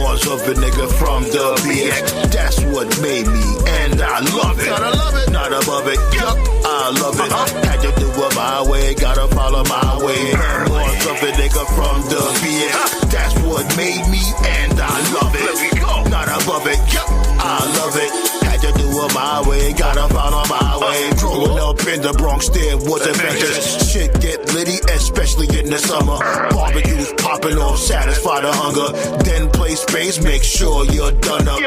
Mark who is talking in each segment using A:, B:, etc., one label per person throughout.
A: Memoirs of a nigga from the BX. That's what made me, and I love it. Gotta love it. Not above it, yup, I love it. Had to do it my way, gotta follow my way. Memoirs of a nigga from the BX. That's what made me, and I love it. Let me go. Not above it, yup, I love it. Had to do it my way, gotta follow my way. Growing up in the Bronx, there was adventures. Shit get litty, especially in the summer. Barbecues popping off, satisfy the hunger. Then play space, make sure you're done up.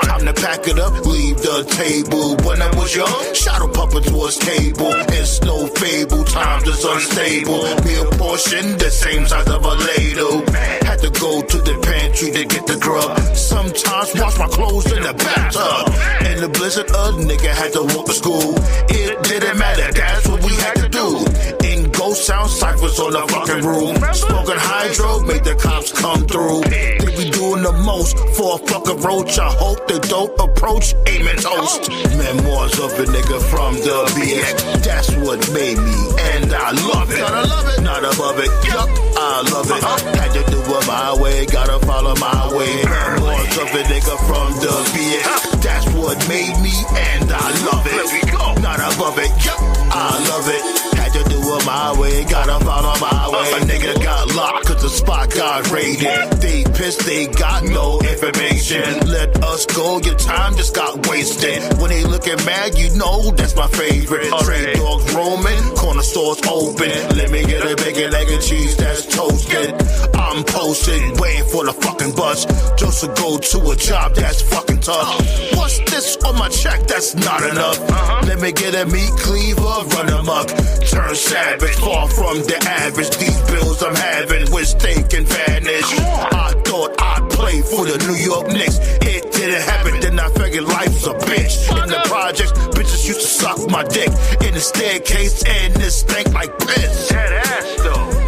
A: Time to pack it up, leave the table. When I was young, shadow puppets was cable. It's no fable, times is unstable. Meal portion, the same size of a ladle. Had to go to the pantry to get the grub. Sometimes wash my clothes in the bathtub. In the blizzard, a nigga had to walk to school. It didn't matter, that's what we had to do. In ghost sound ciphers on the fucking room. Smoking hydro, make the cops come through. They be doing the most for a fucking roach. I hope they don't approach, aiming toast. Memoirs of a nigga from the BX. That's what made me, and I love it. Gotta love it. Not above it, yup, I love it. Had to do it my way, gotta follow my way. Memoirs of a nigga from the BX. That's what made me, and I love it. Let me go. Not above it, yup, I love it. Had to do it my way, gotta follow my way. A nigga got locked cause the spot got raided. They pissed, they got no information. Let us go, your time just got wasted. When they looking mad, you know that's my favorite. Trade dogs roaming, corner stores open. Let me get a bacon, egg and cheese that's toasted. I'm posted, waiting for the fucking bus. Just to go to a job that's fucking tough. What's this on my check? That's not enough. Let me get a meat cleaver, run amok. Turn savage, far from the average. These bills I'm having, wish they can vanish. I thought I'd play for the New York Knicks. It didn't happen, then I figured life's a bitch. In the projects, bitches used to suck my dick. In the staircase, and this stank like piss. That ass though.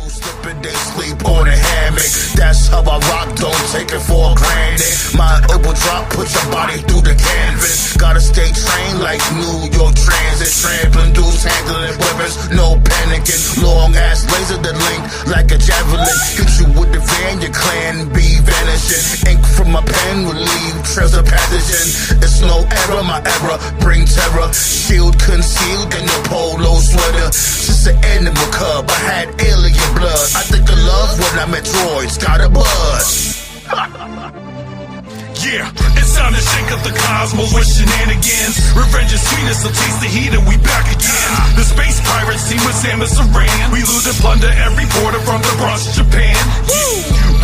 A: Slipping, they sleep on a hammock. That's how I rock, don't take it for granted. My elbow drop, put your body through the canvas. Gotta stay trained like New York Transit. Trampling dudes, handling weapons, no panicking. Long ass laser that link like a javelin. Hit you with the van, your clan be vanishing. Ink from my pen will leave trails of pathogen. It's no error, my error bring terror. Shield concealed in the polo sweater. Just an animal cub, I had alien blood. I think of love when I met droids, got a buzz.
B: Yeah, it's time to shake up the cosmos with shenanigans. Revenge is sweetest, so taste the heat and we back again. The space pirates team with Samus Aran. We loot and plunder every border from the Bronx to Japan.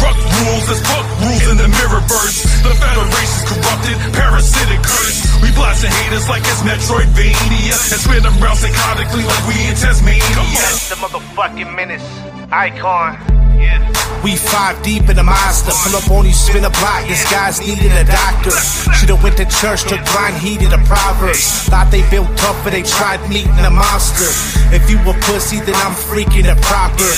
B: Ruck rules, there's fuck rules in the mirrorverse. The Federation's corrupted, parasitic curse. We blasting haters like it's Metroidvania and spin them around psychotically like we in Tasmania.
C: That's the motherfucking menace icon. Yeah.
D: We 5 deep in the monster. Pull up on you, spin a block. This guy's needed a doctor. Should've went to church, took blind heed to the Proverbs. Thought they built tough, but they tried meeting a monster. If you a pussy, then I'm freaking it proper.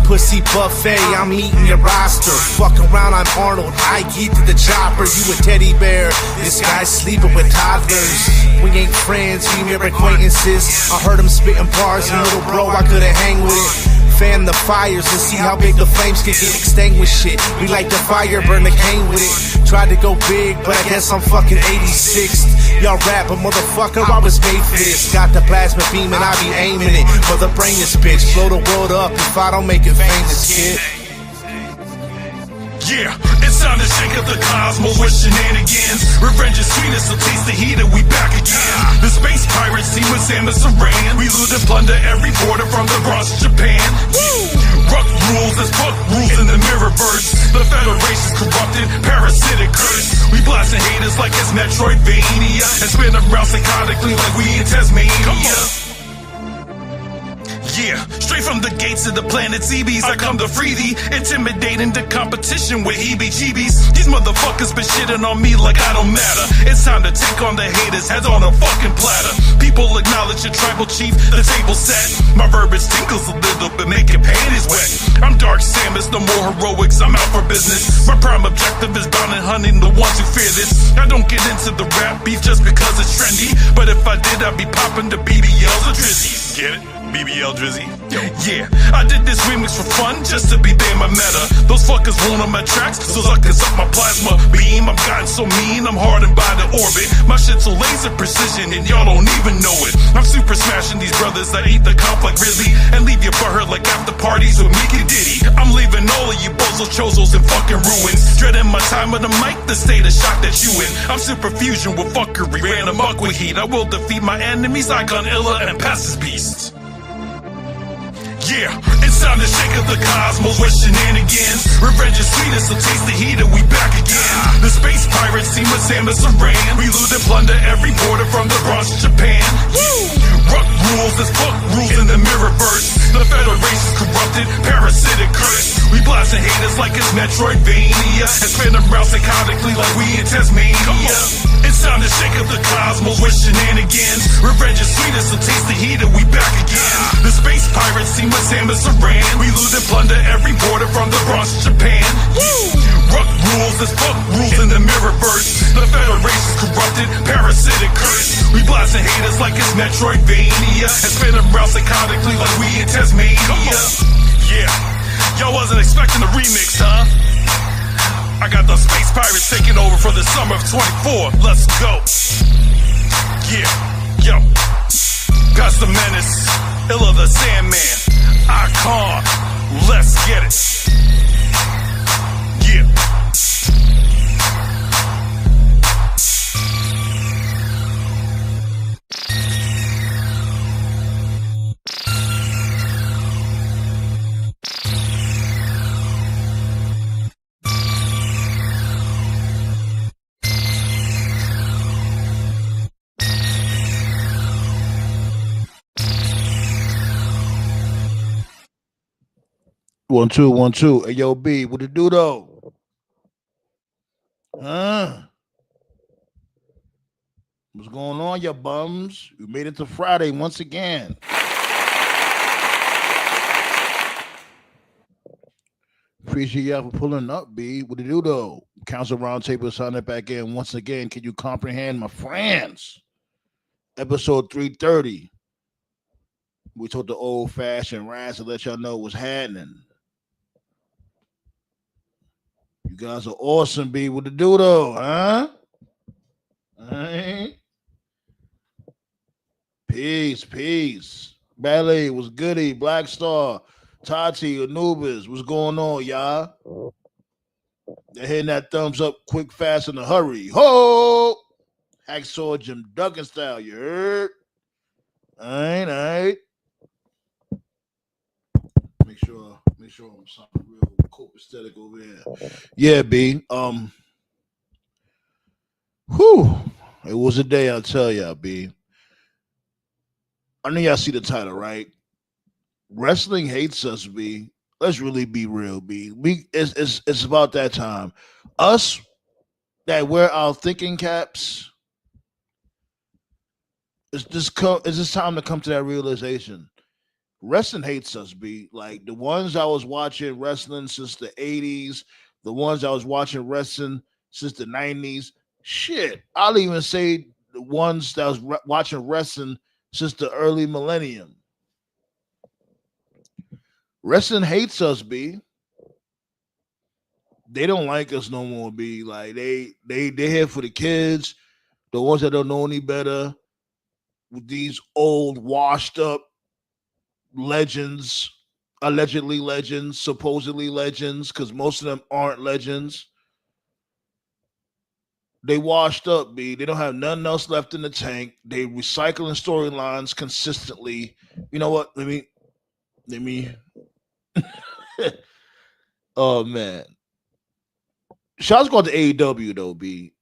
D: Pussy buffet, I'm eating your roster. Fuck around, I'm Arnold. I get to the chopper. You a teddy bear. This guy's sleeping with toddlers. We ain't friends, we mere acquaintances. I heard him spitting bars, and little bro, I couldn't hang with it. Fan the fires and see how big the flames can get extinguished. Shit, we light the fire, burn the cane with it. Tried to go big, but I guess I'm fucking 86th. Y'all rap, but motherfucker, I was made for this. Got the plasma beam and I be aiming it for the brainless bitch. Blow the world up if I don't make it famous, kid.
B: Yeah, it's time to shake up the cosmos with shenanigans. Revenge is sweetest, so taste the heat and we back again. The space pirates team with Samus Aran. We loot and plunder every border from the Bronx to Japan. Ruck rules, there's fuck rules in the mirrorverse. The Federation's corrupted, parasitic curse. We blasting haters like it's Metroidvania and spin around psychotically like we in Tasmania. Yeah, straight from the gates of the planet CBs, I come to free thee, intimidating the competition with heebie-jeebies. These motherfuckers been shitting on me like I don't matter. It's time to take on the haters, heads on a fucking platter. People acknowledge your tribal chief, the table set. My verbiage tinkles a little bit, making panties wet. I'm Dark Samus, no more heroics, I'm out for business. My prime objective is bound and hunting the ones who fear this. I don't get into the rap beef just because it's trendy, but if I did, I'd be popping the BBLs or Drizzies. Get it? BBL Drizzy. Yo. Yeah, I did this remix for fun, just to be there my meta. Those fuckers won't on my tracks, so suckers up my plasma beam. I'm gotten so mean, I'm hardened by the orbit. My shit's so laser precision, and y'all don't even know it. I'm super smashing these brothers that eat the comp like Rizzy, and leave you butthurt like after parties with Meek and Diddy. I'm leaving all of you bozo chozos in fucking ruins. Dreading my time of the mic, the state of shock that you in. I'm super fusion with fuckery, ran amok with heat. I will defeat my enemies, Icon Illa, and pass his beasts. Yeah, it's time to shake up the cosmos with shenanigans. Revenge is sweetest, so taste the heat and we back again. The space pirates team with Samus Aran. We loot and plunder every border from the Bronx to Japan. Ruck rules, there's fuck rules in the mirrorverse. The Federation's corrupted, parasitic curse. We blasting haters like it's Metroidvania, and spin them around psychotically like we in Tasmania. It's time to shake up the cosmos with shenanigans. Revenge is sweetest, so taste the heat and we back again. The space pirates team with Samus Aran. We loot and plunder every border from the Bronx to Japan. Ruck rules, there's fuck rules in the mirrorverse. The Federation's corrupted, parasitic curse. We blasting haters like it's Metroidvania, and spin them around psychotically like we in Tasmania. Yeah, y'all wasn't expecting a remix, huh? I got the space pirates taking over for the summer of 24. Let's go. Yeah, yo. Past the menace, Illa the Sandman, Icon. Let's get it. Yeah.
A: 1 2 1 2. Hey yo, B, what it do though? What's going on, ya bums? We made it to Friday once again. Appreciate y'all for pulling up, B. What it do though? Council Roundtable signing back in once again. Can you comprehend, my friends? Episode 330. We told the old-fashioned rants to let y'all know what's happening. You guys are awesome, B. What to do, though, huh? All right. Peace. Ballet was goody. Black Star, Tati, Anubis. What's going on, y'all? They're hitting that thumbs up quick, fast, in a hurry. Ho! Hacksaw Jim Duggan style, you heard? All right. Make sure I'm something real copacetic over here. Yeah, B. It was a day, I'll tell y'all, B. I know y'all see the title, right? Wrestling hates us, B. Let's really be real, B. It's about that time. Us that wear our thinking caps. It's just time to come to that realization. Wrestling hates us, B. Like the ones I was watching wrestling since the 80s, the ones I was watching wrestling since the 90s. Shit, I'll even say the ones that was watching wrestling since the early millennium. Wrestling hates us, B. They don't like us no more, B. Like they're here for the kids, the ones that don't know any better, with these old, washed up legends, allegedly legends, supposedly legends, because most of them aren't legends. They washed up, B. They don't have nothing else left in the tank. They recycling storylines consistently. You know what? Let me. Oh man. Shots go to AEW though, B.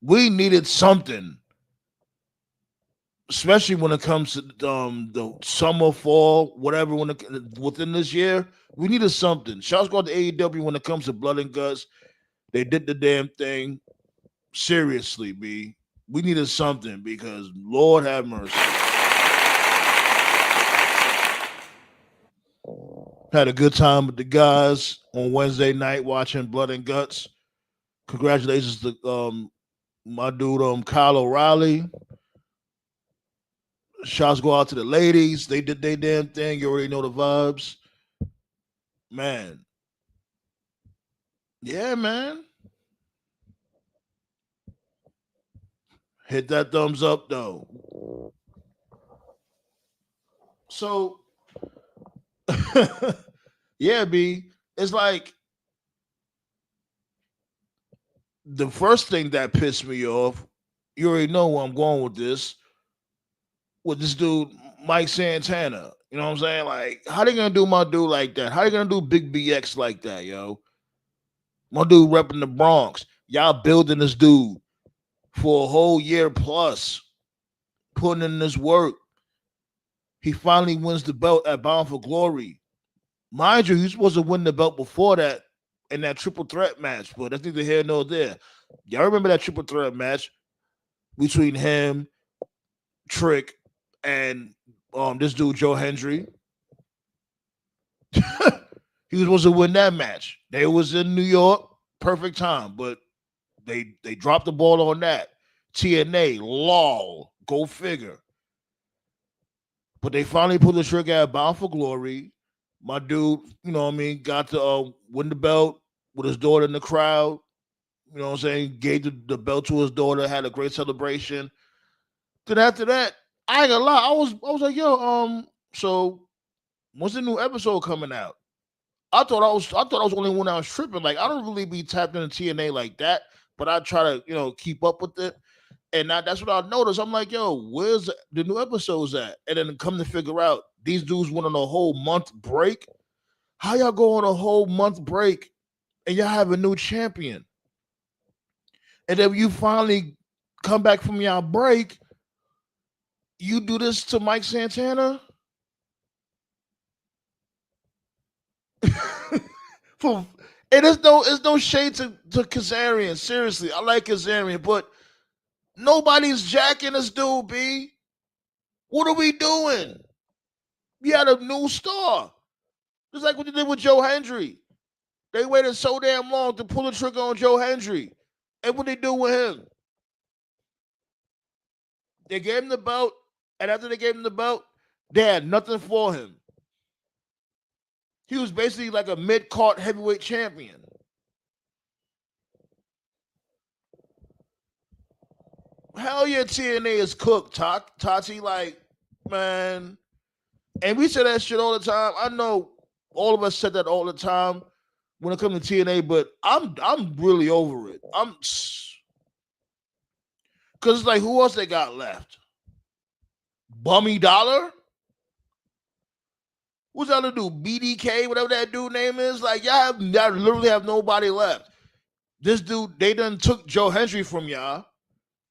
A: We needed something especially when it comes to the summer, fall, whatever. Within this year, we needed something. Shouts go to AEW when it comes to blood and guts. They did the damn thing. Seriously, B. We needed something because Lord have mercy. Had a good time with the guys on Wednesday night watching Blood and Guts. Congratulations to my dude Kyle O'Reilly. Shots go out to the ladies. They did their damn thing. You already know the vibes. Man. Yeah, man. Hit that thumbs up though. So yeah, B. It's like the first thing that pissed me off, you already know where I'm going with this dude, Mike Santana. You know what I'm saying? Like, how they gonna do my dude like that? How they gonna do Big BX like that, yo? My dude repping the Bronx. Y'all building this dude for a whole year plus, putting in this work. He finally wins the belt at Bound for Glory. Mind you, he's supposed to win the belt before that in that triple threat match, but that's neither here nor there. Y'all remember that triple threat match between him, Trick, and this dude Joe Hendry? He was supposed to win that match. They was in New York, perfect time, but they dropped the ball on that. TNA, lol, go figure. But they finally pulled the trigger at Bound for Glory. My dude, you know what I mean, got to win the belt with his daughter in the crowd. You know what I'm saying? Gave the belt to his daughter, had a great celebration. Then after that, I ain't gonna lie, I was like, yo, so when's the new episode coming out? I thought I was the only one that was tripping. Like, I don't really be tapped into TNA like that, but I try to, keep up with it. And that's what I noticed. I'm like, yo, where's the new episodes at? And then come to figure out these dudes went on a whole month break. How y'all go on a whole month break and y'all have a new champion? And then you finally come back from y'all break, you do this to Mike Santana? It's no shade to Kazarian. Seriously, I like Kazarian, but nobody's jacking this dude, B. What are we doing? We had a new star. Just like what they did with Joe Hendry. They waited so damn long to pull the trigger on Joe Hendry. And what they do with him? They gave him the belt, and after they gave him the belt, they had nothing for him. He was basically like a mid-card heavyweight champion. Hell yeah, TNA is cooked, Tati. Like, man. And we say that shit all the time. I know all of us said that all the time when it comes to TNA, but I'm really over it. Because it's like, who else they got left? Bummy Dollar? What's that to do? BDK, whatever that dude name is? Like, y'all literally have nobody left. This dude, they done took Joe Hendry from y'all.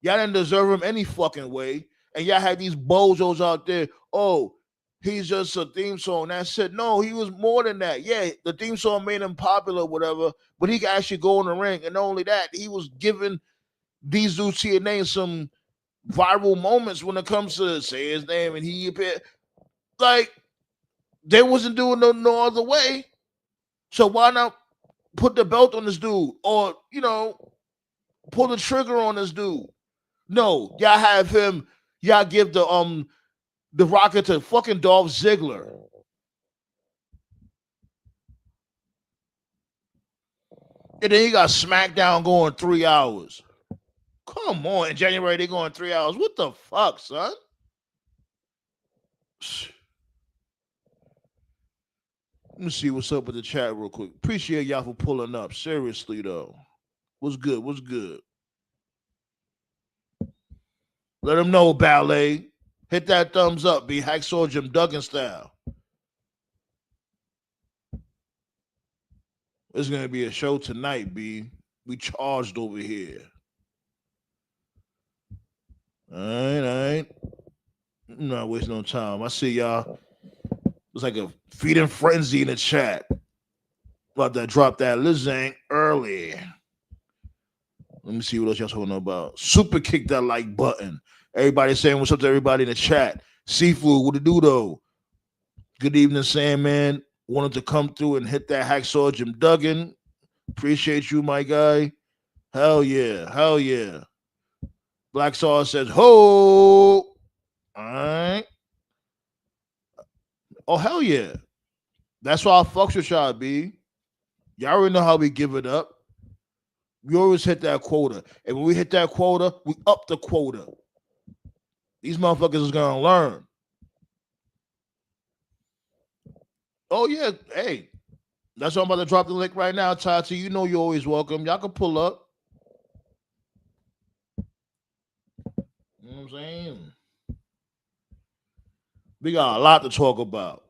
A: Y'all didn't deserve him any fucking way. And y'all had these bozos out there. Oh, he's just a theme song. That's it. No, he was more than that. Yeah, the theme song made him popular, whatever, but he could actually go in the ring. And not only that, he was giving these dudes TNA some viral moments when it comes to say his name and he appeared. Like, they wasn't doing no other way. So why not put the belt on this dude? Or, pull the trigger on this dude? No, y'all have him, y'all give the rocket to fucking Dolph Ziggler. And then you got Smackdown going 3 hours. Come on, in January they going 3 hours. What the fuck, son? Let me see what's up with the chat real quick. Appreciate y'all for pulling up. Seriously, though. What's good? What's good? Let them know, Ballet. Hit that thumbs up, B. Hacksaw Jim Duggan style. It's going to be a show tonight, B. We charged over here. All right. I'm not wasting no time. I see y'all. It's like a feeding frenzy in the chat. About to drop that Lizang early. Let me see what else y'all talking about. Super kick that like button. Everybody saying what's up to everybody in the chat. Seafood, what to do though? Good evening, Sandman. Wanted to come through and hit that hacksaw, Jim Duggan. Appreciate you, my guy. Hell yeah. Hell yeah. Black Sauce says, ho. All right. Oh, hell yeah. That's why I fucks with y'all, B. Y'all already know how we give it up. We always hit that quota. And when we hit that quota, we up the quota. These motherfuckers is going to learn. Oh, yeah. Hey, that's why I'm about to drop the link right now, Tati. You know you're always welcome. Y'all can pull up. You know what I'm saying? We got a lot to talk about.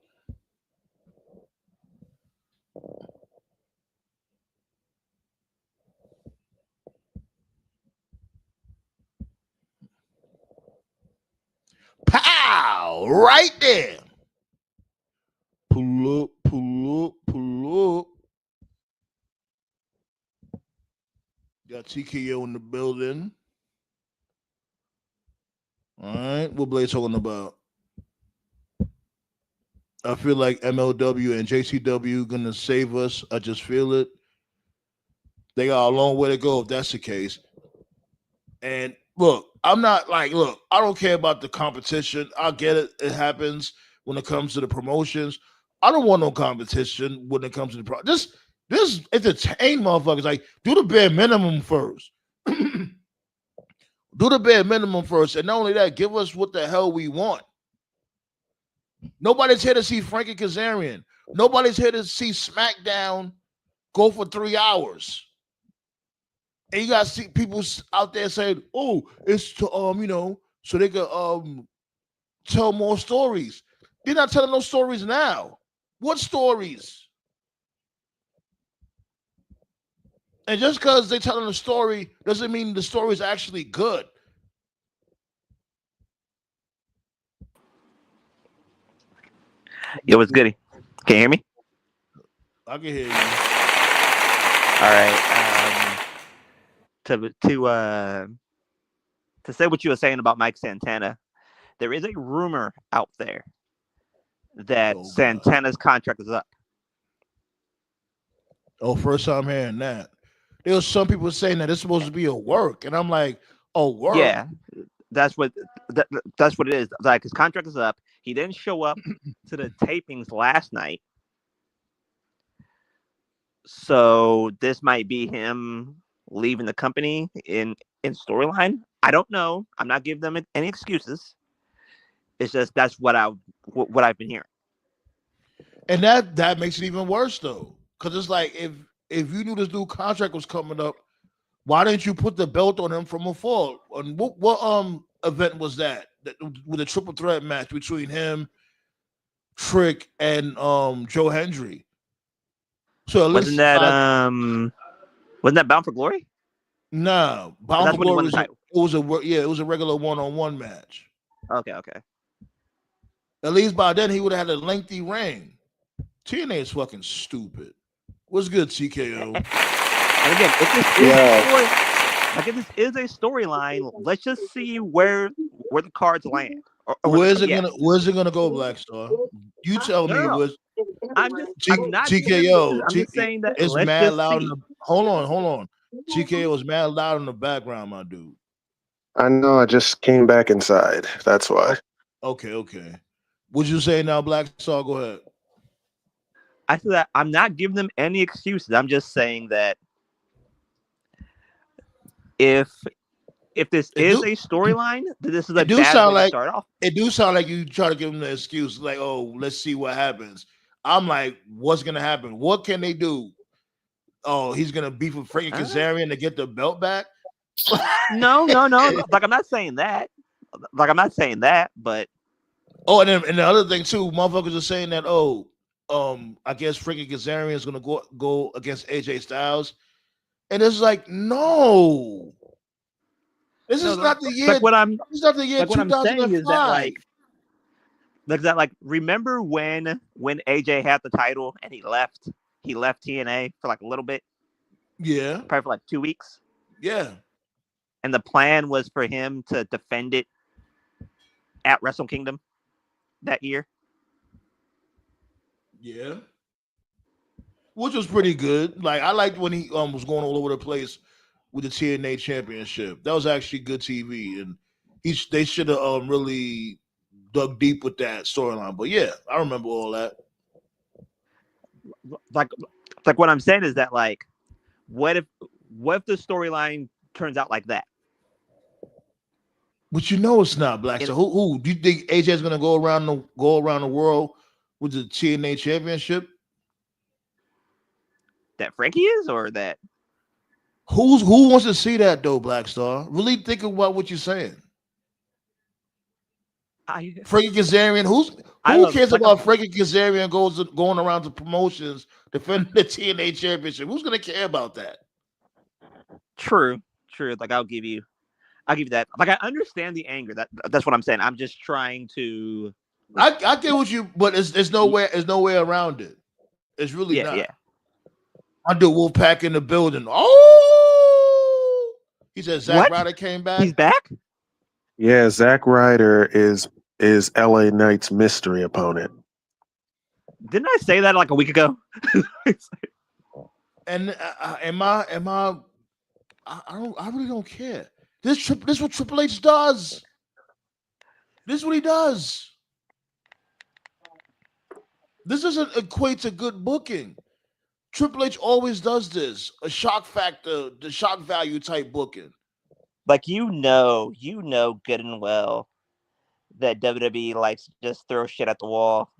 A: Pow! Right there. Pull up, pull up, pull up. Got TKO in the building. All right. What Blade talking about? I feel like MLW and JCW gonna save us. I just feel it. They got a long way to go if that's the case. And look, I'm not like, look, I don't care about the competition. I get it. It happens when it comes to the promotions. I don't want no competition when it comes to the This entertain motherfuckers. Like, do the bare minimum first. Do the bare minimum first. And not only that, give us what the hell we want. Nobody's here to see Frankie Kazarian. Nobody's here to see Smackdown go for 3 hours. And you got to see people out there saying, oh, it's to, so they can tell more stories. They're not telling no stories now. What stories? And just because they're telling a story doesn't mean the story is actually good.
E: Yo, what's goody? Can you hear me?
A: I can hear you.
E: All right. To say what you were saying about Mike Santana, there is a rumor out there that Santana's contract is up.
A: Oh, first time hearing that. There was some people saying that it's supposed to be a work, and I'm like, oh, work.
E: Yeah, that's what it is. Like, his contract is up. He didn't show up to the tapings last night, so this might be him leaving the company in storyline. I don't know. I'm not giving them any excuses. It's just that's what I've been hearing.
A: And that makes it even worse though, because it's like if you knew this new contract was coming up, why didn't you put the belt on him from afar? And what event was that with a triple threat match between him, Trick, and Joe Hendry? So at
E: wasn't that Bound for Glory?
A: No, Bound for Glory was a regular one-on-one match.
E: Okay.
A: At least by then he would have had a lengthy reign. TNA is fucking stupid. What's good, TKO?
E: And again, if this is a storyline, let's just see where the cards land.
A: Where's it gonna go, Black Star? You tell me.
E: I'm not
A: TKO.
E: I'm just saying that
A: it's mad loud. Hold on. TKO is mad loud in the background, my dude.
F: I know. I just came back inside. That's why.
A: Okay. What you say now, Black Star? Go ahead.
E: I said that I'm not giving them any excuses. I'm just saying that if this is a storyline, this is a bad way to start off.
A: It do sound like you try to give them the excuse, like, oh, let's see what happens. I'm like, what's gonna happen? What can they do? Oh, he's gonna beef with Frankie Kazarian to get the belt back?
E: No. Like, I'm not saying that. But
A: oh, and the other thing too, motherfuckers are saying that, I guess Frankie Kazarian is gonna go against AJ Styles, and it's like, no, this is not the year.
E: Like what I'm
A: it's not the year
E: like 2005.
A: What I'm saying is that, like,
E: Like that, like remember when AJ had the title and he left TNA for like a little bit,
G: Yeah.
E: probably for like 2 weeks,
G: Yeah.
E: and the plan was for him to defend it at Wrestle Kingdom that year.
G: Yeah. Which was pretty good. Like I liked when he was going all over the place with the TNA Championship. That was actually good TV, and they should have really dug deep with that storyline. But yeah, I remember all that.
E: Like what I'm saying is that like, what if the storyline turns out like that?
G: But you know it's not Black. So who do you think AJ is gonna go around the world with the TNA Championship?
E: That Frankie is, or that
G: Who wants to see that though, Black Star? Really think about what you're saying. Frankie Kazarian. Who cares about Frankie Kazarian going around to promotions defending the TNA Championship? Who's gonna care about that?
E: True. Like I'll give you that. Like I understand the anger. That's what I'm saying. I'm just trying to.
G: I get what you, but there's no way around it. It's really not.
E: Yeah.
G: I do Wolfpack in the building. Oh, he said Zack Ryder came back.
E: He's back.
F: Yeah, Zack Ryder is LA Knight's mystery opponent.
E: Didn't I say that like a week ago?
G: And I really don't care. This is what Triple H does. This is what he does. This doesn't equate to good booking. Triple H always does this. A shock factor, the shock value type booking.
E: Like you know good and well that WWE likes to just throw shit at the wall,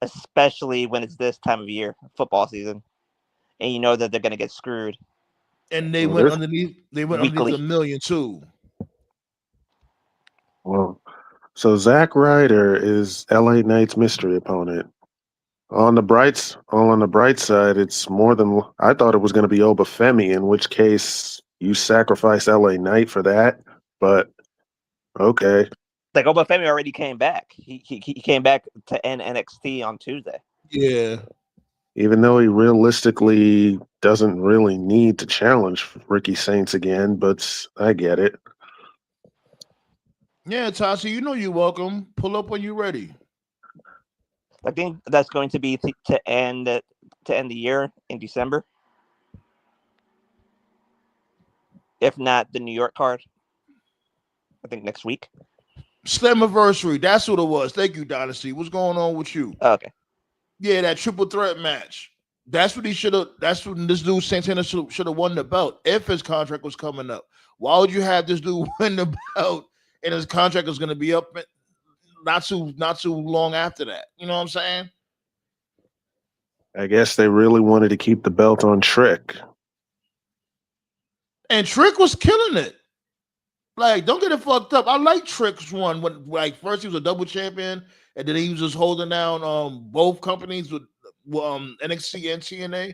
E: especially when it's this time of year, football season, and you know that they're gonna get screwed.
G: And they went underneath. They went underneath $1 million too.
F: Well, so Zack Ryder is LA Knight's mystery opponent. On the bright side, it's more than I thought it was going to be Obafemi, in which case you sacrifice LA Knight for that. But okay,
E: like Obafemi already came back. He came back to end NXT on Tuesday.
G: Yeah,
F: even though he realistically doesn't really need to challenge Ricky Saints again, but I get it.
G: Yeah, Tasha, you know you're welcome. Pull up when you're ready.
E: I think that's going to be to end the year in December. If not the New York card, I think next week.
G: Slammiversary, that's what it was. Thank you, Dynasty. What's going on with you?
E: Okay.
G: Yeah, that triple threat match. That's what he should have. That's when this dude Santana should have won the belt if his contract was coming up. Why would you have this dude win the belt and his contract is going to be up not too long after that? You know what I'm saying?
F: I guess they really wanted to keep the belt on Trick.
G: And Trick was killing it. Like, don't get it fucked up. I like Trick's run when, like, first he was a double champion, and then he was just holding down both companies with NXT and TNA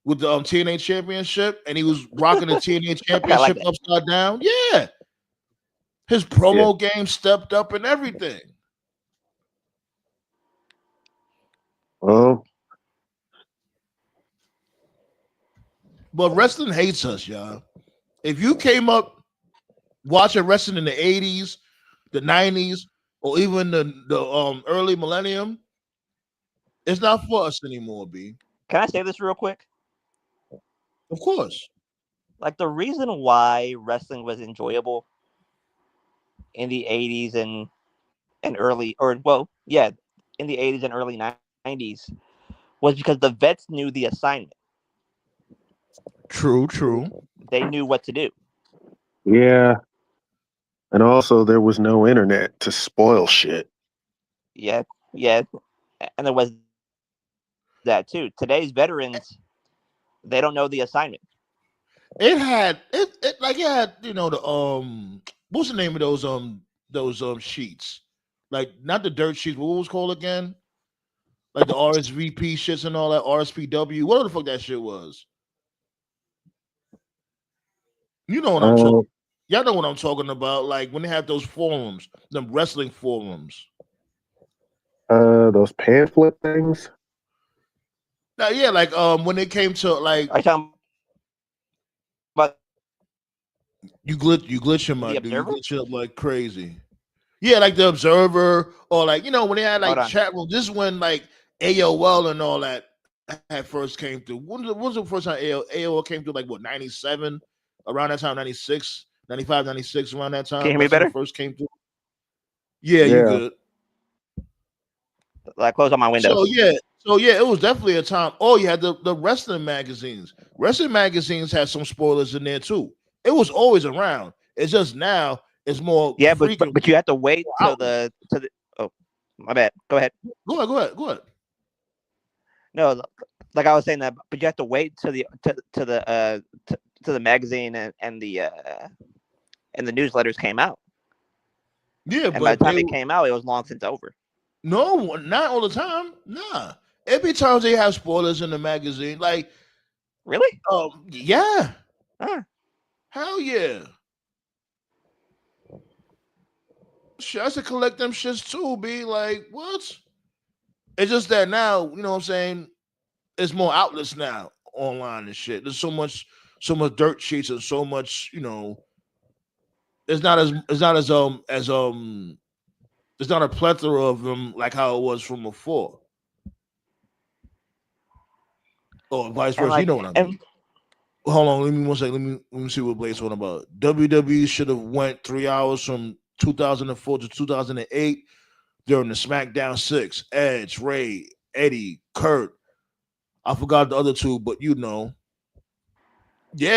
G: with the TNA Championship, and he was rocking the TNA Championship upside down. Yeah, his promo game stepped up and everything.
F: Well,
G: but wrestling hates us, y'all. If you came up watching wrestling in the 80s, the 90s, or even the early millennium, it's not for us anymore, B.
E: Can I say this real quick?
G: Of course.
E: Like the reason why wrestling was enjoyable in the 80s and early, in the 80s and early 90s was because the vets knew the assignment.
G: True.
E: They knew what to do.
F: Yeah. And also there was no internet to spoil shit.
E: Yeah. And there was that too. Today's veterans, they don't know the assignment.
G: It had, you know, the what's the name of those sheets? Like not the dirt sheets, but what was it called again? Like the RSVP shits and all that, RSPW, whatever the fuck that shit was. You know what I'm talking. Y'all know what I'm talking about. Like when they have those forums, them wrestling forums.
F: Those pan flip things.
G: Now, yeah, like when it came to like
E: Are you talking about
G: you glitch him, my
E: the
G: dude. You
E: Observer?
G: glitch it up like crazy. Yeah, like the Observer, or like when they had
E: Hold
G: like
E: on.
G: chat room. This is when like AOL and all that had first came through. When was the first time AOL came through? Like what, 97? Around that time, 96, 95, 96, around that
E: Can you
G: time.
E: hear me
G: That's when it
E: better?
G: first came through. Yeah, you
F: Yeah.
G: good.
E: Like close on my window.
G: So yeah, it was definitely a time. Oh, you had the wrestling magazines. Wrestling magazines had some spoilers in there too. It was always around. It's just now it's more
E: Yeah,
G: frequent.
E: but you have to wait till
G: outlets.
E: the. Oh, my bad. Go ahead.
G: Go ahead.
E: No, like I was saying that, but you have to wait to the magazine and the newsletters came out.
G: Yeah,
E: And by
G: but
E: the time it came out, it was long since over.
G: no, not all the time. Nah, every time they have spoilers in the magazine, like
E: Really?
G: yeah,
E: Huh.
G: hell yeah. Shit, I should collect them shits too. Be like, what? It's just that now, you know what I'm saying? It's more outlets now online and shit. There's so much dirt sheets and so much, it's not it's not a plethora of them like how it was from before. Or vice
E: And
G: versa. You
E: like
G: know what I
E: and
G: mean. Hold on, let me one second. Let me see what Blade's talking about. WWE should have went 3 hours from 2004 to 2008 during the Smackdown 6. Edge, Ray, Eddie, Kurt. I forgot the other two, but yeah,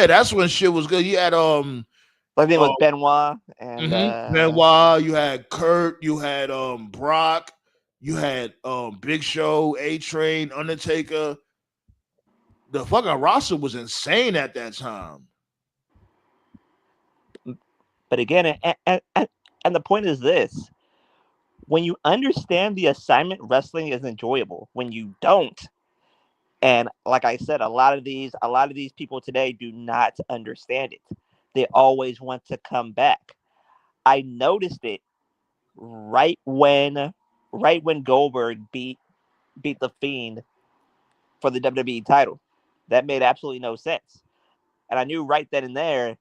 G: that's when shit was good. You had
E: like it was Benoit and
G: Benoit, you had Kurt, you had Brock, you had Big Show, A Train, Undertaker. The fucking roster was insane at that time.
E: but again, and the point is this: when you understand the assignment, wrestling is enjoyable. When you don't, and like I said, a lot of these people today do not understand it. They always want to come back. I noticed it right when Goldberg beat the Fiend for the WWE title. That made absolutely no sense. And I knew right then and there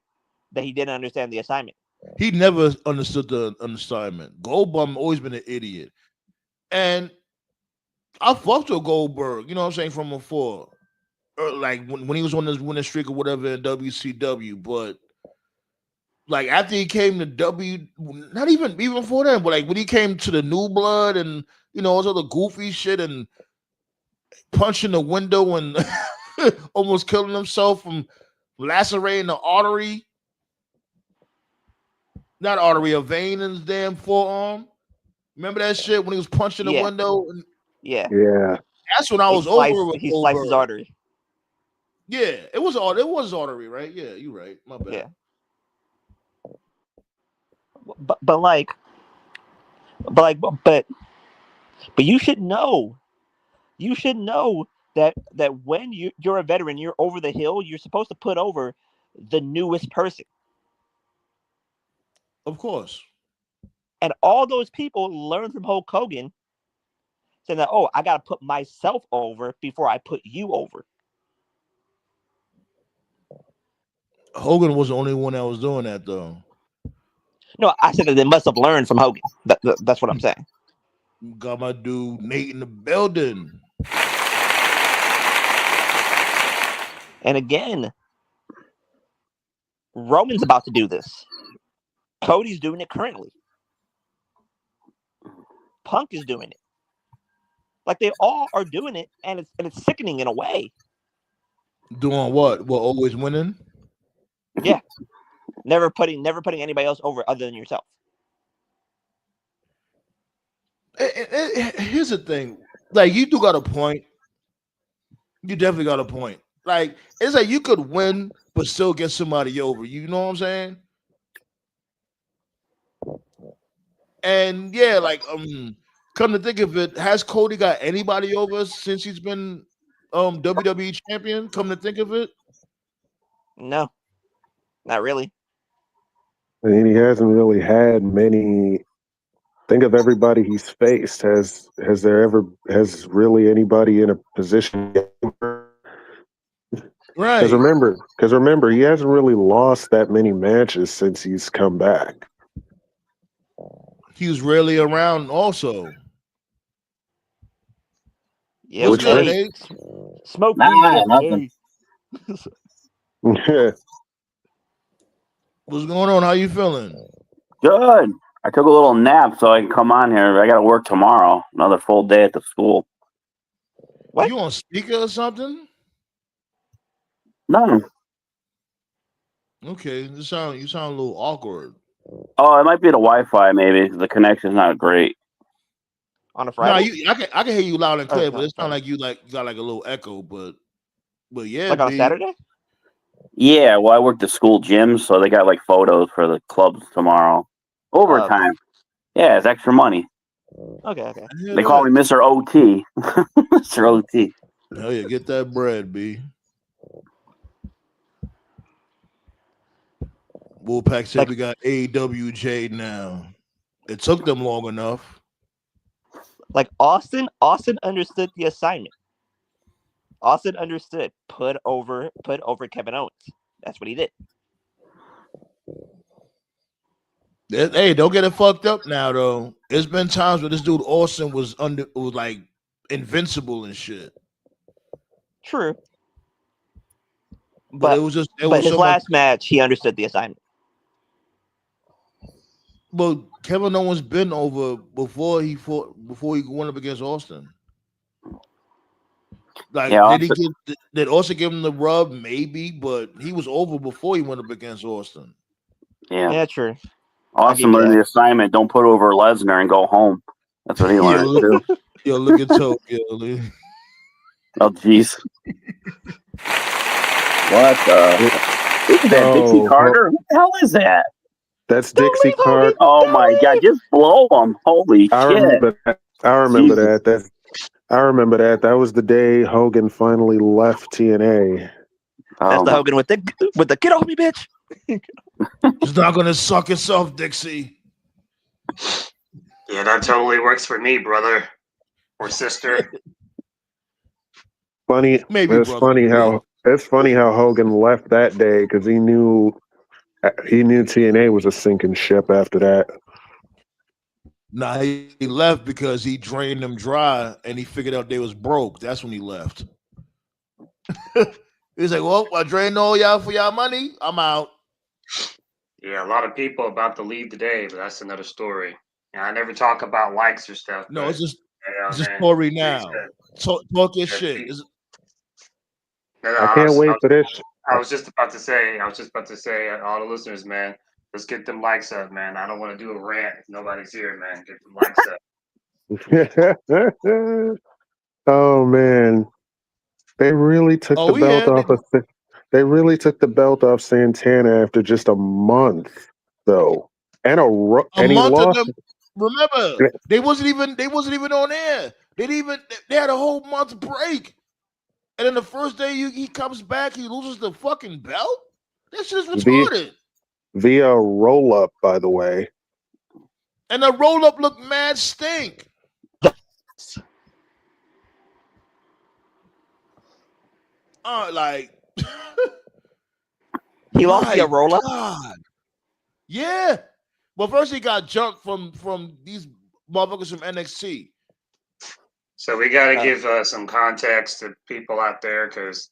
E: that he didn't understand the assignment.
G: He never understood the assignment. Goldberg always been an idiot. And I fucked with Goldberg, you know what I'm saying, from before. Or like when he was on this winning streak or whatever in WCW, but like after he came to not even before then, but like when he came to the New Blood and all this other goofy shit and punching the window and almost killing himself from lacerating the artery, not artery, a vein in his damn forearm. Remember that shit when he was punching the window?
E: Yeah.
G: That's when I was over with
E: he
G: Goldberg.
E: sliced his artery.
G: Yeah, it was artery, right? Yeah, you're right. My bad.
E: Yeah. But you should know. You should know that when you're a veteran, you're over the hill. You're supposed to put over the newest person.
G: Of course.
E: And all those people learn from Hulk Hogan, saying that, I got to put myself over before I put you over.
G: Hogan was the only one that was doing that, though.
E: No, I said that they must have learned from Hogan. That's what I'm saying.
G: Got my dude Nate in the building.
E: And again, Roman's about to do this. Cody's doing it currently. Punk is doing it. Like they all are doing it, and it's sickening in a way.
G: Doing what? Well, always winning.
E: Yeah, never putting anybody else over other than yourself.
G: Here's the thing: like you do got a point. You definitely got a point. Like it's like you could win, but still get somebody over. You know what I'm saying? And yeah, like come to think of it, has Cody got anybody over since he's been WWE champion? Come to think of it,
E: no, not really.
F: And he hasn't really had many think of everybody he's faced. Has really anybody in a position?
G: Right.
F: Because remember, he hasn't really lost that many matches since he's come back.
G: He was rarely around also.
E: Yeah,
G: What's good, eh?
E: Smoke
H: nothing.
G: What's going on? How you feeling?
H: Good. I took a little nap so I can come on here. I got to work tomorrow. Another full day at the school.
E: What?
G: You on speaker or something?
H: No.
G: Okay, you sound a little awkward.
H: Oh, it might be the Wi-Fi. Maybe the connection's not great.
E: On a Friday?
G: No, I can hear you loud and clear,
E: Oh,
G: but it sounds like you got like a little echo. But yeah,
E: like on a Saturday?
H: Yeah, well, I work the school gym, so they got like photos for the clubs tomorrow. Overtime. Yeah, it's extra money.
E: Okay.
H: They call me Mr. OT. Mr. OT.
G: Hell yeah, get that bread, B. Wolfpack said we got AWJ now. It took them long enough.
E: Like Austin understood the assignment. Austin understood. Put over Kevin Owens. That's what he did.
G: Hey, don't get it fucked up now, though. There's been times where this dude Austin was like invincible and shit.
E: True.
G: But it was
E: his last match, he understood the assignment.
G: But Kevin Owens been over before he went up against Austin. Like,
H: yeah,
G: did Austin give him the rub? Maybe, but he was over before he went up against Austin.
H: Yeah,
E: true.
H: Austin learned the assignment. Don't put over Lesnar and go home. That's what he learned too.
G: Yo, look at Tokyo.
H: Oh, jeez. What is that, Dixie Carter? What the hell is that?
F: That's Dixie Carter.
H: Oh my God! Just blow him! Holy shit!
F: I remember that. I remember that. That was the day Hogan finally left TNA.
E: That's the Hogan with the get off me, bitch.
G: It's not gonna suck itself, Dixie.
C: Yeah, that totally works for me, brother or sister.
F: Funny. It's funny how Hogan left that day because he knew TNA was a sinking ship after that.
G: Nah, he left because he drained them dry and he figured out they was broke. That's when he left. He's like, well, I drained all y'all for y'all money. I'm out.
C: Yeah, a lot of people about to leave today, but that's another story. And I never talk about likes or stuff.
G: No, it's just it's a story now. Talk your shit.
F: I can't wait for this.
C: I was just about to say, all the listeners, man, let's get them likes up, man. I don't want to do a rant if nobody's here, man. Get them likes up.
F: Oh man, they really took the belt off. They really took the belt off Santana after just a month, though, and he lost.
G: Remember, they wasn't even on air. They had a whole month break, and then the first day he comes back, he loses the fucking belt. That shit is retarded.
F: Via roll up, by the way,
G: and the roll up looked mad stink. Like
E: he lost via roll up.
G: Yeah. Well, first he got jumped from these motherfuckers from NXT.
C: So we got to give some context to people out there because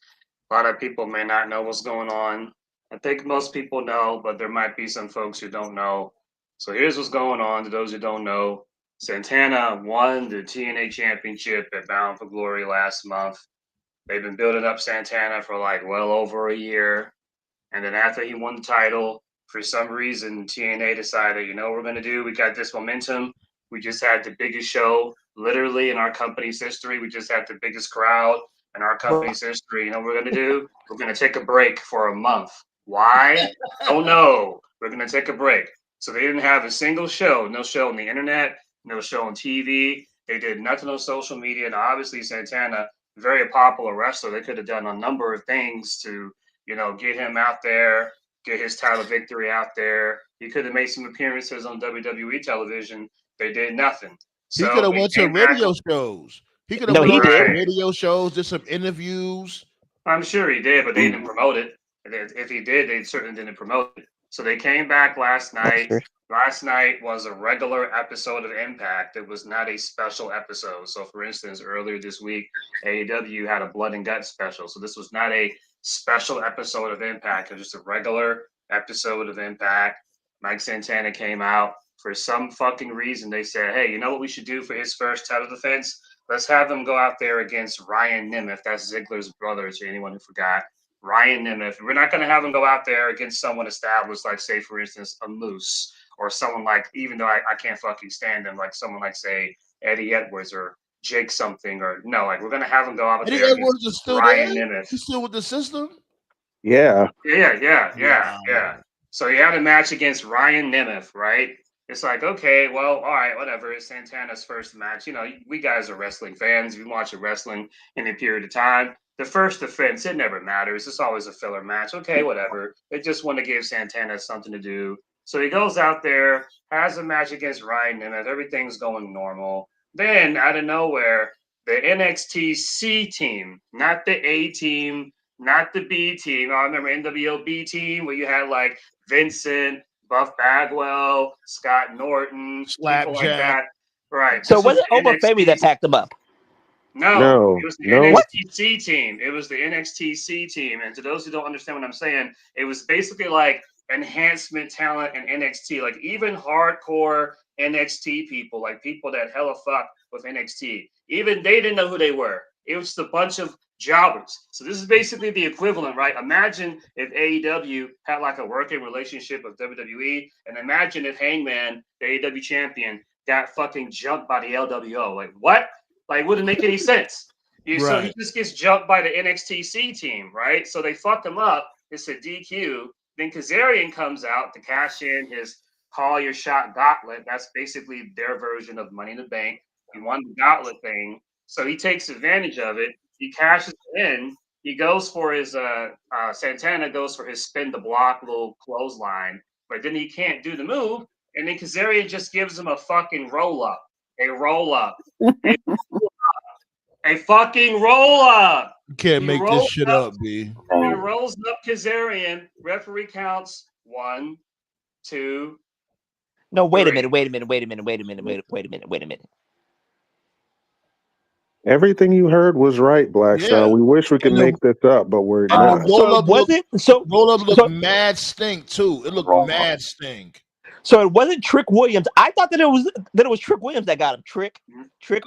C: a lot of people may not know what's going on. I think most people know, but there might be some folks who don't know. So here's what's going on to those who don't know. Santana won the TNA Championship at Bound for Glory last month. They've been building up Santana for like well over a year. And then after he won the title, for some reason, TNA decided, you know what we're going to do? We got this momentum. We just had the biggest show literally in our company's history. We just had the biggest crowd in our company's history. You know what we're going to do? We're going to take a break for a month. Why? Oh, no. We're going to take a break. So they didn't have a single show, no show on the internet, no show on TV. They did nothing on social media. And obviously, Santana, very popular wrestler. They could have done a number of things to, you know, get him out there, get his title victory out there. He could have made some appearances on WWE television, They did nothing.
G: He
C: So
G: could have
C: they
G: went to
C: came back-
G: radio shows. He could have
E: No, he
G: went to
E: did.
G: radio shows, did some interviews.
C: I'm sure he did, but they didn't promote it. If he did, they certainly didn't promote it. So they came back last night.
E: true.
C: Last night was a regular episode of Impact. It was not a special episode. So, for instance, earlier this week, AEW had a Blood and Guts special. So this was not a special episode of Impact. It was just a regular episode of Impact. Mike Santana came out. For some fucking reason, they said, hey, you know what we should do for his first title defense? Let's have him go out there against Ryan Nemeth. That's Ziggler's brother, to anyone who forgot. Ryan Nemeth. We're not going to have him go out there against someone established, like, say, for instance, a Moose or someone like, even though I can't fucking stand him, like someone like, say, Eddie Edwards or Jake something, or no, like, we're going to have him go out
G: Eddie
C: there
G: Edwards is still
C: Ryan
G: there?
C: Nemeth.
G: He's still with the system?
F: Yeah.
C: Yeah. So he had a match against Ryan Nemeth, right? It's like, okay, well, all right, whatever. It's Santana's first match. You know, we guys are wrestling fans. We watch wrestling in a period of time. The first defense, it never matters. It's always a filler match. Okay, whatever. They just want to give Santana something to do. So he goes out there, has a match against Ryan Nemeth. Everything's going normal. Then, out of nowhere, the NXT C team, not the A team, not the B team. I remember NWO B team where you had like Vincent, Buff Bagwell, Scott Norton, people like that. Right.
E: So was it Oba Femi that packed them up?
C: No, it was the
F: no.
C: NXT C team. It was the NXT C team. And to those who don't understand what I'm saying, it was basically like enhancement talent in NXT, like even hardcore NXT people, like people that hella fuck with NXT. Even they didn't know who they were. It was just a bunch of jobbers. So this is basically the equivalent, right? Imagine if AEW had like a working relationship with WWE, and imagine if Hangman, the AEW champion, got fucking jumped by the LWO. Like what? Like wouldn't make any sense. So he just gets jumped by the NXT team, right? So they fuck him up. It's a DQ. Then Kazarian comes out to cash in his call your shot gauntlet. That's basically their version of Money in the Bank. He won the gauntlet thing. So he takes advantage of it. He cashes in. He goes for his Santana goes for his spin the block little clothesline, but then he can't do the move. And then Kazarian just gives him a fucking roll up. A fucking roll up.
G: You can't make this shit up, B.
C: He rolls up Kazarian. Referee counts 1, 2.
E: No, wait a
C: 3.
E: minute.
F: Everything you heard was right, Blackstone. We wish we could make this up, but we're not.
G: Roll up
E: looked
G: mad stink too. It looked mad stink.
E: So it wasn't Trick Williams. I thought that it was Trick Williams that got him. Trick.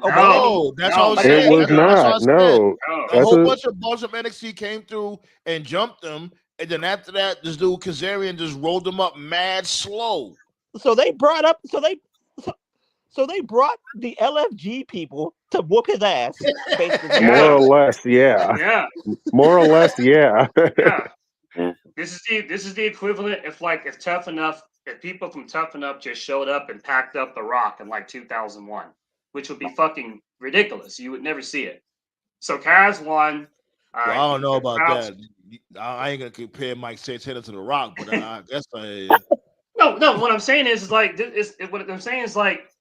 G: No, that's all I'm saying.
F: It was not. No.
G: A whole bunch of NXT came through and jumped them, and then after that, this dude Kazarian just rolled them up mad slow.
E: So they brought the LFG people to whoop his ass. Basically.
F: More or less, yeah. More or less, yeah.
C: This is the equivalent if people from Tough Enough just showed up and packed up The Rock in like 2001, which would be fucking ridiculous. You would never see it. So Kaz won.
G: I don't know about that. I ain't gonna compare Mike Santana to The Rock, but I guess
C: No. What I'm saying is like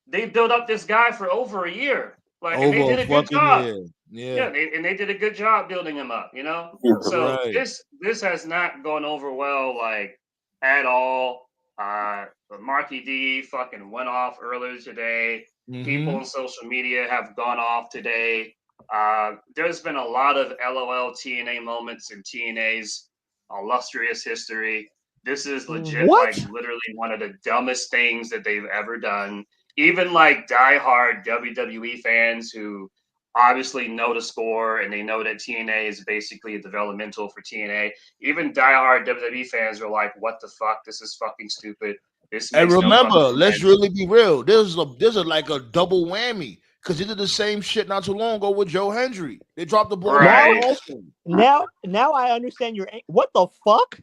C: they built up this guy for over a year. Like and they did a good job. And they did a good job building him up. You know. So this has not gone over well like at all. Marky D fucking went off earlier today. People on social media have gone off today. There's been a lot of LOL TNA moments in TNA's illustrious history. This is legit, like literally one of the dumbest things that they've ever done. Even like diehard WWE fans who obviously know the score and they know that TNA is basically developmental for TNA. Even diehard WWE fans are like, "What the fuck? This is fucking stupid."
G: And remember, let's really be real. There's like a double whammy because they did the same shit not too long ago with Joe Hendry. They dropped the ball.
E: Now I understand what the fuck.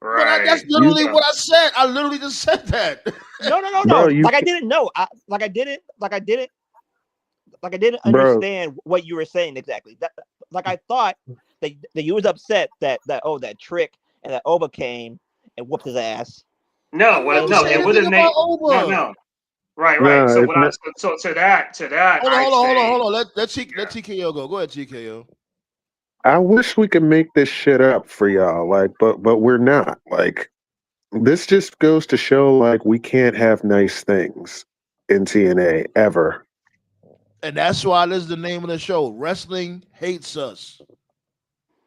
C: Right.
G: But that's literally what I said. I literally just said that.
E: No. I didn't know. I didn't understand what you were saying exactly. I thought that you was upset that Trick and that Oba came and whooped his ass.
C: No, it would have made no. Right.
F: No,
C: So
F: it's
C: what I
F: not.
C: so to that I'd say
G: Let TKO go. Go ahead, TKO.
F: I wish we could make this shit up for y'all, like, but we're not. Like, this just goes to show, like, we can't have nice things in TNA ever.
G: And that's why this is the name of the show. Wrestling hates us.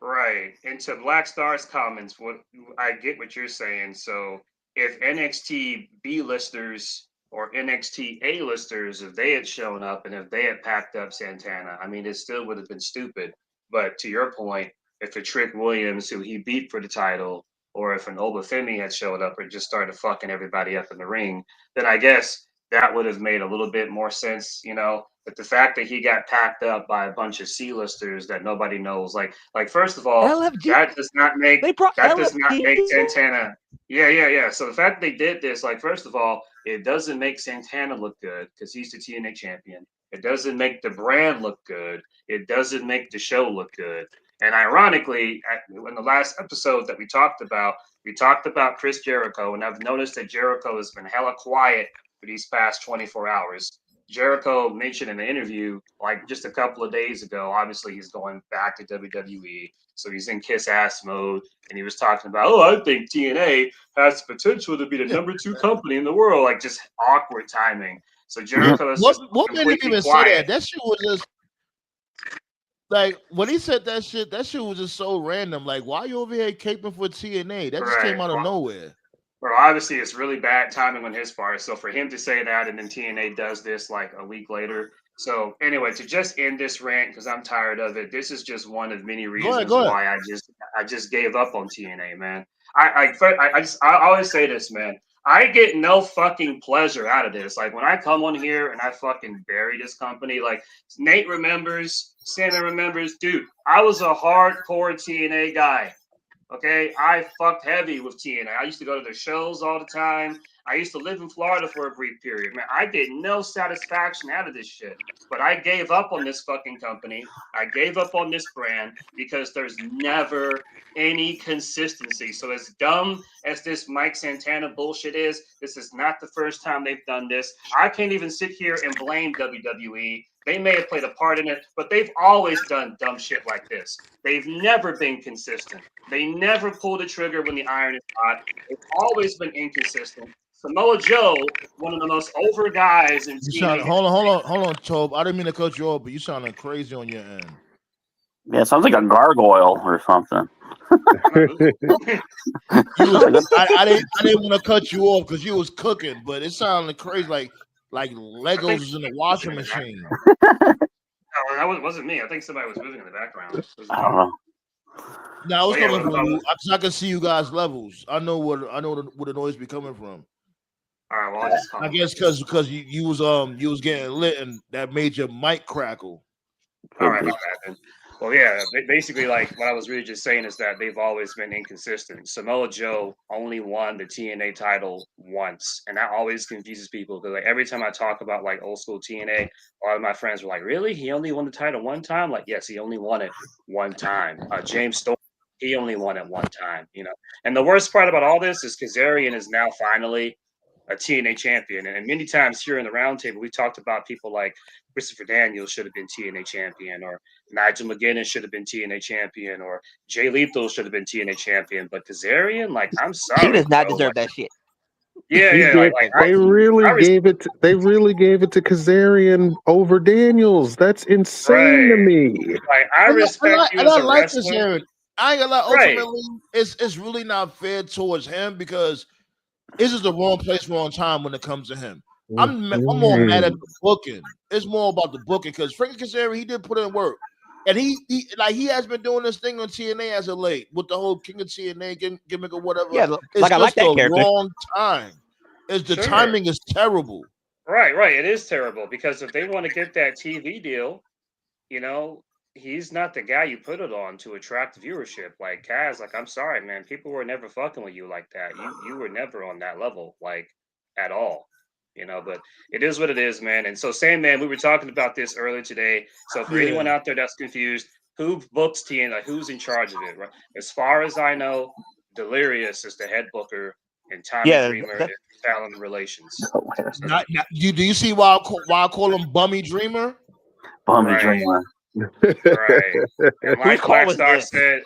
C: right. And to Black Star's comments, what I get what you're saying. So if NXT B listers or NXT A listers, if they had shown up and if they had packed up Santana, I mean, it still would have been stupid. But to your point, if a Trick Williams, who he beat for the title, or if an Obafemi had showed up and just started fucking everybody up in the ring, then I guess that would have made a little bit more sense, you know. But the fact that he got packed up by a bunch of C-listers that nobody knows, like first of all,
E: LFG.
C: that does not make
E: They brought LFG.
C: Santana. Yeah. So the fact they did this, like, first of all, it doesn't make Santana look good because he's the TNA champion. It doesn't make the brand look good. It doesn't make the show look good. And ironically, in the last episode that we talked about Chris Jericho, and I've noticed that Jericho has been hella quiet for these past 24 hours. Jericho mentioned in the interview, like just a couple of days ago, obviously he's going back to WWE. So he's in kiss ass mode. And he was talking about, oh, I think TNA has the potential to be the number 2 company in the world. Like, just awkward timing. So Jericho is just
G: What made him even
C: quiet.
G: say that? That shit was just like when he said that shit was just so random. Like, why you over here caping for TNA? That just came out of nowhere.
C: Well, obviously, it's really bad timing on his part. So for him to say that, and then TNA does this like a week later. So anyway, to just end this rant because I'm tired of it. This is just one of many reasons why I just gave up on TNA, man. I always say this, man. I get no fucking pleasure out of this. Like when I come on here and I fucking bury this company, like Nate remembers, Santa remembers, dude. I was a hardcore TNA guy. Okay, I fucked heavy with TNA. I used to go to their shows all the time. I used to live in Florida for a brief period. Man, I get no satisfaction out of this shit. But I gave up on this fucking company. I gave up on this brand because there's never any consistency. So as dumb as this Mike Santana bullshit is, this is not the first time they've done this. I can't even sit here and blame WWE. They may have played a part in it, but they've always done dumb shit like this. They've never been consistent. They never pull the trigger when the iron is hot. They've always been inconsistent. Samoa Joe, one of the most over guys in TNA.
G: Hold on, Tobe. I didn't mean to cut you off, but you sounding crazy on your end.
H: Yeah, it sounds like a gargoyle or something.
G: I didn't want to cut you off because you was cooking, but it sounded crazy, like Legos was in the washing machine.
C: No, that wasn't me. I think somebody was moving in the background.
H: I don't know.
G: No, I was coming from you. I can see you guys' levels. I know where the noise be coming from.
C: All right, well,
G: I guess because you was getting lit and that made your mic crackle.
C: All right, my bad then. Well, yeah, basically, like what I was really just saying is that they've always been inconsistent. Samoa Joe only won the TNA title once, and that always confuses people because like every time I talk about like old school TNA, a lot of my friends were like, "Really? He only won the title one time?" Like, yes, he only won it one time. James Storm, he only won it one time. You know, and the worst part about all this is Kazarian is now finally a TNA champion. And many times here in the roundtable, we talked about people like Christopher Daniels should have been TNA champion, or Nigel McGuinness should have been TNA champion, or Jay Lethal should have been TNA champion. But Kazarian, like, I'm sorry,
E: he does not deserve that shit.
C: Yeah,
F: they really gave it to Kazarian over Daniels. That's insane to me.
C: Like, I respect you as a wrestler.
G: Kazarian. I ain't gonna lie. Ultimately, it's really not fair towards him because this is the wrong place, wrong time when it comes to him. I'm more mad at the booking. It's more about the booking because Frankie Kazarian, he did put in work. And he has been doing this thing on TNA as of late with the whole King of TNA gimmick or whatever.
E: Yeah, like I like that character.
G: Wrong time. The timing is terrible.
C: Right. It is terrible because if they want to get that TV deal, you know, he's not the guy you put it on to attract viewership. Like Kaz, like, I'm sorry, man. People were never fucking with you like that. You were never on that level, like, at all. You know, but it is what it is, man. And so, Sandman, we were talking about this earlier today. So for anyone out there that's confused, who books TNA? Like, who's in charge of it? Right? As far as I know, Delirious is the head booker and Tommy
E: Yeah,
C: Dreamer is Fallon Relations.
G: Do you see why I call him Bummy Dreamer?
H: Bummy
C: Right.
H: Dreamer.
C: Right. And like
E: Whose call was
C: Blackstar
E: this?
C: said,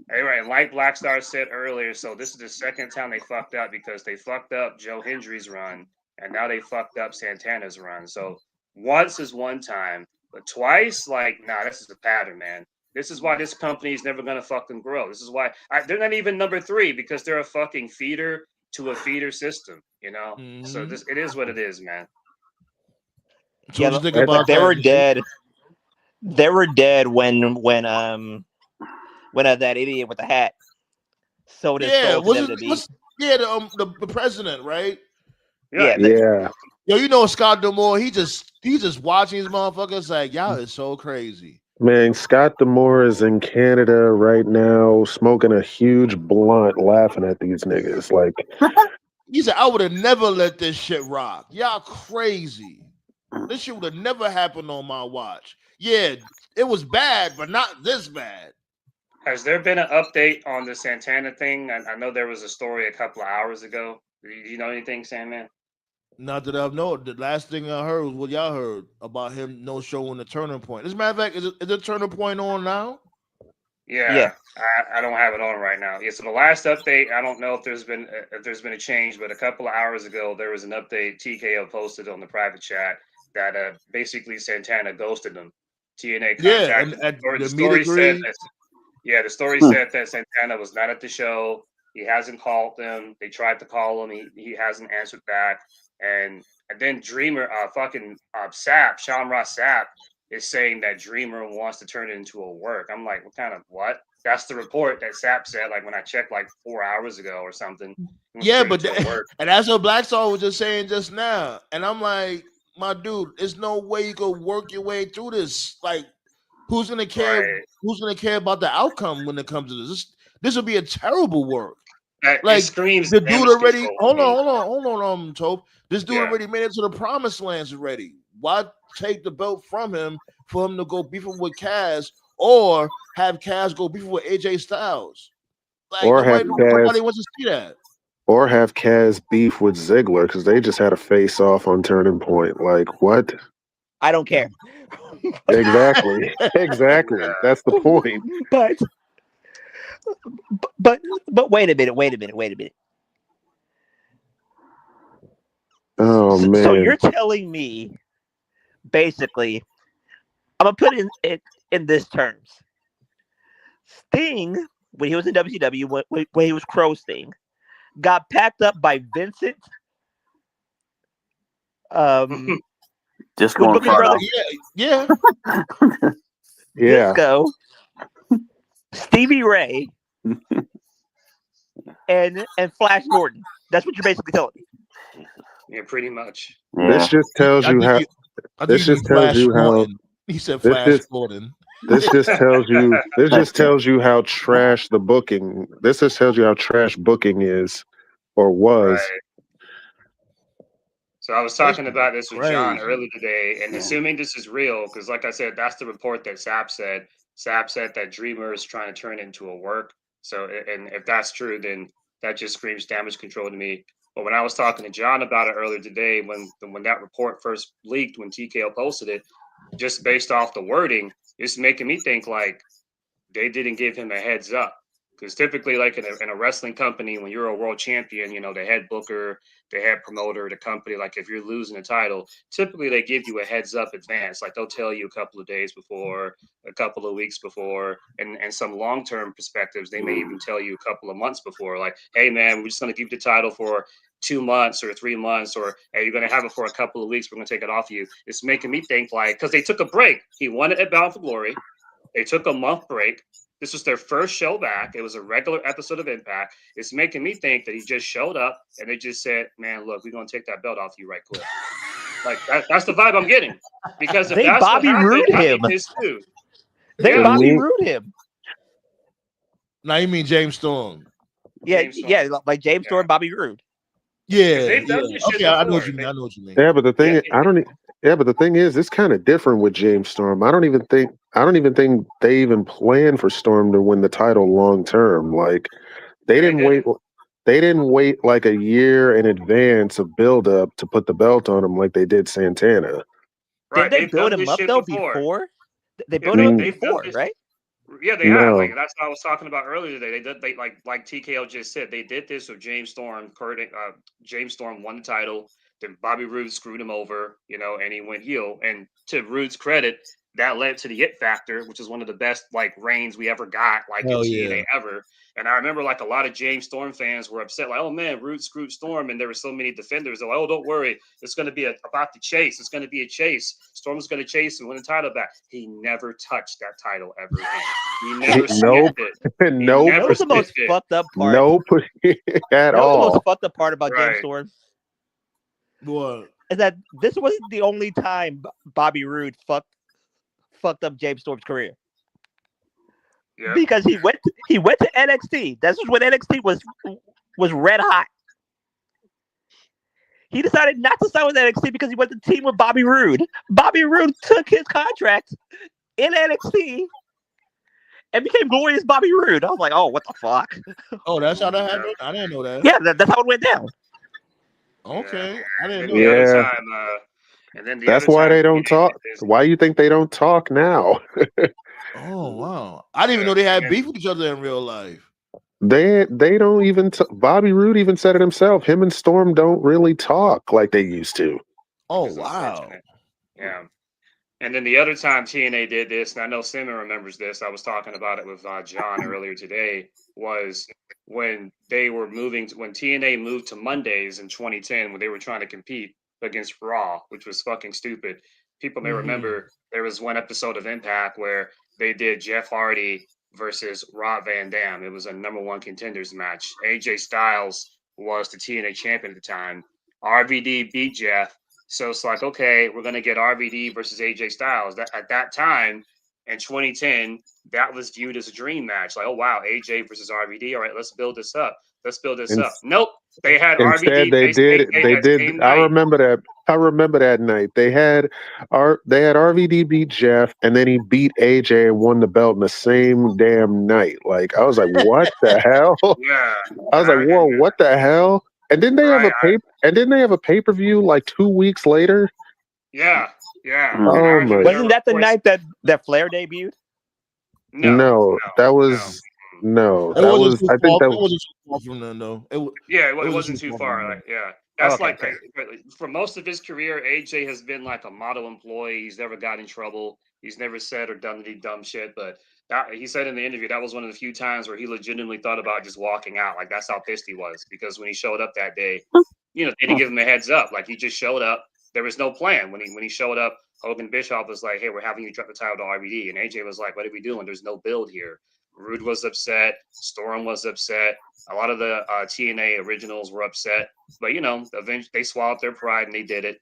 C: and like Blackstar said earlier, so this is the second time they fucked up because they fucked up Joe Hendry's run, and now they fucked up Santana's run. So once is one time, but twice, like, nah, this is a pattern, man. This is why this company is never gonna fucking grow. This is why they're not even number 3 because they're a fucking feeder to a feeder system, you know. So it is what it is, man.
G: So what you think about
E: they
G: that?
E: were dead. They were dead when that idiot with the hat sold his soul to WWE.
G: The president, right?
E: Yeah.
G: Yo, you know Scott D'Amore, he just watching these motherfuckers like, y'all is so crazy.
F: Man, Scott D'Amore is in Canada right now, smoking a huge blunt, laughing at these niggas. Like,
G: he said, I would have never let this shit rock. Y'all crazy. This shit would have never happened on my watch. Yeah, it was bad, but not this bad.
C: Has there been an update on the Santana thing? I know there was a story a couple of hours ago. Do you know anything, Sandman?
G: Not that I know. The last thing I heard was what y'all heard about him no showing the turning point. As a matter of fact, is the turning point on now?
C: Yeah. I don't have it on right now. Yeah, so the last update, I don't know if there's been a change, but a couple of hours ago there was an update TKO posted on the private chat that basically Santana ghosted him. TNA contacted the story said that, the story said that Santana was not at the show. He hasn't called them. They tried to call him. He hasn't answered back. And then Dreamer, Sapp, Sean Ross Sapp, is saying that Dreamer wants to turn it into a work. I'm like, what? That's the report that Sapp said, like when I checked like 4 hours ago or something.
G: Yeah, but and that's what Blackstar was just saying just now. And I'm like, my dude, there's no way you can work your way through this. Like, who's gonna care?
C: Right.
G: Who's gonna care about the outcome when it comes to this? This would be a terrible work.
C: Like, screams
G: the dude already. Hold on, Tope. This dude already made it to the promised lands already. Why take the belt from him for him to go beefing with Kaz, or have Kaz go beefing with AJ Styles? Like,
F: or
G: nobody wants to see that.
F: Or have Kaz beef with Ziggler because they just had a face off on Turning Point. Like, what?
E: I don't care.
F: Exactly. That's the point.
E: But wait a minute.
F: Oh man.
E: So you're telling me, basically, I'm gonna put it in this terms. Sting, when he was in WCW, when he was Crow Sting, got packed up by Vincent.
H: Disco Inferno.
G: Yeah.
E: Disco, Stevie Ray, and Flash Gordon. That's what you're basically telling me.
C: Yeah, pretty much.
H: Yeah.
F: This just tells you how. This just tells you how.
G: He said Flash Gordon.
F: This just tells you. This just tells you how trash the booking. This just tells you how trash booking is, or was.
C: Right. So I was talking about this with John earlier today, and assuming this is real, because like I said, that's the report that Sapp said. Sapp said that Dreamer is trying to turn it into a work. So, and if that's true, then that just screams damage control to me. But when I was talking to John about it earlier today, when that report first leaked, when TKO posted it, just based off the wording, it's making me think like they didn't give him a heads up. Because typically, like in a wrestling company, when you're a world champion, you know, the head booker, the head promoter, the company, like if you're losing a title, typically they give you a heads up advance. Like they'll tell you a couple of days before, a couple of weeks before, and some long-term perspectives, they may even tell you a couple of months before, like, hey man, we're just going to give you the title for 2 months or 3 months, or hey, you're going to have it for a couple of weeks, we're going to take it off you. It's making me think like, because they took a break. He won it at Bound for Glory. They took a month break. This was their first show back. It was a regular episode of Impact. It's making me think that he just showed up and they just said, man, look, we're going to take that belt off you right quick. Like, that's the vibe I'm getting. Because if
E: they
C: that's
E: Bobby
C: what happened,
E: Roode
C: I
E: him.
C: need this too.
E: They Bobby Roode him.
G: Now you mean James Storm?
E: Yeah, like James Storm, Bobby Roode.
G: Yeah. Okay, I know what you mean.
F: Yeah, but the thing but the thing is, it's kind of different with James Storm. I don't even think they even planned for Storm to win the title long term. Like they didn't wait. they didn't wait like a year in advance of build up to put the belt on him like they did Santana.
C: Right,
E: Did they
C: they've
E: build
C: done
E: him
C: this
E: up
C: shit
E: though
C: before.
E: They
C: Yeah,
E: built him up
C: they've done
E: before,
C: this.
E: right?
C: Yeah, they have. Like
F: No.
C: that's what I was talking about earlier today. They did. They like TKO just said. They did this with James Storm. James Storm won the title. Then Bobby Roode screwed him over, and he went heel. And to Roode's credit, that led to the It Factor, which is one of the best like reigns we ever got, like in
G: Hell
C: TNA
G: yeah.
C: ever. And I remember like a lot of James Storm fans were upset, like, "Oh man, Roode screwed Storm," and there were so many defenders. They're like, "Oh, don't worry, it's going to be about the chase. It's going to be a chase. Storm's going to chase and win the title back." He never touched that title ever again. He never
F: Nope.
C: sniffed it. He
F: Nope.
E: That
C: never
E: was the most
C: sniffed it.
E: fucked up part.
F: Nope. At
E: That was the most
F: all.
E: fucked up part about James
C: Right.
E: Storm
G: What?
E: is that this wasn't the only time Bobby Roode fucked up James Storm's career.
C: Yeah.
E: Because he went to NXT. This was when NXT was red hot. He decided not to sign with NXT because he went to team with Bobby Roode. Bobby Roode took his contract in NXT and became Glorious Bobby Roode. I was like, oh, what the fuck?
G: Oh, that's how that happened? I didn't know that.
E: Yeah, that's how it went down.
G: Okay. I
C: And
G: didn't
C: then
G: know
C: the
G: that.
C: other
F: Yeah.
C: time, and then the
F: That's
C: other
F: why
C: time
F: they don't
C: TNA
F: talk.
C: did this-
F: Why you think they don't talk now?
G: Oh, wow. I didn't even know they had beef with each other in real life.
F: They don't even Bobby Roode even said it himself. Him and Storm don't really talk like they used to.
G: Oh,
C: It's
G: wow.
C: unfortunate. Yeah. And then the other time TNA did this, and I know Simon remembers this. I was talking about it with John earlier today. Was when they were when TNA moved to Mondays in 2010, when they were trying to compete against Raw, which was fucking stupid. People may remember there was one episode of Impact where they did Jeff Hardy versus Rob Van Dam. It was a #1 contenders match. AJ Styles was the TNA champion at the time. RVD beat Jeff. So it's like, okay, we're going to get RVD versus AJ Styles. At that time, in 2010, that was viewed as a dream match. Like, oh, wow, AJ versus RVD. All right, let's build this up. Nope. They had
F: Instead,
C: RVD
F: they
C: face
F: did.
C: AJ
F: They
C: that
F: did.
C: same
F: I
C: night.
F: remember that. I remember that night. They had RVD beat Jeff, and then he beat AJ and won the belt in the same damn night. Like I was like, what the hell?
C: Yeah.
F: I was like, whoa, what the hell? And didn't they have a pay? And didn't they have a pay-per-view like 2 weeks later?
C: Yeah.
H: Mm.
C: And I
F: Oh
C: remember
F: my!
C: there
E: Wasn't
C: were
E: that the
C: reports-
E: night that Flair debuted?
F: No, that was no.
G: It
F: That
G: wasn't
F: was.
G: too
F: I
G: far.
F: think that
G: It wasn't too far from them, though.
C: It wasn't too far.
G: from
C: Like,
G: them.
C: yeah. That's
E: Okay,
C: like
E: okay.
C: for most of his career, AJ has been like a model employee. He's never got in trouble. He's never said or done any dumb shit. But he said in the interview that was one of the few times where he legitimately thought about just walking out. Like that's how pissed he was because when he showed up that day, they didn't give him a heads up. Like he just showed up. There was no plan when he showed up. Hogan Bischoff was like, "Hey, we're having you drop the title to RVD," and AJ was like, "What are we doing? There's no build here." Rude was upset. Storm was upset. A lot of the TNA originals were upset, but eventually they swallowed their pride and they did it.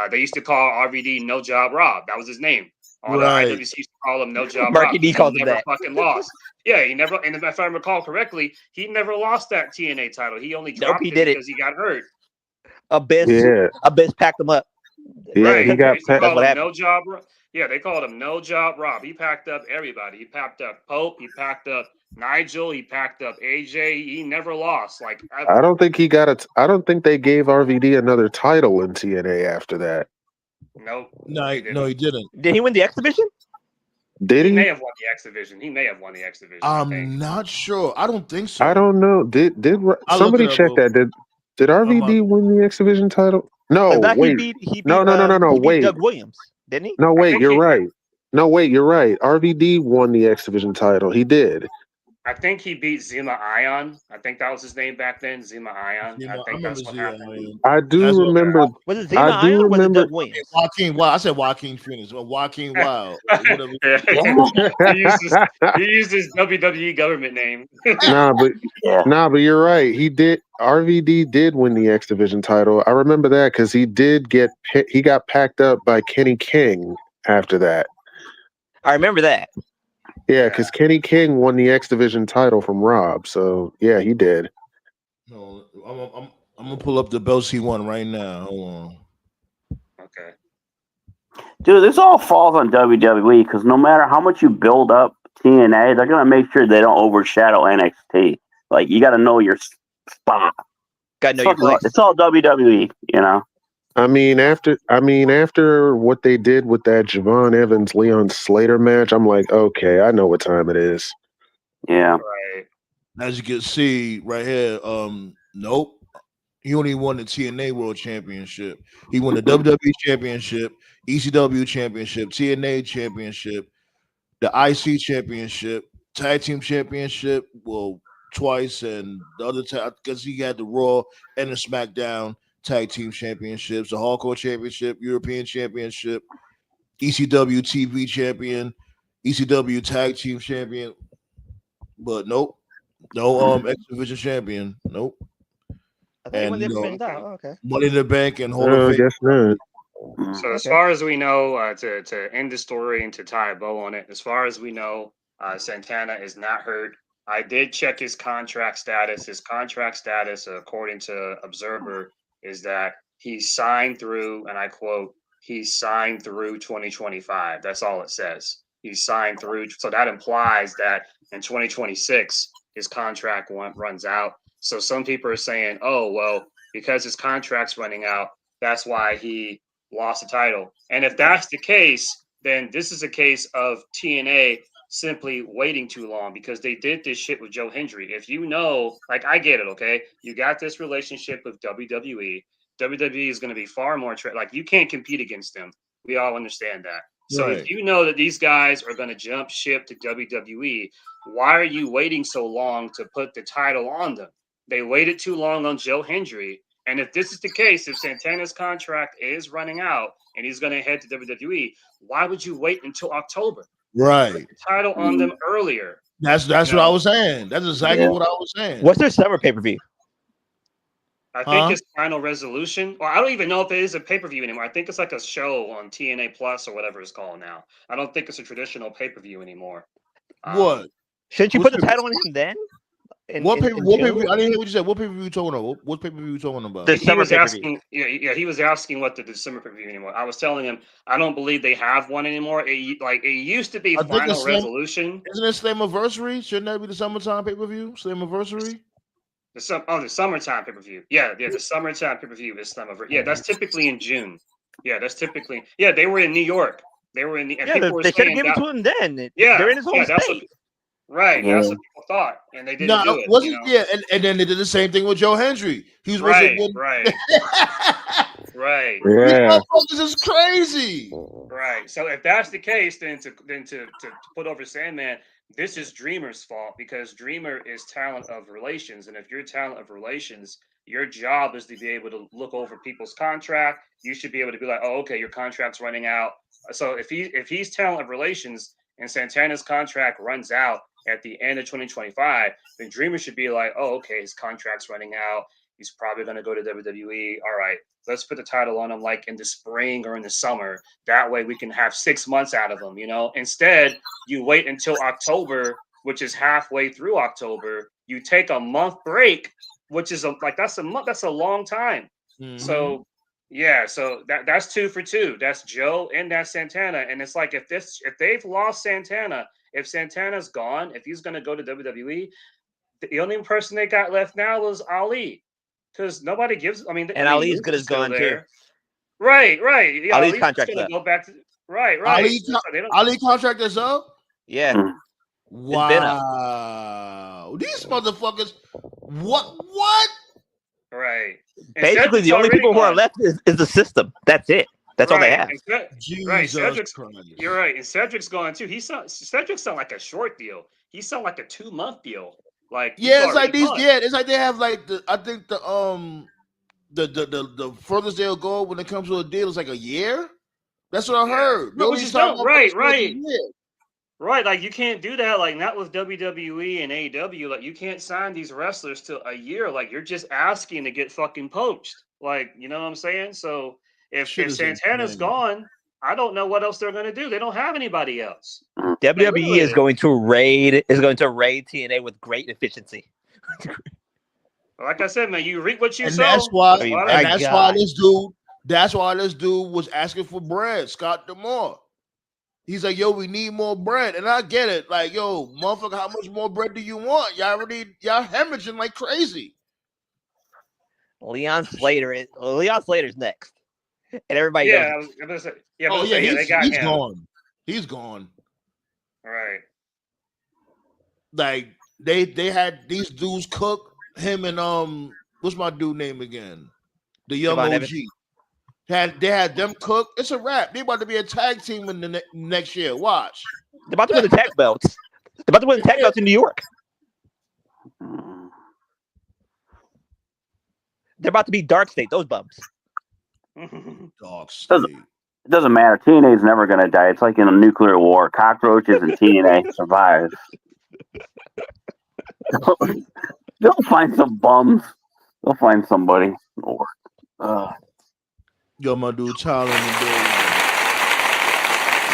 C: They used to call RVD No Job Rob. That was his name. All
G: Right.
C: the IWC used to call him No Job
E: Marky
C: Rob.
E: D
C: He
E: calls him
C: never
E: that.
C: fucking lost. Yeah, he never. And if I recall correctly, he never lost that TNA title. He only dropped
E: he
C: it
E: did it.
C: because he got hurt.
E: Abyss packed him up.
F: Yeah,
C: Right.
F: he got.
C: They used to call
E: what
C: him
E: happened.
C: No Job. Yeah, they called him No Job Rob. He packed up everybody. He packed up Pope. He packed up Nigel. He packed up AJ. He never lost. Like
F: I don't think he got it. I don't think they gave RVD another title in TNA after that.
C: Nope.
G: No, he didn't.
E: Did he win the X Division?
F: Did
C: He
F: he?
C: may have won the X Division.
G: I'm not sure. I don't think so.
F: I don't know. Did
G: I'll
F: somebody
G: look it
F: check
G: up.
F: that? Did RVD win the X Division title? No,
E: I thought
F: wait.
E: he beat
F: No,
E: he beat
F: wait.
E: Doug Williams, didn't he?
F: No,
C: I
F: wait,
C: think
F: you're
C: he-
F: right. No, wait, you're right. RVD won the X Division title. He did.
C: I think he beat Zima Ion. I think that was his name back then, Zima Ion. I think that's what happened.
F: I do
G: That's what-
F: remember.
E: Was it Zima
F: I do
E: Ion or was it
F: remember.
E: Doug Williams?
G: Joaquin Wild. I said Joaquin Phoenix. Well, Joaquin Wild. Whatever.
C: he used his WWE government name.
F: Nah, but
H: Yeah.
F: but you're right. He did. RVD did win the X Division title. I remember that because he got packed up by Kenny King after that.
E: I remember that.
F: Yeah, because Kenny King won the X Division title from Rob. So yeah, he did.
G: No, I'm gonna pull up the belts he won right now. Hold on.
C: Okay.
H: Dude, this all falls on WWE because no matter how much you build up TNA, they're gonna make sure they don't overshadow NXT. Like you got to know your spot.
E: Gotta know your place.
H: It's all WWE, you know.
F: I mean, after what they did with that Javon Evans Leon Slater match, I'm like, okay, I know what time it is.
H: Yeah.
C: Right.
G: As you can see right here, nope. He only won the TNA World Championship. He won the WWE Championship, ECW Championship, TNA Championship, the IC Championship, Tag Team Championship, well, twice, and the other time because he had the Raw and the SmackDown Tag Team Championships, the Hardcore Championship, European Championship, ECW TV Champion, ECW Tag Team Champion, but nope, no X Division Champion, nope,
E: I thought he won
G: and
E: the
G: you
E: different
G: know,
E: bands out. Oh, okay.
G: Money in the Bank and Hall of
F: I
G: Fame.
F: guess not.
C: So as
E: Okay.
C: far as we know, to end the story and to tie a bow on it, as far as we know, Santana is not hurt. I did check his contract status. His contract status, according to Observer, is that he signed through, and I quote, he signed through 2025. That's all it says. He signed through. So that implies that in 2026, his contract runs out. So some people are saying, oh, well, because his contract's running out, that's why he lost the title. And if that's the case, then this is a case of TNA simply waiting too long because they did this shit with Joe Hendry. If you know, like I get it, okay? You got this relationship with WWE. WWE is going to be far more like you can't compete against them. We all understand that. So
G: Right.
C: if you know that these guys are going to jump ship to WWE, why are you waiting so long to put the title on them? They waited too long on Joe Hendry. And if this is the case, if Santana's contract is running out and he's going to head to WWE, why would you wait until October?
G: Right.
C: Put the title on them earlier.
G: That's what I was saying. That's exactly what I was saying.
E: What's their summer pay-per-view?
C: I think it's Final Resolution, or I don't even know if it is a pay-per-view anymore. I think it's like a show on TNA Plus or whatever it's called now. I don't think it's a traditional pay-per-view anymore.
G: What?
E: Shouldn't you put the title on him then?
G: What pay-per-view? I didn't hear what you said. What pay-per-view you talking about? What pay-per-view you talking about?
E: The
C: He
E: summer
C: was
E: pay-per-view.
C: asking, he was asking what the December pay-per-view anymore. I was telling him I don't believe they have one anymore. It used to be
G: I think
C: Final
G: it's
C: Resolution.
G: Isn't it Slammiversary? Shouldn't that be the summertime pay-per-view? Slammiversary?
C: The summertime pay-per-view. Yeah, the summertime pay-per-view is Slammiversary. Yeah, that's typically in June. Yeah, that's typically. Yeah, they were in New York. They were in the. And people were
E: they should have
C: saying
E: given it
C: that.
E: to him then.
C: Yeah,
E: They're in his home
C: that's
E: state.
C: right. That's what people thought, and they didn't do it.
G: Wasn't and then they did the same thing with Joe Hendry. He was
C: right.
G: Right.
F: Yeah.
G: This is crazy.
C: Right. So if that's the case, then to put over Sandman, this is Dreamer's fault because Dreamer is talent of relations, and if you're talent of relations, your job is to be able to look over people's contract. You should be able to be like, oh, okay, your contract's running out. So if he's talent of relations and Santana's contract runs out at the end of 2025, then Dreamer should be like, oh, okay, his contract's running out. He's probably going to go to WWE. All right, let's put the title on him like in the spring or in the summer. That way we can have 6 months out of him, Instead, you wait until October, which is halfway through October. You take a month break, which is that's a month. That's a long time.
G: Mm-hmm.
C: So that's 2 for 2. That's Joe and that's Santana. And it's like if they've lost Santana, if Santana's gone, if he's going to go to WWE, the only person they got left now is Ali. Because nobody gives. And
E: Ali's good as gone too.
C: Right. Yeah,
E: Ali's contract
C: going to go back to. Right.
G: Ali contract is up.
E: Yeah.
G: Wow. These motherfuckers. What?
C: Right.
E: Basically, the only people who are left is the system. That's it. That's all they have.
C: Right. You're right. And Cedric's gone too. Cedric sound like a short deal. He sound like a 2-month deal. Like
G: it's like these. Yeah, it's like they have like the furthest they'll go when it comes to a deal is like a year. That's what I heard.
C: No, right. Right, like you can't do that. Like not with WWE and AEW. Like you can't sign these wrestlers to a year. Like you're just asking to get fucking poached. Like you know what I'm saying? So if Santana's gone, I don't know what else they're going to do. They don't have anybody else.
E: WWE is going to raid TNA with great efficiency.
C: Like I said, man, you reap what you
G: and
C: sow.
G: That's why this dude was asking for bread. Scott D'Amore. He's like, yo, we need more bread. And I get it. Like, yo, motherfucker, how much more bread do you want? Y'all hemorrhaging like crazy.
E: Leon Slater's next, and everybody
C: Yeah,
E: knows.
C: I'm gonna say, yeah,
G: Oh
C: yeah, they got
G: he's
C: him.
G: gone. He's gone.
C: All right.
G: Like they had these dudes cook him and what's my dude name again? The young
E: Devon
G: OG.
E: Evans.
G: They had them cook. It's a wrap. They about to be a tag team in the next year. Watch.
E: They're about to win the tag belts. They're about to win the tag belts in New York. They're about to be Dark State. Those bums.
G: Dark State.
H: It doesn't matter. TNA is never going to die. It's like in a nuclear war. Cockroaches and TNA survive. They'll find some bums. They'll find somebody.
G: Yo, my dude, Tyler in the building.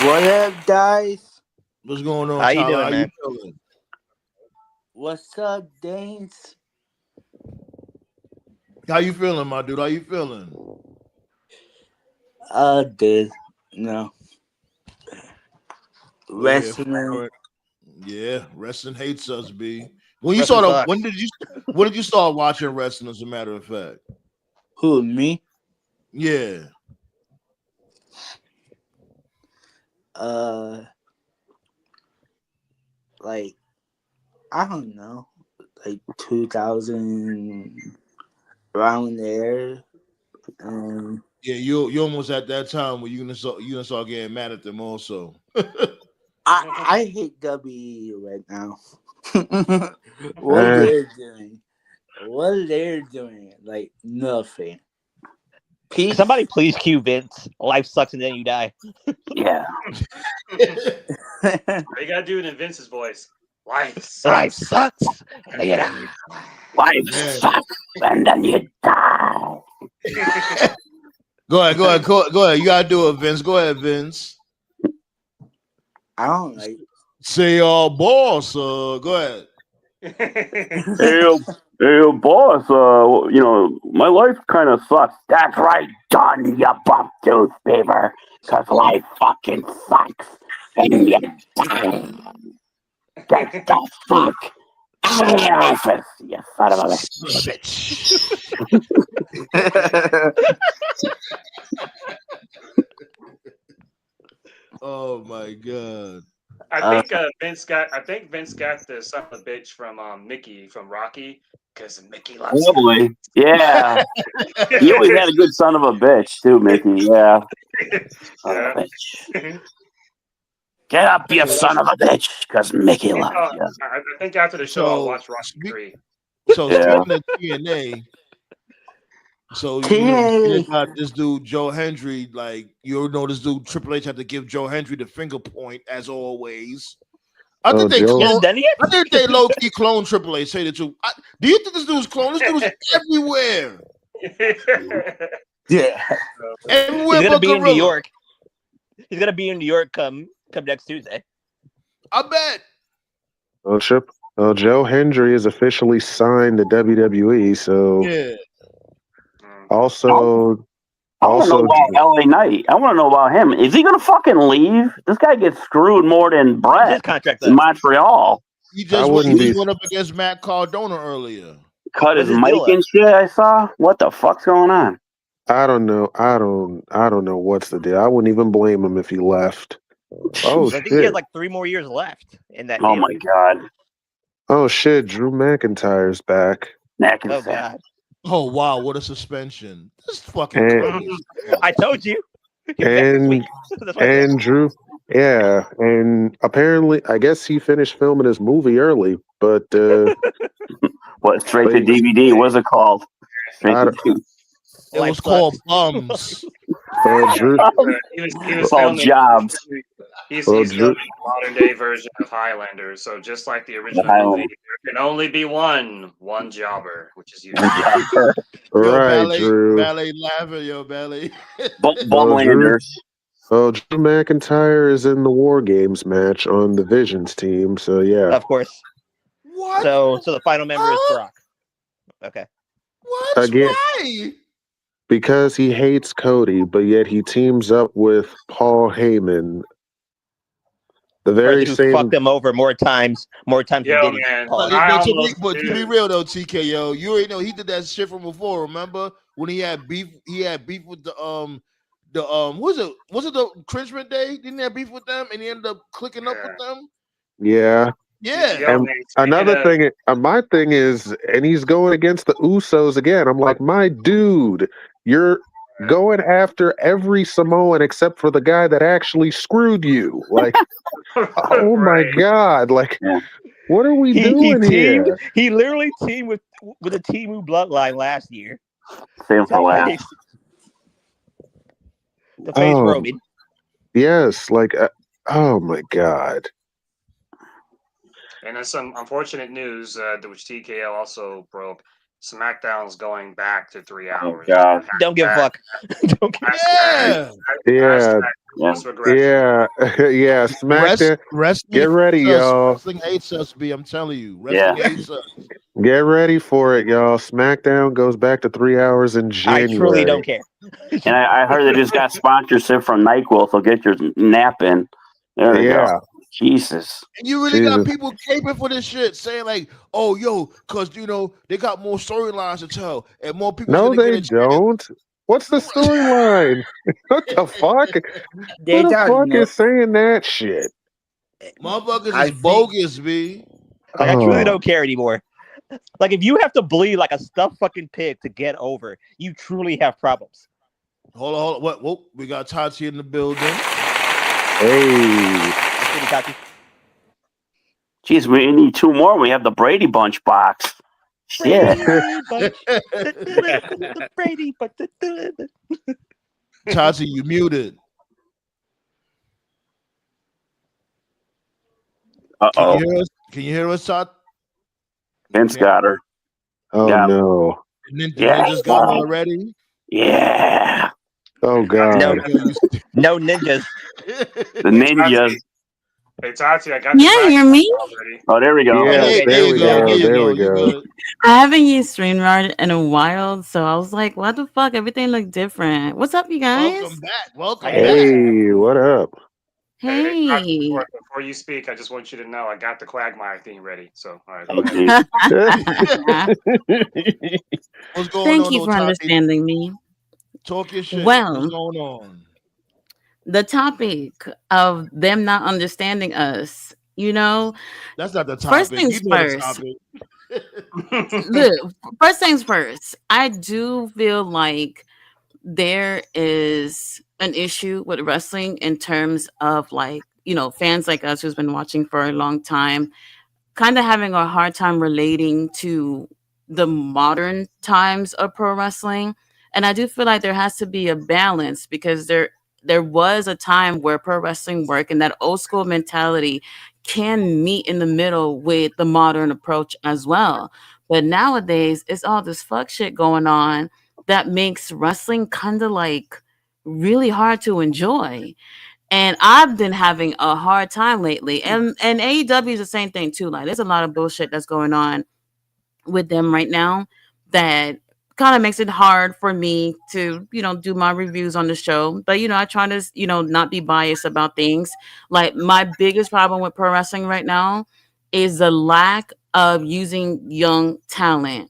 I: What up, guys?
G: What's going on,
E: How you
G: Tyler?
E: doing,
G: How
E: man?
G: you feeling?
I: What's up, Danes?
G: How you feeling, my dude? How you feeling?
I: Good. No. Wrestling.
G: Yeah, wrestling hates us, B. When you
E: Wrestling
G: saw
E: sucks.
G: when did you start watching wrestling? As a matter of fact,
I: Who, me?
G: yeah.
I: Like, I don't know, like 2000, around there.
G: Yeah, you almost at that time where you gonna start getting mad at them also.
I: I hate WWE right now. What they're doing, like nothing. Peace.
E: Somebody please cue Vince. Life sucks and then you die.
H: Yeah.
C: You gotta do it in Vince's voice. Life sucks.
E: Life sucks. And then you die.
H: Life sucks and then you die.
G: Go ahead. You gotta do it, Vince. Go ahead, Vince.
I: I don't like.
G: Say boss. Go ahead.
H: Hey, boss. My life kind of sucks. That's right, John, you bump tooth beaver. Cause life fucking sucks. And you die. Get the fuck out of the office, you son of a
G: Oh my god.
C: I think Vince got the son of a bitch from Mickey from Rocky because Mickey loves him.
H: Probably. Yeah. He always had a good son of a bitch too, Mickey. Yeah. Son of a bitch. Get up, you son of a bitch, because Mickey loves you.
C: I think after the show, I'll watch Rocky 3.
G: So speaking of TNA, you got this dude Joe Hendry. Like you know, this dude Triple H had to give Joe Hendry the finger point as always. I think they low key clone Triple H. Say the truth. Do you think this dude's clone? This dude's everywhere.
I: Yeah,
G: everywhere.
E: He's gonna be in New York. He's gonna be in New York come next Tuesday.
G: I bet.
F: Well, Joe Hendry is officially signed to WWE. So
G: yeah.
F: Also,
H: I want to know about LA Knight. I want to know about him. Is he going to fucking leave? This guy gets screwed more than Brett in Montreal.
G: He went up against Matt Cardona earlier.
H: Cut his mic and shit. I saw. What the fuck's going on?
F: I don't know. I don't know what's the deal. I wouldn't even blame him if he left. Oh,
E: I think he has like 3 more years left in that.
H: Oh my god.
F: Oh shit! Drew McIntyre's back.
E: Oh god.
G: Oh wow! What a suspension! This is fucking crazy.
E: I told you.
F: And Drew, yeah, and apparently, I guess he finished filming his movie early, but
H: what? Straight to DVD? What's it called?
G: It was called Bums.
F: Drew,
C: he was
H: called Jobs.
C: He's filming a modern day version of Highlanders. So just like the original movie, there can only be one jobber, which is you.
F: Right, Drew.
G: Ballet laughing, yo, Ballet.
H: Bumlanders.
F: Drew McIntyre is in the War Games match on the Visions team. So yeah,
E: of course.
G: What?
E: So the final member is Brock. Okay.
G: What?
F: Again,
G: why?
F: Because he hates Cody, but yet he teams up with Paul Heyman. The very
E: person who fucked
F: same.
E: them over more times than
C: Yo,
E: Diddy.
C: man,
E: Pause.
C: I
G: But
C: almost
G: to be
C: dude.
G: real though, TKO, you already know he did that shit from before. Remember when he had beef? He had beef with was it the Cringeman Day? Didn't he have beef with them and he ended up clicking up with them?
F: Yeah.
G: Yeah.
C: Yo,
F: And
C: man, speaking
F: another
C: of,
F: thing, my thing is, and he's going against the Usos again. I'm like, my dude, you're going after every Samoan except for the guy that actually screwed you. Like, oh my
C: right,
F: God. Like,
H: Yeah.
F: what are we doing here?
E: He literally teamed with the Timu bloodline last year.
H: Same for last.
E: The face
F: Oh,
E: Roman.
F: yes. Like, oh my God.
C: and there's some unfortunate news which TKO also broke. SmackDown's going back to 3
H: Oh
C: hours.
H: God.
E: Don't give a fuck. Don't give
G: Yeah.
F: Yeah.
C: Hashtag regression.
F: Yeah. Yeah. SmackDown.
G: Wrestling
F: Get ready,
G: hates us.
F: y'all.
G: Wrestling hates us, B. I'm telling you.
H: Yeah.
G: Wrestling hates us.
F: Get ready for it, y'all. SmackDown goes back to 3 hours in
E: I
F: January.
E: truly don't care.
H: And I heard they just got sponsorship from NyQuil, so get your nap in. There we go. Jesus.
G: And you really got people caping for this shit, saying like, "Oh, yo, because they got more storylines to tell, and more people."
F: No,
G: gonna
F: they
G: get a chance."
F: don't. What's the storyline? What the fuck?
I: They
F: Who the
I: don't
F: fuck
I: know.
F: is saying that shit?
G: Motherfuckers
I: I
G: is
I: think-
G: bogus, B.
E: Like, I truly
F: Oh.
E: don't care anymore. Like, if you have to bleed like a stuffed fucking pig to get over, you truly have problems.
G: Hold on. What? Whoa, we got Tati in the building.
F: Hey.
H: Jeez, we need 2 more. We have the Brady Bunch box. Shit.
E: Brady Bunch.
G: Tati, you muted.
H: Uh-oh.
G: Can you hear us, Tati?
H: Vince got her.
F: Oh
H: Yeah.
F: no.
G: Ninjas got her already.
H: Yeah.
F: Oh God.
E: No ninjas.
H: The ninjas.
C: Hey Tati, I got
J: Yeah, you hear me?
C: already.
H: Oh, there we go.
F: Yeah,
G: Hey,
F: there we go.
G: There you
F: There
G: go.
F: we
G: You
F: go.
G: good.
J: I haven't used StreamYard in a while, so I was like, what the fuck? Everything looked different. What's up, you guys?
G: Welcome back. Welcome back.
F: Hey, what up?
C: Hey, Tati,
J: Hey.
C: before you speak, I just want you to know I got the Quagmire theme ready. So, all right, go
H: Oh,
C: ahead.
H: geez.
G: What's going
J: Thank
G: on,
J: you for
G: Tati?
J: understanding me.
G: Talk your shit.
J: Well,
G: What's going on?
J: the topic of them not understanding us,
G: That's not the topic.
J: first things
G: You know
J: first.
G: the topic.
J: Look, first things first, I do feel like there is an issue with wrestling in terms of like, fans like us who's been watching for a long time, kind of having a hard time relating to the modern times of pro wrestling. And I do feel like there has to be a balance because there was a time where pro wrestling worked and that old school mentality can meet in the middle with the modern approach as well. But nowadays, it's all this fuck shit going on that makes wrestling kind of like really hard to enjoy. And I've been having a hard time lately. And AEW is the same thing too. Like there's a lot of bullshit that's going on with them right now that kind of makes it hard for me to, do my reviews on the show. But I try to, not be biased about things. Like my biggest problem with pro wrestling right now is the lack of using young talent.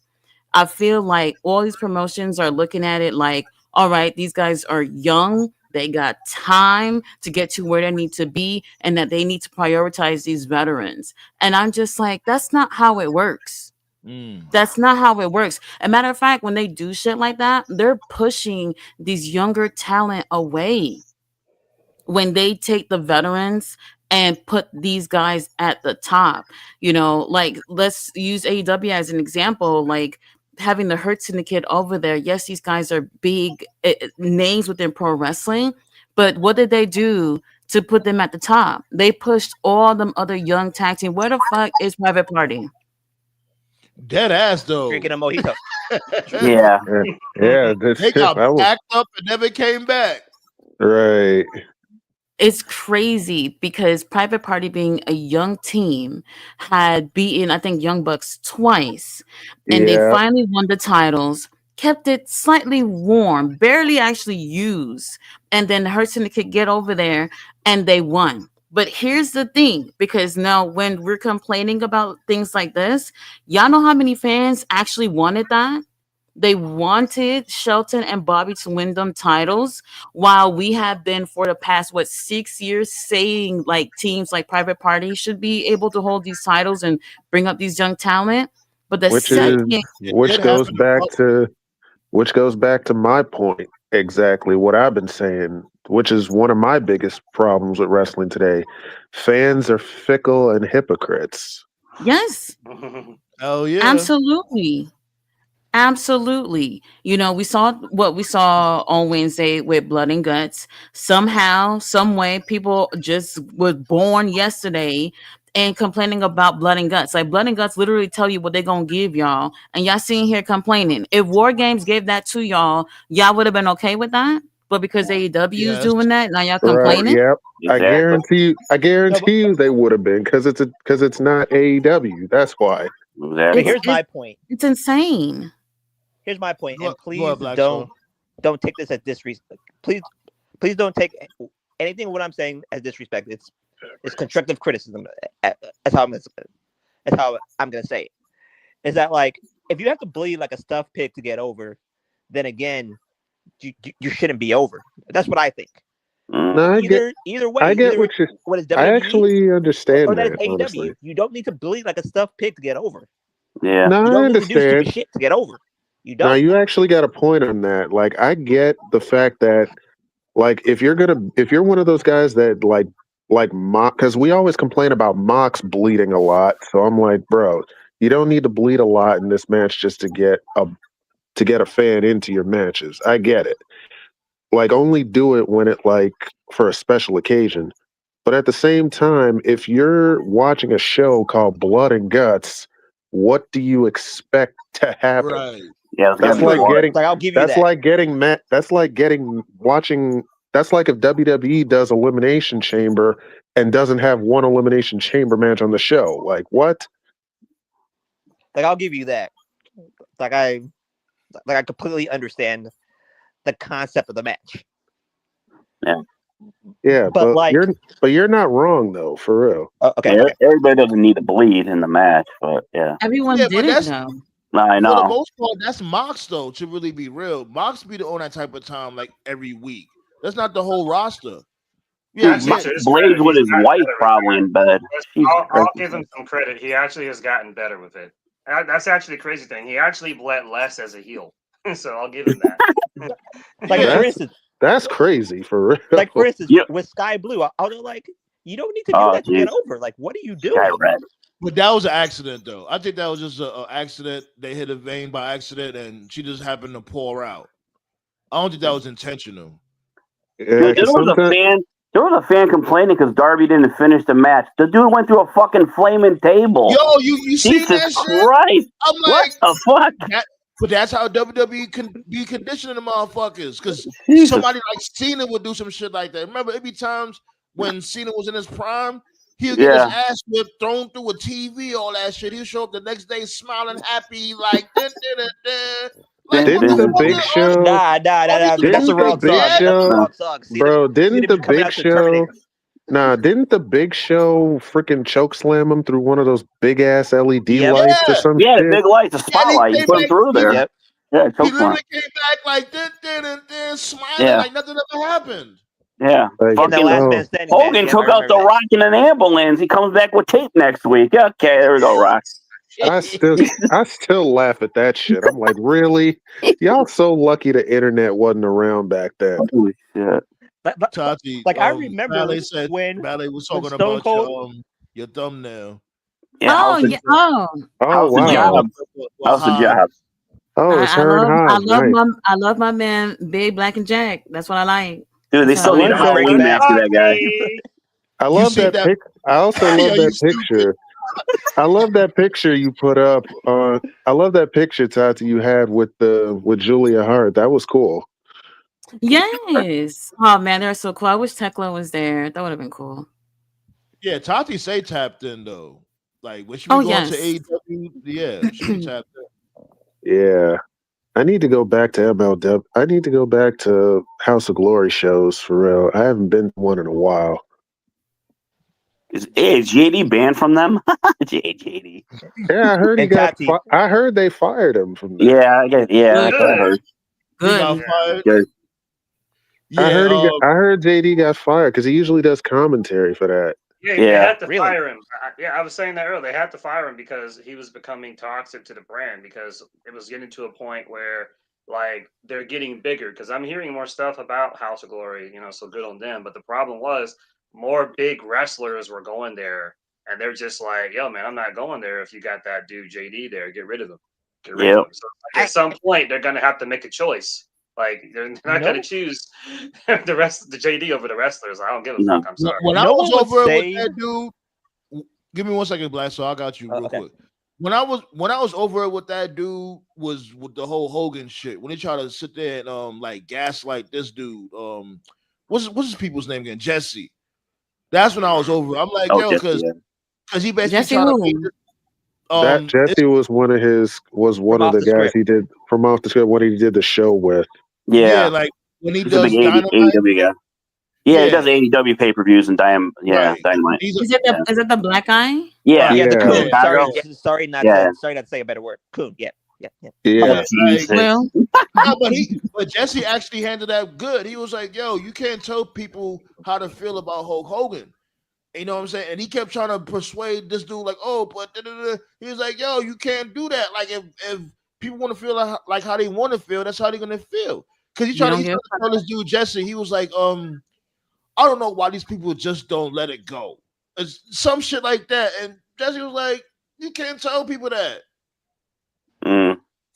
J: I feel like all these promotions are looking at it like, all right, these guys are young. They got time to get to where they need to be and that they need to prioritize these veterans. And I'm just like, that's not how it works. That's not how it works. As a matter of fact, when they do shit like that, they're pushing these younger talent away. When they take the veterans and put these guys at the top, like let's use AEW as an example, like having the Hurt Syndicate over there. Yes, these guys are big names within pro wrestling, but what did they do to put them at the top? They pushed all them other young tag team. Where the fuck is Private Party?
G: Dead ass though.
E: Drinking a mojito.
H: Yeah.
F: Yeah,
G: They got backed up and never came back.
F: Right.
J: It's crazy because Private Party, being a young team, had beaten, I think, Young Bucks twice. And they finally won the titles, kept it slightly warm, barely actually used. And then Hurt Syndicate get over there and they won. But here's the thing, because now when we're complaining about things like this, y'all know how many fans actually wanted that? They wanted Shelton and Bobby to win them titles, while we have been for the past 6 years saying like teams like Private Party should be able to hold these titles and bring up these young talent. But the
F: which
J: second,
F: is which goes back to my point exactly what I've been saying, which is one of my biggest problems with wrestling today. Fans are fickle and hypocrites.
J: yes,
G: Oh yeah.
J: absolutely. Absolutely. We saw what we saw on Wednesday with Blood and Guts. Somehow, some way, people just was born yesterday and complaining about Blood and Guts. Like Blood and Guts literally tell you what they're gonna give y'all, and y'all sitting here complaining. If War Games gave that to y'all would have been okay with that. But because AEW is doing that, now y'all
F: Right?
J: complaining.
F: Yep.
H: Exactly.
F: I guarantee you they would have been because it's not AEW. That's why.
E: But here's my point.
J: It's insane.
E: Here's my point, and please
G: ahead, Black
E: don't take this as disrespect. Please don't take anything what I'm saying as disrespect. It's constructive criticism. That's how I'm gonna say it. Is that like if you have to bleed like a stuffed pig to get over, then again, you shouldn't be over. That's what I think.
F: No,
E: Either way,
F: I get what
E: is WWE,
F: I actually understand
E: or that is
F: that.
E: AEW.
F: Honestly,
E: You don't need to bleed like a stuffed pig to get over.
H: Yeah.
F: no,
E: You
F: I
E: don't need to do
F: understand.
E: stupid shit to get over. You
F: No,
E: don't.
F: you actually got a point on that. Like, I get the fact that, like, if you're one of those guys that like mock, because we always complain about Mox bleeding a lot. So I'm like, bro, you don't need to bleed a lot in this match just to get a fan into your matches. I get it. Like, only do it when it like for a special occasion. But at the same time, if you're watching a show called Blood and Guts, what do you expect to happen?
G: Right.
H: Yeah,
F: That's like getting.
E: I'll give you
F: That's
E: that.
F: like getting met. That's like watching. That's like if WWE does Elimination Chamber and doesn't have one Elimination Chamber match on the show. Like what?
E: Like I'll give you that. Like I completely understand the concept of the match.
H: Yeah.
F: Yeah,
E: but like
F: you're not wrong though, for real.
E: Okay,
H: yeah,
E: okay.
H: Everybody doesn't need to bleed in the match, but yeah.
J: Everyone didn't know.
H: I know.
G: For the most part, that's Mox though. To really be real, Mox be on that type of time like every week. That's not the whole roster. Yeah,
H: Blades with his wife probably in bed.
C: I'll give him some credit. He actually has gotten better with it. That's actually the crazy thing. He actually bled less as a heel, so I'll give him that.
E: Like for instance,
F: that's crazy for real.
E: Like for instance, with Sky Blue, I was like, you don't need to do that to get over. Like, what are you doing?
G: But that was an accident, though. I think that was just an accident. They hit a vein by accident, and she just happened to pour out. I don't think that was intentional.
F: Yeah,
H: there was a fan complaining because Darby didn't finish the match. The dude went through a fucking flaming table.
G: Yo, you see that shit?
H: Christ.
G: I'm like,
H: what the fuck?
G: But that's how WWE can be conditioning the motherfuckers. Because somebody like Cena would do some shit like that. Remember, it'd be times when Cena was in his prime, he'll get his ass whipped, thrown through a TV, all that shit. He'll show up the next day smiling, happy, like, like
F: didn't the Big Show?
E: Nah. That's the wrong song.
F: Bro, didn't the Big Show? Nah, didn't the Big Show freaking choke slam him through one of those big ass LED lights or some shit?
H: Yeah, big lights, a spotlight. He put him through there.
E: Yep.
H: Yeah,
G: he literally came back like smiling like nothing ever happened.
H: Yeah.
F: Like,
H: Hogan took out The Rock in an ambulance. He comes back with tape next week. Okay, there we go, Rock.
F: I still laugh at that shit. I'm like, really? Y'all so lucky the internet wasn't around back then.
H: Holy shit.
G: Tati,
E: I remember when
G: Ballet was talking
E: Stone
G: about
E: Cold,
G: your thumbnail.
H: Yeah,
J: wow.
H: How's the job? How's the job?
F: Oh, it's her and Hodge.
J: I love my man, Big Black and Jack. That's what I like.
H: Dude, they still need a Halloween mask for that guy.
F: I love that pic. I also love that picture. I love that picture you put up. I love that picture, Tati, you had with Julia Hart. That was cool.
J: Yes. Oh man, they're so cool. I wish Tekla was there. That would have been cool.
G: Yeah, Tati say tapped in though. Like when she was going to AEW, yeah, she tapped in.
F: Yeah. I need to go back to MLW. I need to go back to House of Glory shows for real. I haven't been to one in a while.
H: Is JD banned from them? JD.
F: Yeah, I heard he
E: And
F: got.
E: Tati.
F: I heard they fired him from there.
H: Yeah, I guess. Yeah,
J: Good.
H: that's what I heard.
G: He got
J: Good.
G: fired.
H: Good.
G: Yeah,
F: I heard JD got fired because he usually does commentary for that.
C: Yeah, they
H: Yeah.
C: had to
E: Really?
C: fire him. I was saying that earlier. They had to fire him because he was becoming toxic to the brand because it was getting to a point where like they're getting bigger. Because I'm hearing more stuff about House of Glory, so good on them. But the problem was more big wrestlers were going there, and they're just like, "Yo, man, I'm not going there if you got that dude JD there. Get rid of him. Get rid of
H: Yep.
C: him." So like, at some point, they're gonna have to make a choice. Like they're not gonna choose the JD over the wrestlers. I don't give a
H: No.
C: fuck. I'm sorry.
G: When I
E: No
G: was
E: one would
G: over
E: say-
G: with that dude, give me 1 second, Black. So I got you real
E: okay.
G: quick. When I was over with that dude was with the whole Hogan shit. When they try to sit there and like gaslight this dude, what's his people's name again? Jesse. That's when I was over. I'm like, yo, because he basically
J: Jesse
G: trying to
J: who?
G: make this,
F: That Jesse was one of
E: Off
F: the
E: the
F: guys
E: script.
F: he did from off the script when he did the show with.
G: yeah, like when he
H: He's a
G: does
H: big
G: Dynamite.
H: AEW guy. Yeah,
G: Yeah.
H: he does AEW pay-per-views and Dynamite.
J: Is it the black guy?
H: Yeah,
E: Yeah, the
F: Yeah.
E: coon.
H: Chicago.
E: Sorry not
H: Yeah.
E: to say a better word. Coon. Yeah.
F: Yeah.
H: Jesus.
J: Well,
G: No, but Jesse actually handled that good. He was like, yo, you can't tell people how to feel about Hulk Hogan. You know what I'm saying? And he kept trying to persuade this dude, like, oh, but he was like, yo, you can't do that. Like, if people want to feel like how they want to feel, that's how they're gonna feel. Because he tried to tell this dude Jesse, he was like, I don't know why these people just don't let it go. It's some shit like that. And Jesse was like, you can't tell people that.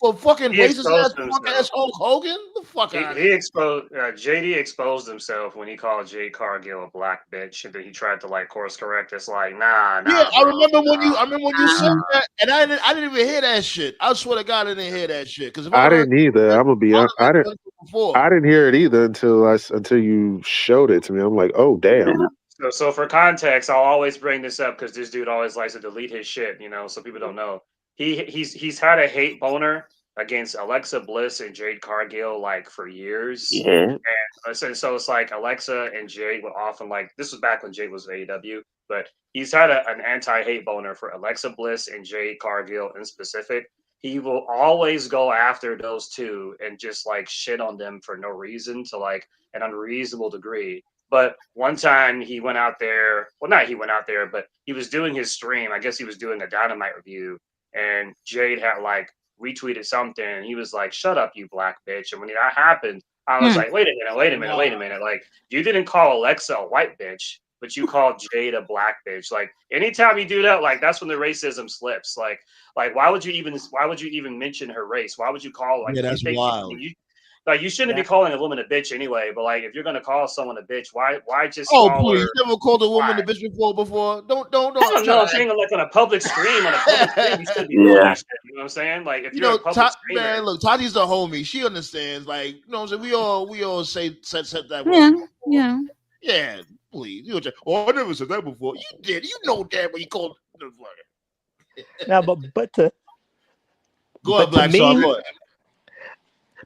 G: For fucking
C: He
G: racist ass
C: exposed
G: punk ass Hulk Hogan? The fuck out of
C: He exposed JD exposed himself when he called Jade Cargill a black bitch, and then he tried to like course correct. It's like, nah.
G: Yeah, I
C: bro,
G: remember when you said that, and I didn't even hear that shit. I swear to God, I didn't hear that shit because
F: I didn't either. I'm gonna be honest. I didn't hear it either until you showed it to me. I'm like, oh damn.
C: So for context, I'll always bring this up because this dude always likes to delete his shit, so people don't know. He's had a hate boner against Alexa Bliss and Jade Cargill like for years.
H: Yeah.
C: And so it's like Alexa and Jade were often like, this was back when Jade was AEW, but he's had an anti-hate boner for Alexa Bliss and Jade Cargill in specific. He will always go after those two and just like shit on them for no reason to like an unreasonable degree. But one time he went out there, not he went out there, but he was doing his stream. I guess he was doing a Dynamite review, and Jade had like retweeted something, and he was like, "Shut up, you black bitch." And when that happened, I was like, wait a minute. Like, you didn't call Alexa a white bitch, but you called Jade a black bitch. Like, anytime you do that, like, that's when the racism slips. Like why would you even mention her race? Why would you call like?
G: Yeah, that's wild.
C: You shouldn't be calling a woman a bitch anyway. But like, if you're gonna call someone a bitch, why just?
G: Oh,
C: call
G: please!
C: her?
G: You never called a woman a bitch before? Don't.
C: I'm saying like on a public stream. You should be doing that shit. You know what I'm saying? Like, if you're a public streamer,
G: man, look, Tati's the homie. She understands. Like, you know what I'm saying? We all set that word. Yeah. Please. I never said that before. You did. You know that when you called the fucker.
E: Now, but to
G: go ahead, Black Star. Go ahead.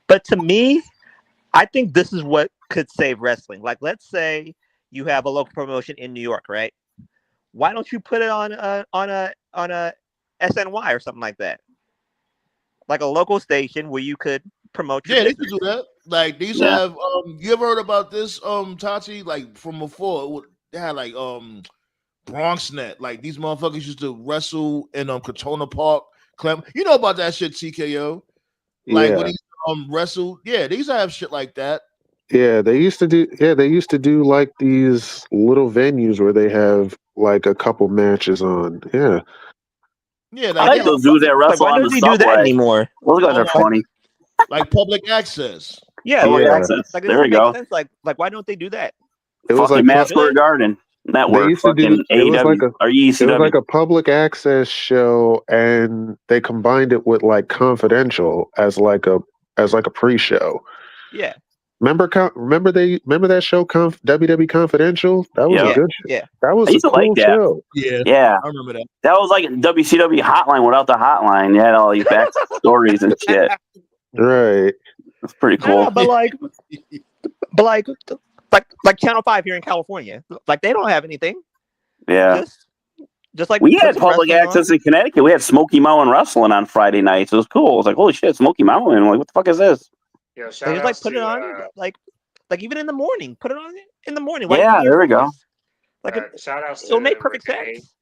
E: But to me, I think this is what could save wrestling. Like, let's say you have a local promotion in New York, right? Why don't you put it on a SNY or something like that? Like a local station where you could promote your
G: business. They could do that. Like these have you ever heard about this Tati? Like from before, they had like BronxNet. Like these motherfuckers used to wrestle in Katona Park. You know about that shit, TKO? Like when he wrestled, they used to have shit like that.
F: Yeah, they used to do like these little venues where they have like a couple matches on. Yeah.
G: Yeah,
H: I like those dudes that wrestle on the subway.
E: Do that anymore?
H: Those guys are funny.
G: Like public access.
E: Yeah,
H: public access.
E: Like,
H: there we go.
E: Sense. Like why don't they do that?
F: It was like
H: Madison Square Garden Network.
F: They used to do
H: it was
F: like a public access show, and they combined it with like Confidential as like a pre-show.
E: Yeah.
F: Remember that show WWE Confidential? That was a good show.
E: Yeah.
F: That was a cool show.
G: Yeah. I remember that.
H: That was like WCW Hotline without the hotline. You had all these back stories and shit.
F: Right.
H: That's pretty cool.
E: Yeah, but like Channel 5 here in California, like they don't have anything.
H: Yeah.
E: Just like
H: we had
E: put some
H: public
E: wrestling
H: access
E: on.
H: in Connecticut. We had Smoky Mountain Wrestling on Friday nights. It was cool. I was like, holy shit, Smoky Mountain. I'm like, what the fuck is this?
C: Yo,
E: They
C: shout
E: just like
C: outs
E: put it
C: to
E: on, like even in the morning. Put it on in the morning. Why you
H: Yeah,
E: eat your
H: there we go.
E: breakfast? Like
C: shout outs
E: it'll
C: to
E: make perfect
C: Renee.
E: sense.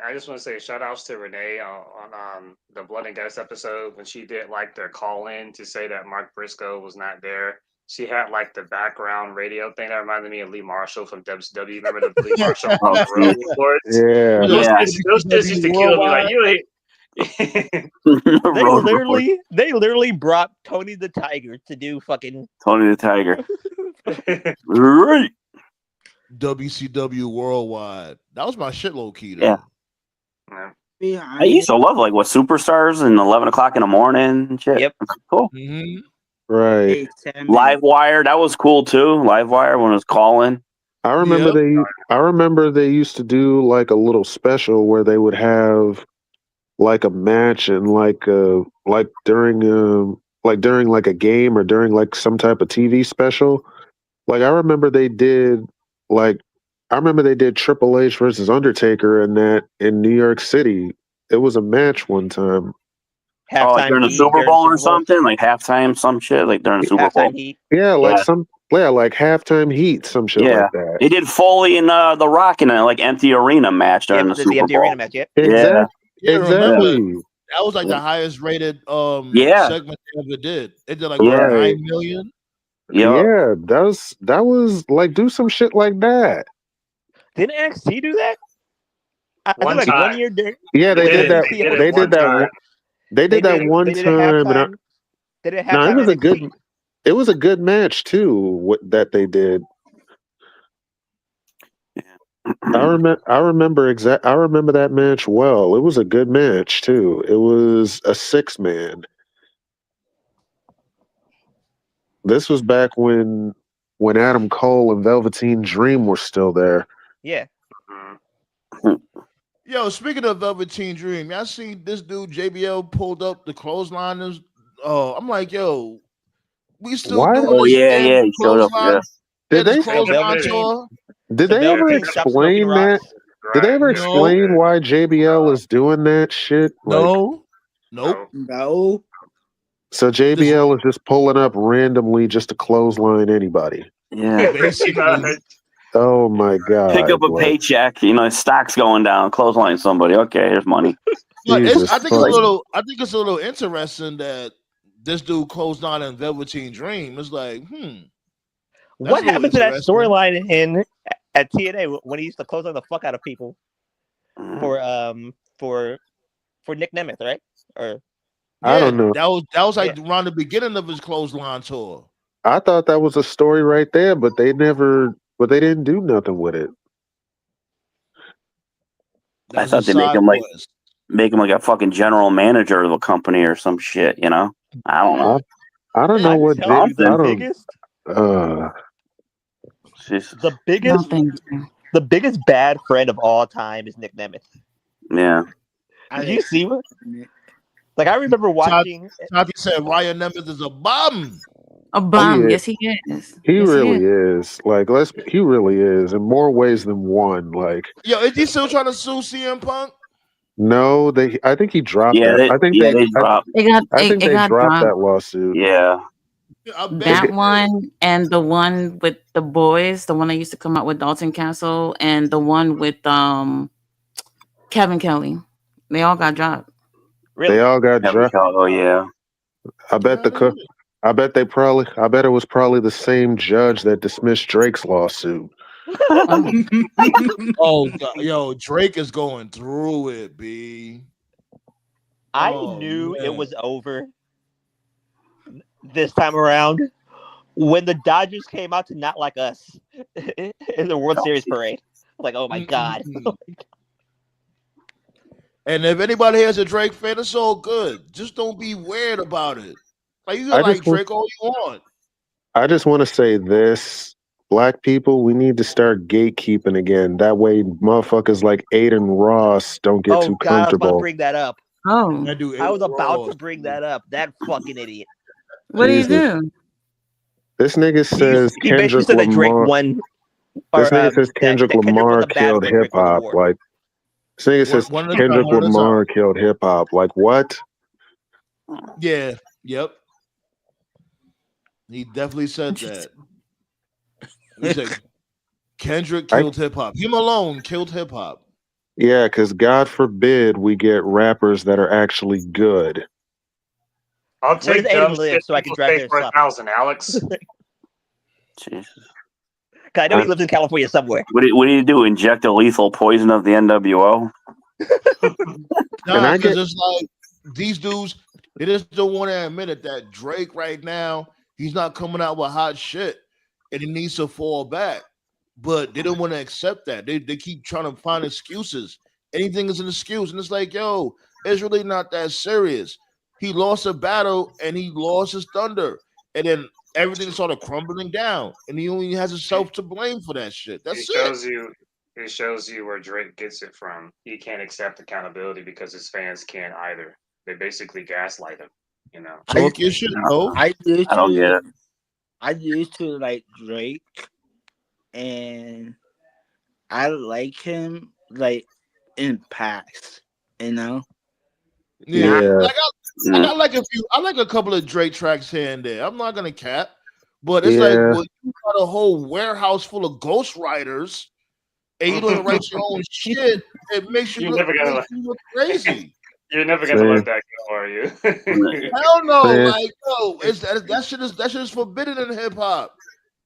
C: I just want to say shout outs to Renee on the Blood and Guts episode when she did like their call in to say that Mark Briscoe was not there. She had like the background radio thing that reminded me of Lee Marshall from WCW. Remember the Lee Marshall on the road reports?
F: Yeah.
C: Those shits used to kill me. Like you ain't.
E: They literally brought Tony the Tiger to do fucking
H: Tony the Tiger. Right.
G: WCW Worldwide. That was my shit, low key. Though.
H: Yeah. I used to love like what Superstars and 11 o'clock in the morning and shit.
E: Yep.
H: Cool.
G: Mm-hmm.
F: Right.
H: Live Wire, that was cool too. Live Wire when it was calling.
F: I remember they used to do like a little special where they would have like a match and like during like a game or during like some type of TV special. Like I remember they did Triple H versus Undertaker and that in New York City. It was a match one time.
H: Like during the Super Bowl or something, like halftime, some shit, like during the Super Bowl.
E: Heat.
F: Yeah, like like halftime heat, some shit like that.
H: They did Foley and The Rock in a like empty arena match during the Super Bowl.
E: Empty arena match, yeah.
F: Exactly.
G: That was like the highest rated segment they ever did. It did like 9 million.
F: Yeah, that was like do some shit like that.
E: Didn't NXT do that? I think like
C: time.
E: 1 year during.
F: Yeah, they did that. They did that. They did that one time. No, it was a good. It was a good match too. That they did. I remember that match well. It was a good match too. It was a 6-man. This was back when Adam Cole and Velveteen Dream were still there.
E: Yeah.
G: Yo, speaking of Velveteen Dream, y'all see this dude JBL pulled up the clothesline. I'm like, yo, we still doing
H: Oh
G: this
H: yeah, he showed up. Yeah.
F: Did they ever explain that? Did they ever explain why JBL is doing that shit?
G: No.
F: So JBL is just pulling up randomly just to clothesline anybody.
H: Yeah,
G: basically.
F: Oh my god!
H: Pick up a paycheck. Stock's going down. Clothesline somebody. Okay, here's money.
G: I think it's a little interesting that this dude closed on in Velveteen Dream. It's like,
E: what happened to that storyline at TNA when he used to close on the fuck out of people for Nick Nemeth, right? Or
F: I don't know.
G: That was like around the beginning of his clothesline tour.
F: I thought that was a story right there, but they didn't do nothing with it.
H: I thought they make him like a fucking general manager of a company or some shit. I don't know.
F: I don't know what
E: the biggest bad friend of all time is Nick Nemeth.
H: Yeah.
E: Did you see what? Like I remember watching.
G: Tati said Ryan Nemeth is a bum.
J: A bum, yes he is.
F: He really is. Like he really is in more ways than one. Like,
G: yo, is he still trying to sue CM Punk?
F: No, I think he dropped that. I think they dropped. They dropped that lawsuit.
H: Yeah.
J: That one and the one with the boys, the one that used to come out with Dalton Castle, and the one with Kevin Kelly. They all got dropped.
E: Really?
F: They all got dropped.
H: Oh yeah.
F: I bet it was probably the same judge that dismissed Drake's lawsuit.
G: Oh, yo, Drake is going through it, B.
E: I knew it was over this time around when the Dodgers came out to not like us in the World Series parade. Like, oh my god.
G: And if anybody has a Drake fan, it's all good. Just don't be weird about it. Like you can like Drake all you want.
F: I just want to say this. Black people, we need to start gatekeeping again. That way, motherfuckers like Aiden Ross don't get too comfortable.
E: I was about to bring that up.
J: Oh,
E: I was about to bring that up. That fucking idiot.
J: What did he do?
F: This nigga says
E: he basically said that Drake won
F: This nigga says Kendrick Lamar killed hip hop. Like, this nigga says Kendrick Lamar killed hip hop. Like, what?
G: Yeah. Yep. He definitely said that. He said Kendrick killed hip hop. Him alone killed hip hop.
F: Yeah, because God forbid we get rappers that are actually good.
C: I'll take dumb shit so I can drive there for 1,000, Alex.
H: Jesus.
E: I know he lives in California somewhere.
H: What do you do? Inject a lethal poison of the NWO?
G: Nah, because it's like these dudes, they just don't want to admit it that Drake right now, he's not coming out with hot shit and he needs to fall back. But they don't want to accept that. They keep trying to find excuses. Anything is an excuse. And it's like, yo, it's really not that serious. He lost a battle and he lost his thunder. And then everything started crumbling down. And he only has himself to blame for that shit. That's
C: It shows you where Drake gets it from. He can't accept accountability because his fans can't either. They basically gaslight him, you know.
I: I don't get it. I used to like Drake, and I like him like in past, you know.
G: Yeah. I like a couple of Drake tracks here and there. I'm not gonna cap, but it's like when you got a whole warehouse full of ghostwriters and you don't write your own shit, it makes you look crazy.
C: You're never gonna let that go, are you?
G: Hell no! Like, no, that shit is forbidden in hip hop.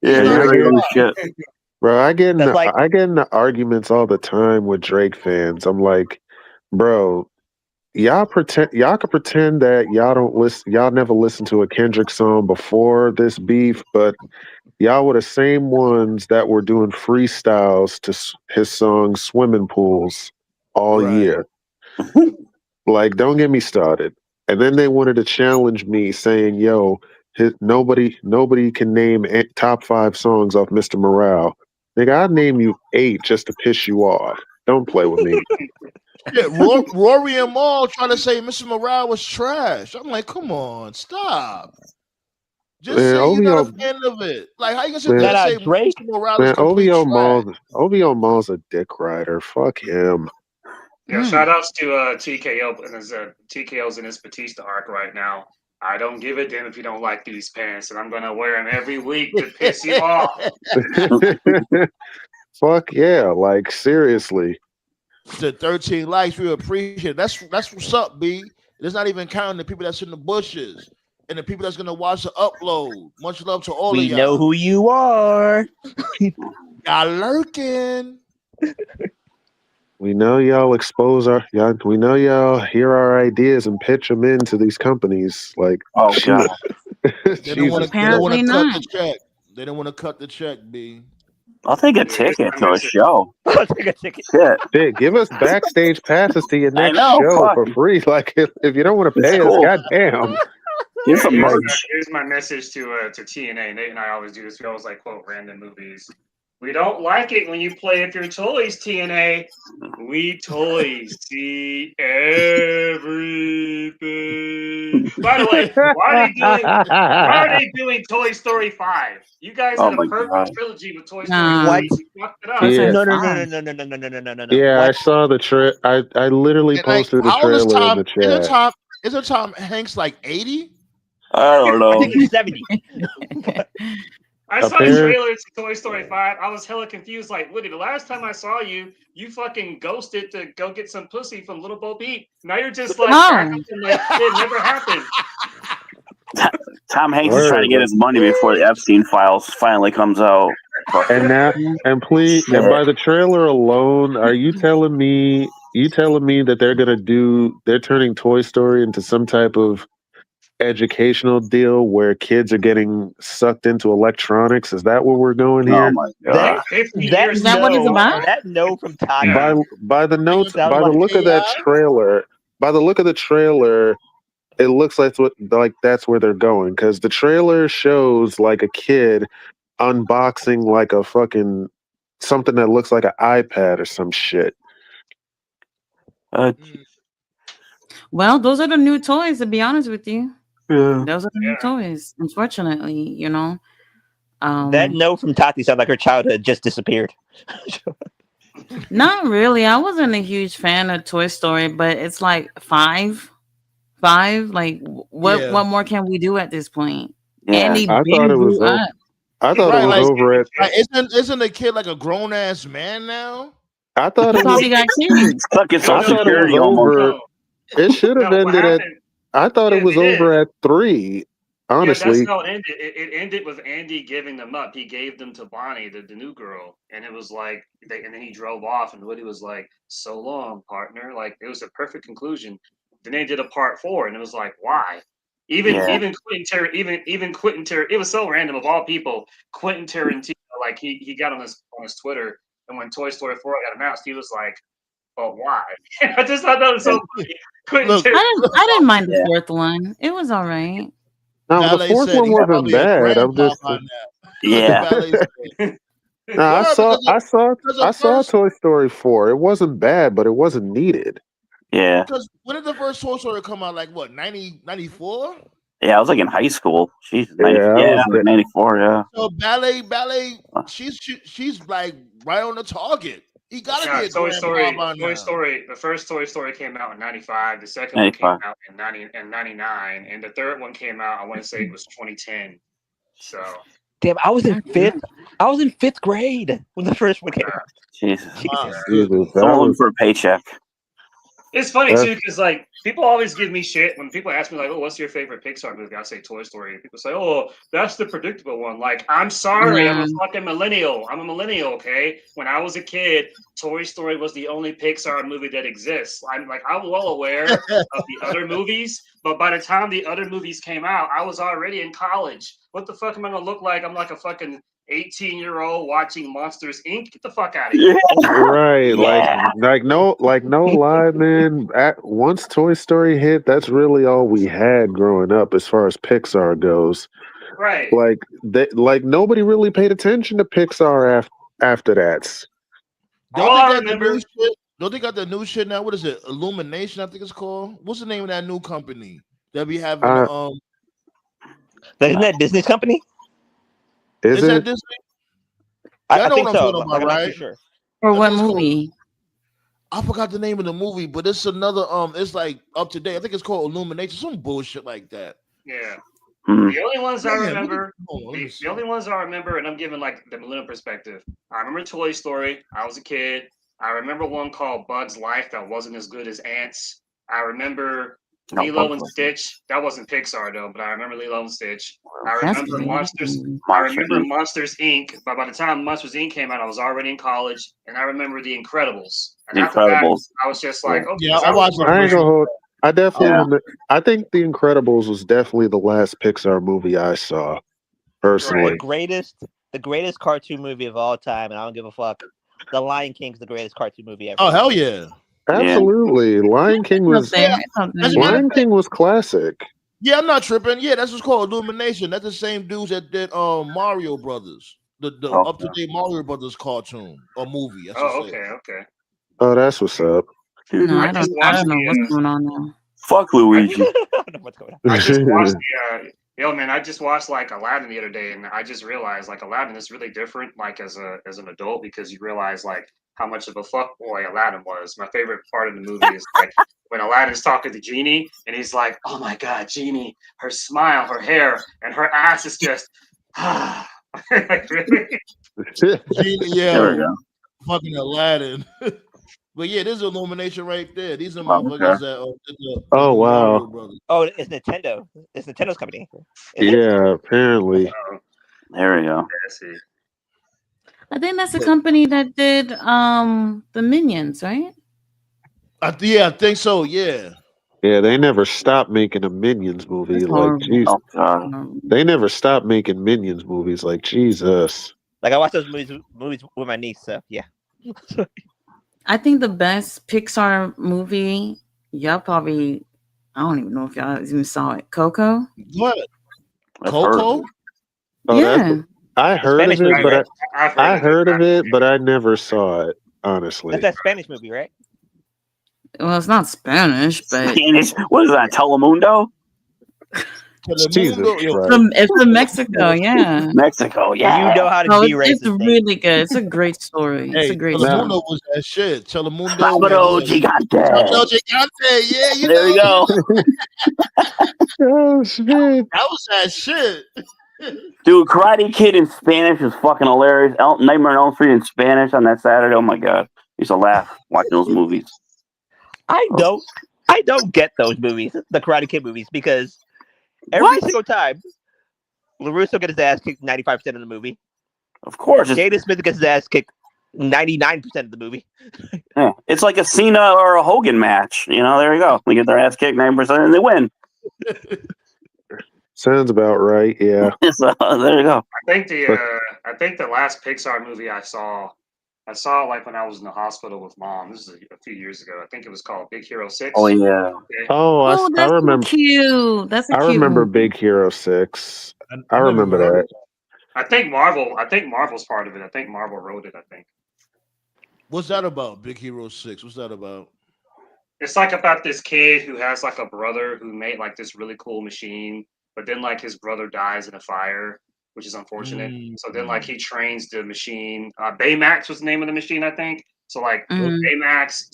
H: Yeah, you're shit.
F: Bro, I get into arguments all the time with Drake fans. I'm like, bro, y'all could pretend that y'all never listened to a Kendrick song before this beef, but y'all were the same ones that were doing freestyles to his song Swimming Pools all year. Like, don't get me started. And then they wanted to challenge me saying, yo, nobody can name top 5 songs off Mr. Morale. Nigga, I'd name you 8 just to piss you off. Don't play with me.
G: Yeah, Rory and Maul trying to say Mr. Morale was trash. I'm like, come on, stop. Just say you're not a fan of it. Like, how you gonna say
E: Drake?
G: Mr. Morale is complete trash?
F: OVO Maul's a dick rider. Fuck him.
C: Yeah, shout outs to TKO and his TKO's in his Batista arc right now. I don't give a damn if you don't like these pants, and I'm gonna wear them every week to piss you off.
F: Fuck yeah, like seriously.
G: The 13 likes, we appreciate it. That's what's up, B. It's not even counting the people that's in the bushes and the people that's gonna watch the upload. Much love to all of y'all.
E: We know who you are.
G: Y'all lurking.
F: We know y'all we know y'all hear our ideas and pitch them into these companies. Like,
H: oh god,
G: they don't want to cut the check. They don't want to cut the check, B.
H: I'll take a ticket to a show.
E: I'll take a ticket.
F: Shit, give us backstage passes to your next show for free. Like, if you don't want to pay us, goddamn.
C: Here's my message to TNA. Nate and I always do this. We always like quote random movies. We don't like it when you play with your toys, TNA. We toys see everything. By the way, why are they doing Toy Story 5? You guys had a perfect trilogy with Toy Story 5. You fucked it up.
F: Yeah.
E: No.
F: Yeah, I saw the trailer. I literally posted the trailer in the chat.
G: Isn't Tom Hanks like 80?
H: I don't know.
E: I think he's 70.
C: I saw the trailer to Toy Story 5. I was hella confused. Like, Woody, the last time I saw you, you fucking ghosted to go get some pussy from Little Bo Peep. Now you're just like, like it never happened.
H: Tom Hanks is trying to get his money before the Epstein files finally comes out.
F: And by the trailer alone, are you telling me that they're turning Toy Story into some type of educational deal where kids are getting sucked into electronics? Is that what we're going here?
H: Oh my god!
J: Is that what it's about?
E: That no from Todd.
F: By the notes, by the look of that trailer, it looks like that's where they're going, because the trailer shows like a kid unboxing like a fucking something that looks like an iPad or some shit.
J: Well, those are the new toys, to be honest with you.
H: Yeah.
J: Those are the new toys, unfortunately, you know.
E: That note from Tati sounded like her childhood just disappeared.
J: Not really. I wasn't a huge fan of Toy Story, but it's like five. Like, what more can we do at this point?
H: Yeah.
J: And he
F: I
J: been
F: thought it
J: grew
F: was
J: up.
F: I thought it was over at.
G: Like, isn't the kid like a grown ass man now?
F: I thought it
J: Probably
F: was.
J: got kids.
H: Stuck in
F: I
H: Social
F: thought it was
H: Security almost.
F: over. It should have
C: No, what
F: ended at.
C: happened?
F: I thought it was
C: they did.
F: over at 3. Honestly,
C: Yeah, that's how it ended. It ended with Andy giving them up. He gave them to Bonnie, the new girl, and it was like, and then he drove off, and Woody was like, "So long, partner." Like, it was a perfect conclusion. Then they did a part 4, and it was like, why? Even Quentin Tarantino. It was so random. Of all people, Quentin Tarantino, like he got on his Twitter, and when Toy Story 4 got announced, he was like, "But why?" I just thought that was so funny.
J: I didn't mind the fourth one. It was all right.
F: no, the fourth one wasn't bad. I'm just. I saw Toy Story 4. It wasn't bad, but it wasn't needed.
H: Yeah.
G: Because when did the first Toy Story come out? Like what, 94?
H: Yeah, I was like in high school. She's
F: Yeah,
H: 94. Yeah.
G: So ballet. She's like right on the target. He gotta be a
C: Toy Story.
G: by now.
C: The first Toy Story came out in 95. The second one came out in 99, and the third one came out, I want to say it was 2010. So
E: damn, I was in fifth grade when the first one came out.
H: Jesus. Someone for a paycheck.
C: It's funny too, because like people always give me shit when people ask me like, "Oh, what's your favorite Pixar movie?" I say Toy Story. People say, "Oh, that's the predictable one." Like, I'm sorry, I'm a fucking millennial. I'm a millennial, okay? When I was a kid, Toy Story was the only Pixar movie that exists. I'm well aware of the other movies, but by the time the other movies came out, I was already in college. What the fuck am I gonna look like? I'm like a fucking 18-year-old watching Monsters Inc. Get the fuck out of here.
F: Right. Like no lie, man. Once Toy Story hit, that's really all we had growing up as far as Pixar goes.
C: Right.
F: Like nobody really paid attention to Pixar after that.
G: Don't they got the new shit now? What is it? Illumination, I think it's called. What's the name of that new company that be having
E: Isn't that Disney's company?
G: Is that Disney?
E: I
G: know
E: think
G: what I'm
E: so.
G: talking about,
E: I'm
G: right?
E: not too sure.
J: For what movie?
G: I forgot the name of the movie, but it's another it's like up to date. I think it's called Illumination, some bullshit like that.
C: Yeah. The only ones I remember, the only ones I remember, and I'm giving like the millennial perspective. I remember Toy Story. I was a kid. I remember one called Bug's Life that wasn't as good as Ants. I remember Lilo and Stitch. That wasn't Pixar though, but I remember Lilo and Stitch. I remember Monsters. I remember Monsters Inc. But by the time Monsters Inc. came out, I was already in college, and I remember The Incredibles. And after that, I was just like, okay.
G: Yeah, I watched.
F: I ain't gonna hold. I definitely. I think The Incredibles was definitely the last Pixar movie I saw. Personally,
E: the greatest cartoon movie of all time, and I don't give a fuck. The Lion King's the greatest cartoon movie ever.
G: Oh hell yeah!
F: Absolutely, Lion King was classic.
G: Yeah, I'm not tripping. Yeah, that's what's called Illumination. That's the same dudes that did Mario Brothers, the up to date Mario Brothers cartoon or movie.
C: Okay.
F: Oh, that's what's up.
J: No, I don't know what's going on now.
H: Fuck Luigi.
C: I just watched I just watched like Aladdin the other day, and I just realized like Aladdin is really different, like as an adult, because you realize like how much of a fuckboy Aladdin was. My favorite part of the movie is like when Aladdin's talking to Genie, and he's like, "Oh my God, Genie, her smile, her hair, and her ass is just like really."
G: Genie, fucking Aladdin. But yeah, there's Illumination right there. These are motherfuckers that.
F: Oh wow!
E: Oh, it's Nintendo. It's Nintendo's company.
F: Apparently.
H: There we go.
J: I think that's the company that did the Minions, right?
G: I think so. Yeah.
F: Yeah, they never stopped making a Minions movie. Like, Jesus. They never stopped making Minions movies. Like, Jesus.
E: Like, I watch those movies with my niece. So yeah.
J: I think the best Pixar movie, y'all probably, I don't even know if y'all even saw it. Coco?
G: What? Coco?
J: Yeah.
F: I heard of it, but I heard of it, but I never saw it, honestly.
E: That's that Spanish movie, right?
J: Well, it's not Spanish, but...
H: Spanish? What is that, Telemundo?
F: Jesus
J: It's from Mexico, yeah.
H: Mexico, yeah.
E: You know how to
J: Oh,
E: be
J: it's
E: racist.
J: really good. It's a great story. It's
G: Hey,
J: a great
G: Telemundo
J: story.
G: was that shit. Telemundo,
H: Sábado
G: man.
H: Gigante.
G: Sábado Gigante. Yeah, you
H: There we
G: know.
H: go.
F: Oh shit!
G: That was that shit.
H: Dude, Karate Kid in Spanish is fucking hilarious. Nightmare on Elm Street in Spanish on that Saturday. Oh my god, used to laugh watching those movies.
E: I don't get those movies, the Karate Kid movies, because every single time LaRusso gets his ass kicked 95% of the movie.
H: Of course,
E: Jaden Smith gets his ass kicked 99% of the movie.
H: Yeah, it's like a Cena or a Hogan match. You know, there you go. They get their ass kicked 9% and they win.
F: Sounds about right. Yeah.
H: So, there you go.
C: I think the last Pixar movie I saw it like when I was in the hospital with Mom. This is a few years ago. I think it was called Big Hero 6.
H: Oh yeah.
C: Okay.
F: Oh, I remember.
J: Cute. That's a
F: I
J: cute
F: remember
J: movie.
F: Big Hero 6. I remember that.
C: I think Marvel's part of it. I think Marvel wrote it. I think.
G: What's that about? Big Hero 6. What's that about?
C: It's like about this kid who has like a brother who made like this really cool machine, but then like his brother dies in a fire, which is unfortunate. So then like he trains the machine. Baymax was the name of the machine, I think. So like Baymax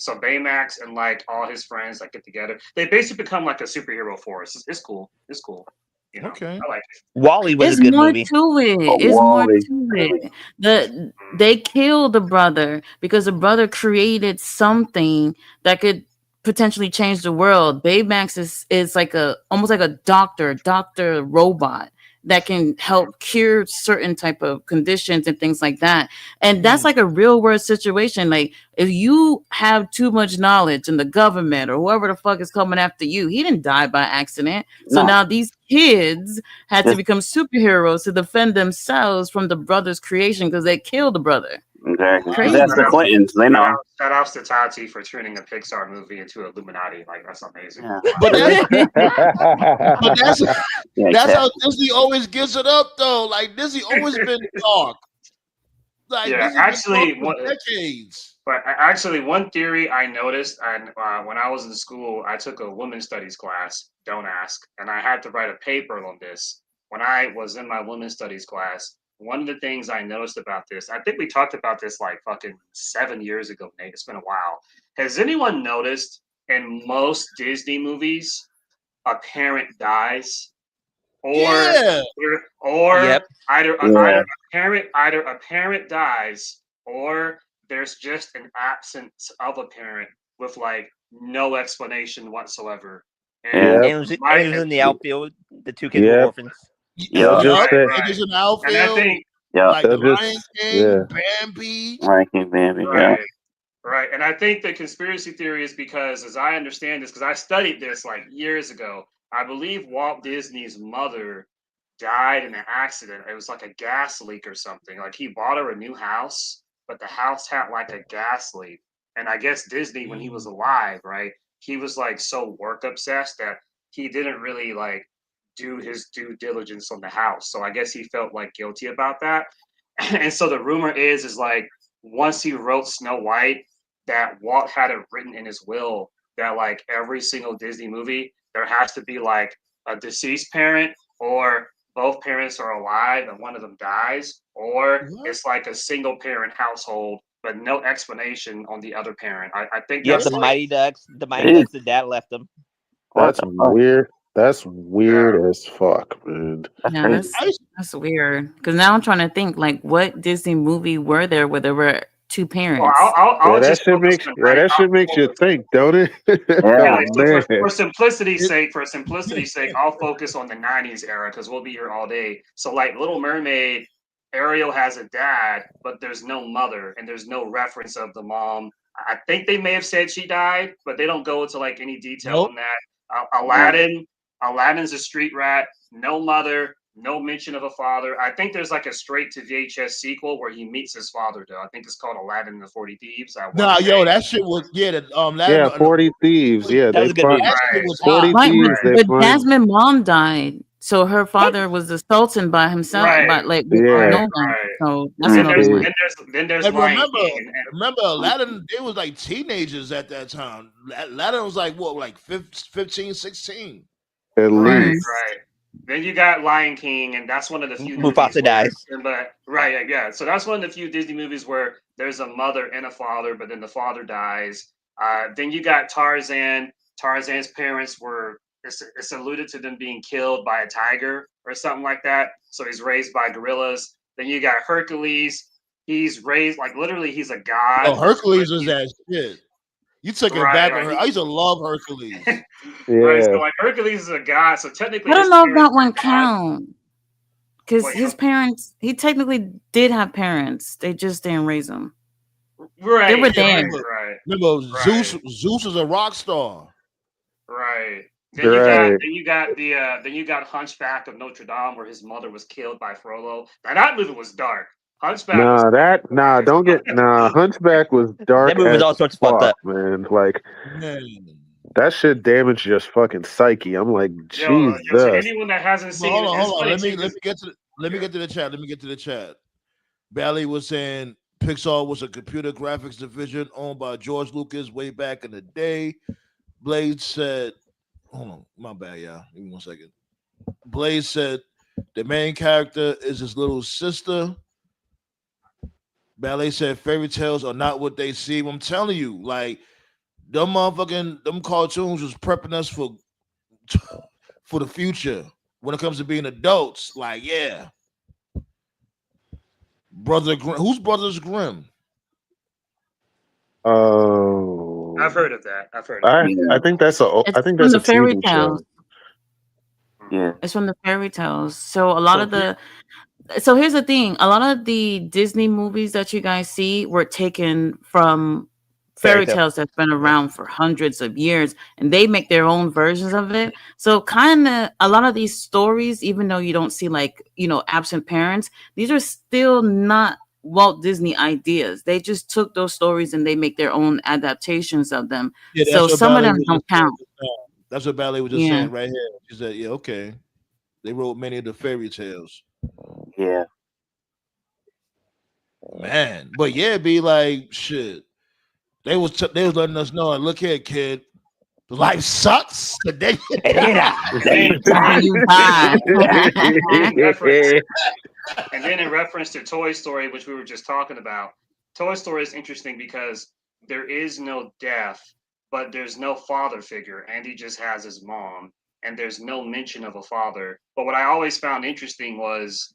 C: and like all his friends like get together. They basically become like a superhero force. It's cool. It's cool. You know,
G: okay.
C: I like it.
E: Wally was
J: It's
E: a good
J: more
E: movie.
J: to it. It's more to it. They killed the brother because the brother created something that could potentially change the world. Baymax is like almost like a doctor robot that can help cure certain type of conditions and things like that. And that's like a real world situation. Like if you have too much knowledge and the government or whoever the fuck is coming after you, he didn't die by accident. So now these kids had to become superheroes to defend themselves from the brother's creation because they killed the brother.
H: Exactly. That's the Clintons. They know.
C: Shout outs to Tati for turning a Pixar movie into Illuminati. Like that's amazing.
H: Yeah.
G: But that's how Disney always gives it up, though. Like Disney always been dark. Like
C: yeah,
G: Disney
C: actually,
G: been dark for decades.
C: But actually, one theory I noticed, and when I was in school, I took a women's studies class. Don't ask, and I had to write a paper on this. When I was in my women's studies class, one of the things I noticed about this, I think we talked about this like fucking 7 years ago, Nate. It's been a while. Has anyone noticed in most Disney movies, a parent dies, either a parent dies, or there's just an absence of a parent with like no explanation whatsoever.
E: And it was in the outfield. The two kids were orphans.
F: Yeah,
G: There's an outfield.
C: And I think,
G: like the Lion King, Bambi.
H: Lion King, Bambi.
C: Right. And I think the conspiracy theory is because, as I understand this, because I studied this like years ago, I believe Walt Disney's mother died in an accident. It was like a gas leak or something. Like he bought her a new house, but the house had like a gas leak. And I guess Disney, when he was alive, right, he was like so work obsessed that he didn't really like do his due diligence on the house. So I guess he felt like guilty about that. And so the rumor is like once he wrote Snow White, that Walt had it written in his will that like every single Disney movie, there has to be like a deceased parent, or both parents are alive and one of them dies, or it's like a single parent household, but no explanation on the other parent. I think
E: that's the Mighty Ducks. The Mighty Ducks, the dad left them.
F: That's weird. That's weird as fuck, man.
J: Yeah, that's weird. Because now I'm trying to think, like, what Disney movie were there where there were two parents?
C: Well,
F: that shit makes you think, don't it?
C: For simplicity's sake, I'll focus on the 90s era because we'll be here all day. So, like, Little Mermaid, Ariel has a dad, but there's no mother, and there's no reference of the mom. I think they may have said she died, but they don't go into like any detail on that. Aladdin's a street rat, no mother, no mention of a father. I think there's like a straight to VHS sequel where he meets his father, though. I think it's called Aladdin and the 40 Thieves.
G: That shit was
F: 40 Thieves. Yeah,
E: that was a good movie.
F: 40 Thieves.
J: But Jasmine's mom died, so her father was the Sultan by himself. But like, no one. So that's another one.
C: Then there's
G: remember, Aladdin, they was like teenagers at that time. Aladdin was like what, like 15, 16.
F: At least.
C: Then you got Lion King, and that's one of the few
E: Mufasa
C: movies
E: dies.
C: But right, yeah. So that's one of the few Disney movies where there's a mother and a father, but then the father dies. Then you got Tarzan. Tarzan's parents were it's alluded to them being killed by a tiger or something like that. So he's raised by gorillas. Then you got Hercules. He's raised like literally he's a god.
G: Oh, Hercules is that shit. You took it back on her. I used to love Hercules.
C: Right, so like Hercules is a god, so technically
J: I don't know if that one counts because his parents. He technically did have parents. They just didn't raise him.
C: Right,
J: They were there.
C: Right.
G: Remember, Zeus is a rock star.
C: Right. Then you got Hunchback of Notre Dame, where his mother was killed by Frollo. Now that movie was dark. Hunchback.
F: Hunchback was dark.
E: That movie was all sorts of fucked up,
F: man. Like that shit damaged your fucking psyche. I'm like, Jesus.
C: So anyone that hasn't seen
G: hold on. Let me get to the chat. Bally was saying Pixar was a computer graphics division owned by George Lucas way back in the day. Blade said, hold on, my bad, y'all. Give me 1 second. Blade said the main character is his little sister. Ballet said fairy tales are not what they seem. I'm telling you, like them cartoons was prepping us for the future when it comes to being adults. Like, yeah. Who's Brothers Grimm?
F: Oh,
C: I've heard of that.
F: I think that's a
J: fairy
F: TV
J: tales.
F: show.
H: Yeah,
J: it's from the fairy tales. So a lot of the. So here's the thing: a lot of the Disney movies that you guys see were taken from fairy tales that's been around for hundreds of years, and they make their own versions of it. So kind of a lot of these stories, even though you don't see absent parents, these are still not Walt Disney ideas. They just took those stories and they make their own adaptations of them.
G: Yeah,
J: so some of them don't count.
G: That's what Ballet was just saying right here. She said, yeah, okay. They wrote many of the fairy tales.
H: Yeah.
G: Man, but yeah, it'd be like shit. They was letting us know, look here, kid. Life sucks.
C: And then in reference to Toy Story, which we were just talking about, Toy Story is interesting because there is no death, but there's no father figure. Andy just has his mom, and there's no mention of a father. But what I always found interesting was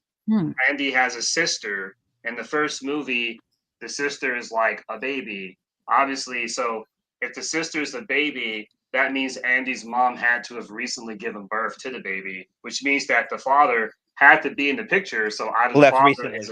C: Andy has a sister. In the first movie, the sister is like a baby, obviously. So if the sister is a baby, that means Andy's mom had to have recently given birth to the baby, which means that the father had to be in the picture. So either the father is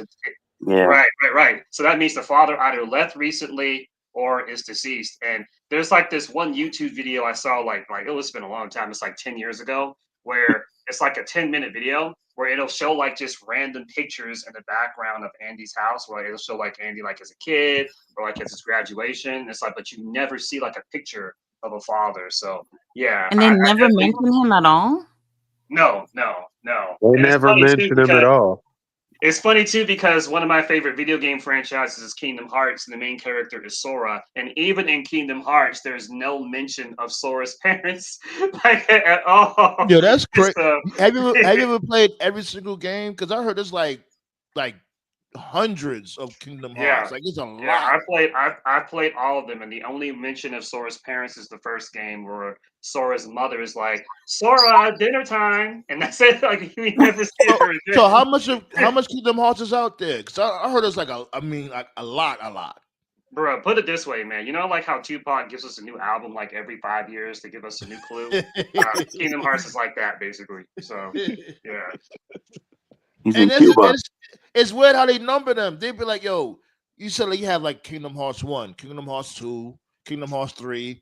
C: right. So that means the father either left recently or is deceased. And there's like this one YouTube video I saw, like it was been a long time. It's like 10 years ago, where it's like a 10-minute video where it'll show like just random pictures in the background of Andy's house, where it'll show like Andy like as a kid or like as his graduation. It's like, but you never see like a picture of a father. So yeah.
J: And they never mention him at all?
C: No.
F: They never mentioned him at all.
C: It's funny too because one of my favorite video game franchises is Kingdom Hearts, and the main character is Sora. And even in Kingdom Hearts, there's no mention of Sora's parents like at all.
G: Yo, that's crazy. Have you ever played every single game? Because I heard there's like hundreds of Kingdom Hearts. Like it's a lot.
C: I played all of them, and the only mention of Sora's parents is the first game where Sora's mother is like, Sora, dinner time, and that's it. Like you never see her.
G: So how much Kingdom Hearts is out there? Because I heard it's like a lot.
C: Bro, put it this way, man. You know, like how Tupac gives us a new album like every 5 years to give us a new clue. Kingdom Hearts is like that, basically. So yeah.
G: It's weird how they number them. They'd be like, yo, you said like you have like Kingdom Hearts 1, Kingdom Hearts 2, Kingdom Hearts 3.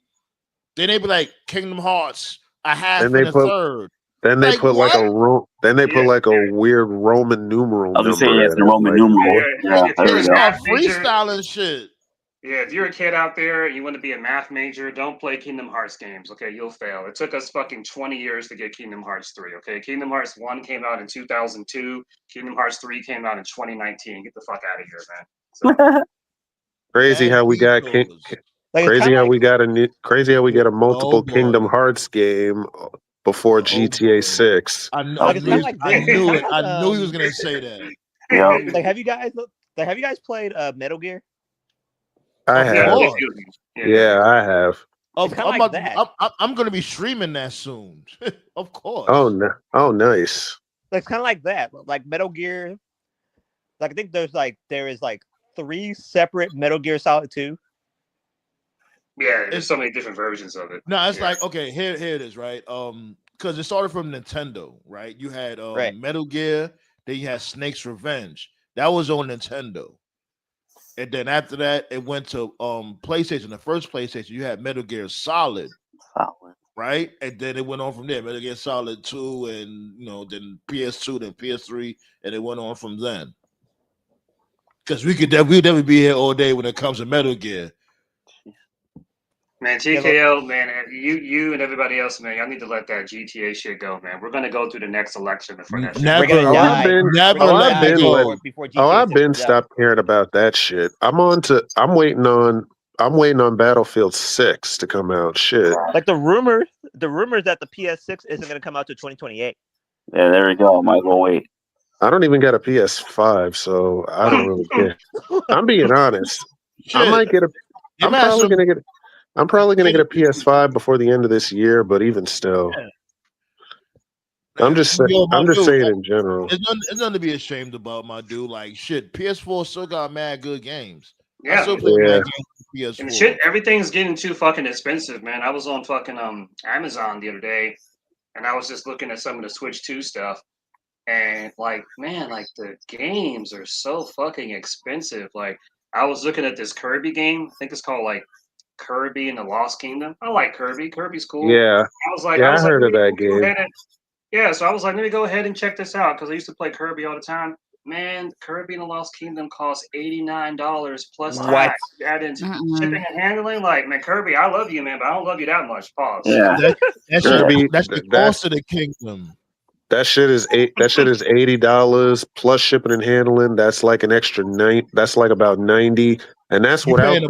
G: Then they'd be like Kingdom Hearts a half and a third.
F: Then they put like a weird Roman numeral.
H: I was saying it's the Roman numeral.
G: It's not freestyling shit.
C: Yeah, if you're a kid out there and you want to be a math major, don't play Kingdom Hearts games, okay? You'll fail. It took us fucking 20 years to get Kingdom Hearts 3, okay? Kingdom Hearts 1 came out in 2002. Kingdom Hearts 3 came out in 2019. Get the fuck out of here, man. So.
F: Crazy how we got crazy how we got a multiple Kingdom Hearts game before GTA 6.
G: I
E: Like it's kind of like
G: I
E: this.
G: knew
E: It's
G: it.
E: kind
G: I
E: of,
G: knew he was gonna say that.
H: Yeah.
E: like have you guys played Metal Gear?
F: I
G: Of
F: have.
G: course.
F: Yeah, I have.
E: It's kind of like that.
G: I'm gonna be streaming that soon. Of course.
F: Oh, nice.
E: Like, it's kind of like that. Like Metal Gear. Like I think there is 3 separate Metal Gear Solid 2.
C: Yeah, there's so many different versions of it.
G: No, it's like, okay, here it is, right? Because it started from Nintendo, right? You had
E: Right.
G: Metal Gear, then you had Snake's Revenge. That was on Nintendo. And then after that, it went to PlayStation. The first PlayStation, you had Metal Gear Solid. Right? And then it went on from there. Metal Gear Solid 2 and then PS2, then PS3, and it went on from then. Because we'll definitely be here all day when it comes to Metal Gear.
C: Man, TKO, man, you and everybody else, man, y'all need to let that GTA shit go, man. We're gonna go through the next election before that shit.
G: Never,
F: I've been stopped caring about that shit. I'm waiting on Battlefield 6 to come out. Shit.
E: Like the rumors that the PS6 isn't going to come out to 2028.
H: Yeah, there we go. Might as well wait.
F: I don't even got a PS5, so I don't really care. I'm being honest. I might get a. I'm probably gonna get a PS5 before the end of this year, but even still, I'm just saying in general.
G: It's nothing to be ashamed about, my dude. Like shit, PS4 still got mad good games.
C: Yeah.
G: I still play mad games on PS4.
C: And shit, everything's getting too fucking expensive, man. I was on fucking Amazon the other day, and I was just looking at some of the Switch 2 stuff, and like, man, like the games are so fucking expensive. Like, I was looking at this Kirby game. I think it's called like Kirby and the Lost Kingdom. I like Kirby. Kirby's cool.
F: Yeah.
C: I
F: heard of that game.
C: So I was like, let me go ahead and check this out because I used to play Kirby all the time. Man, Kirby and the Lost Kingdom costs $89 plus tax. Add in shipping and handling. Like, man, Kirby, I love you, man, but I don't love you that much. Pause.
H: Yeah.
G: That's the cost of the kingdom.
F: That shit is $80 plus shipping and handling. That's like an extra that's like about 90, and that's without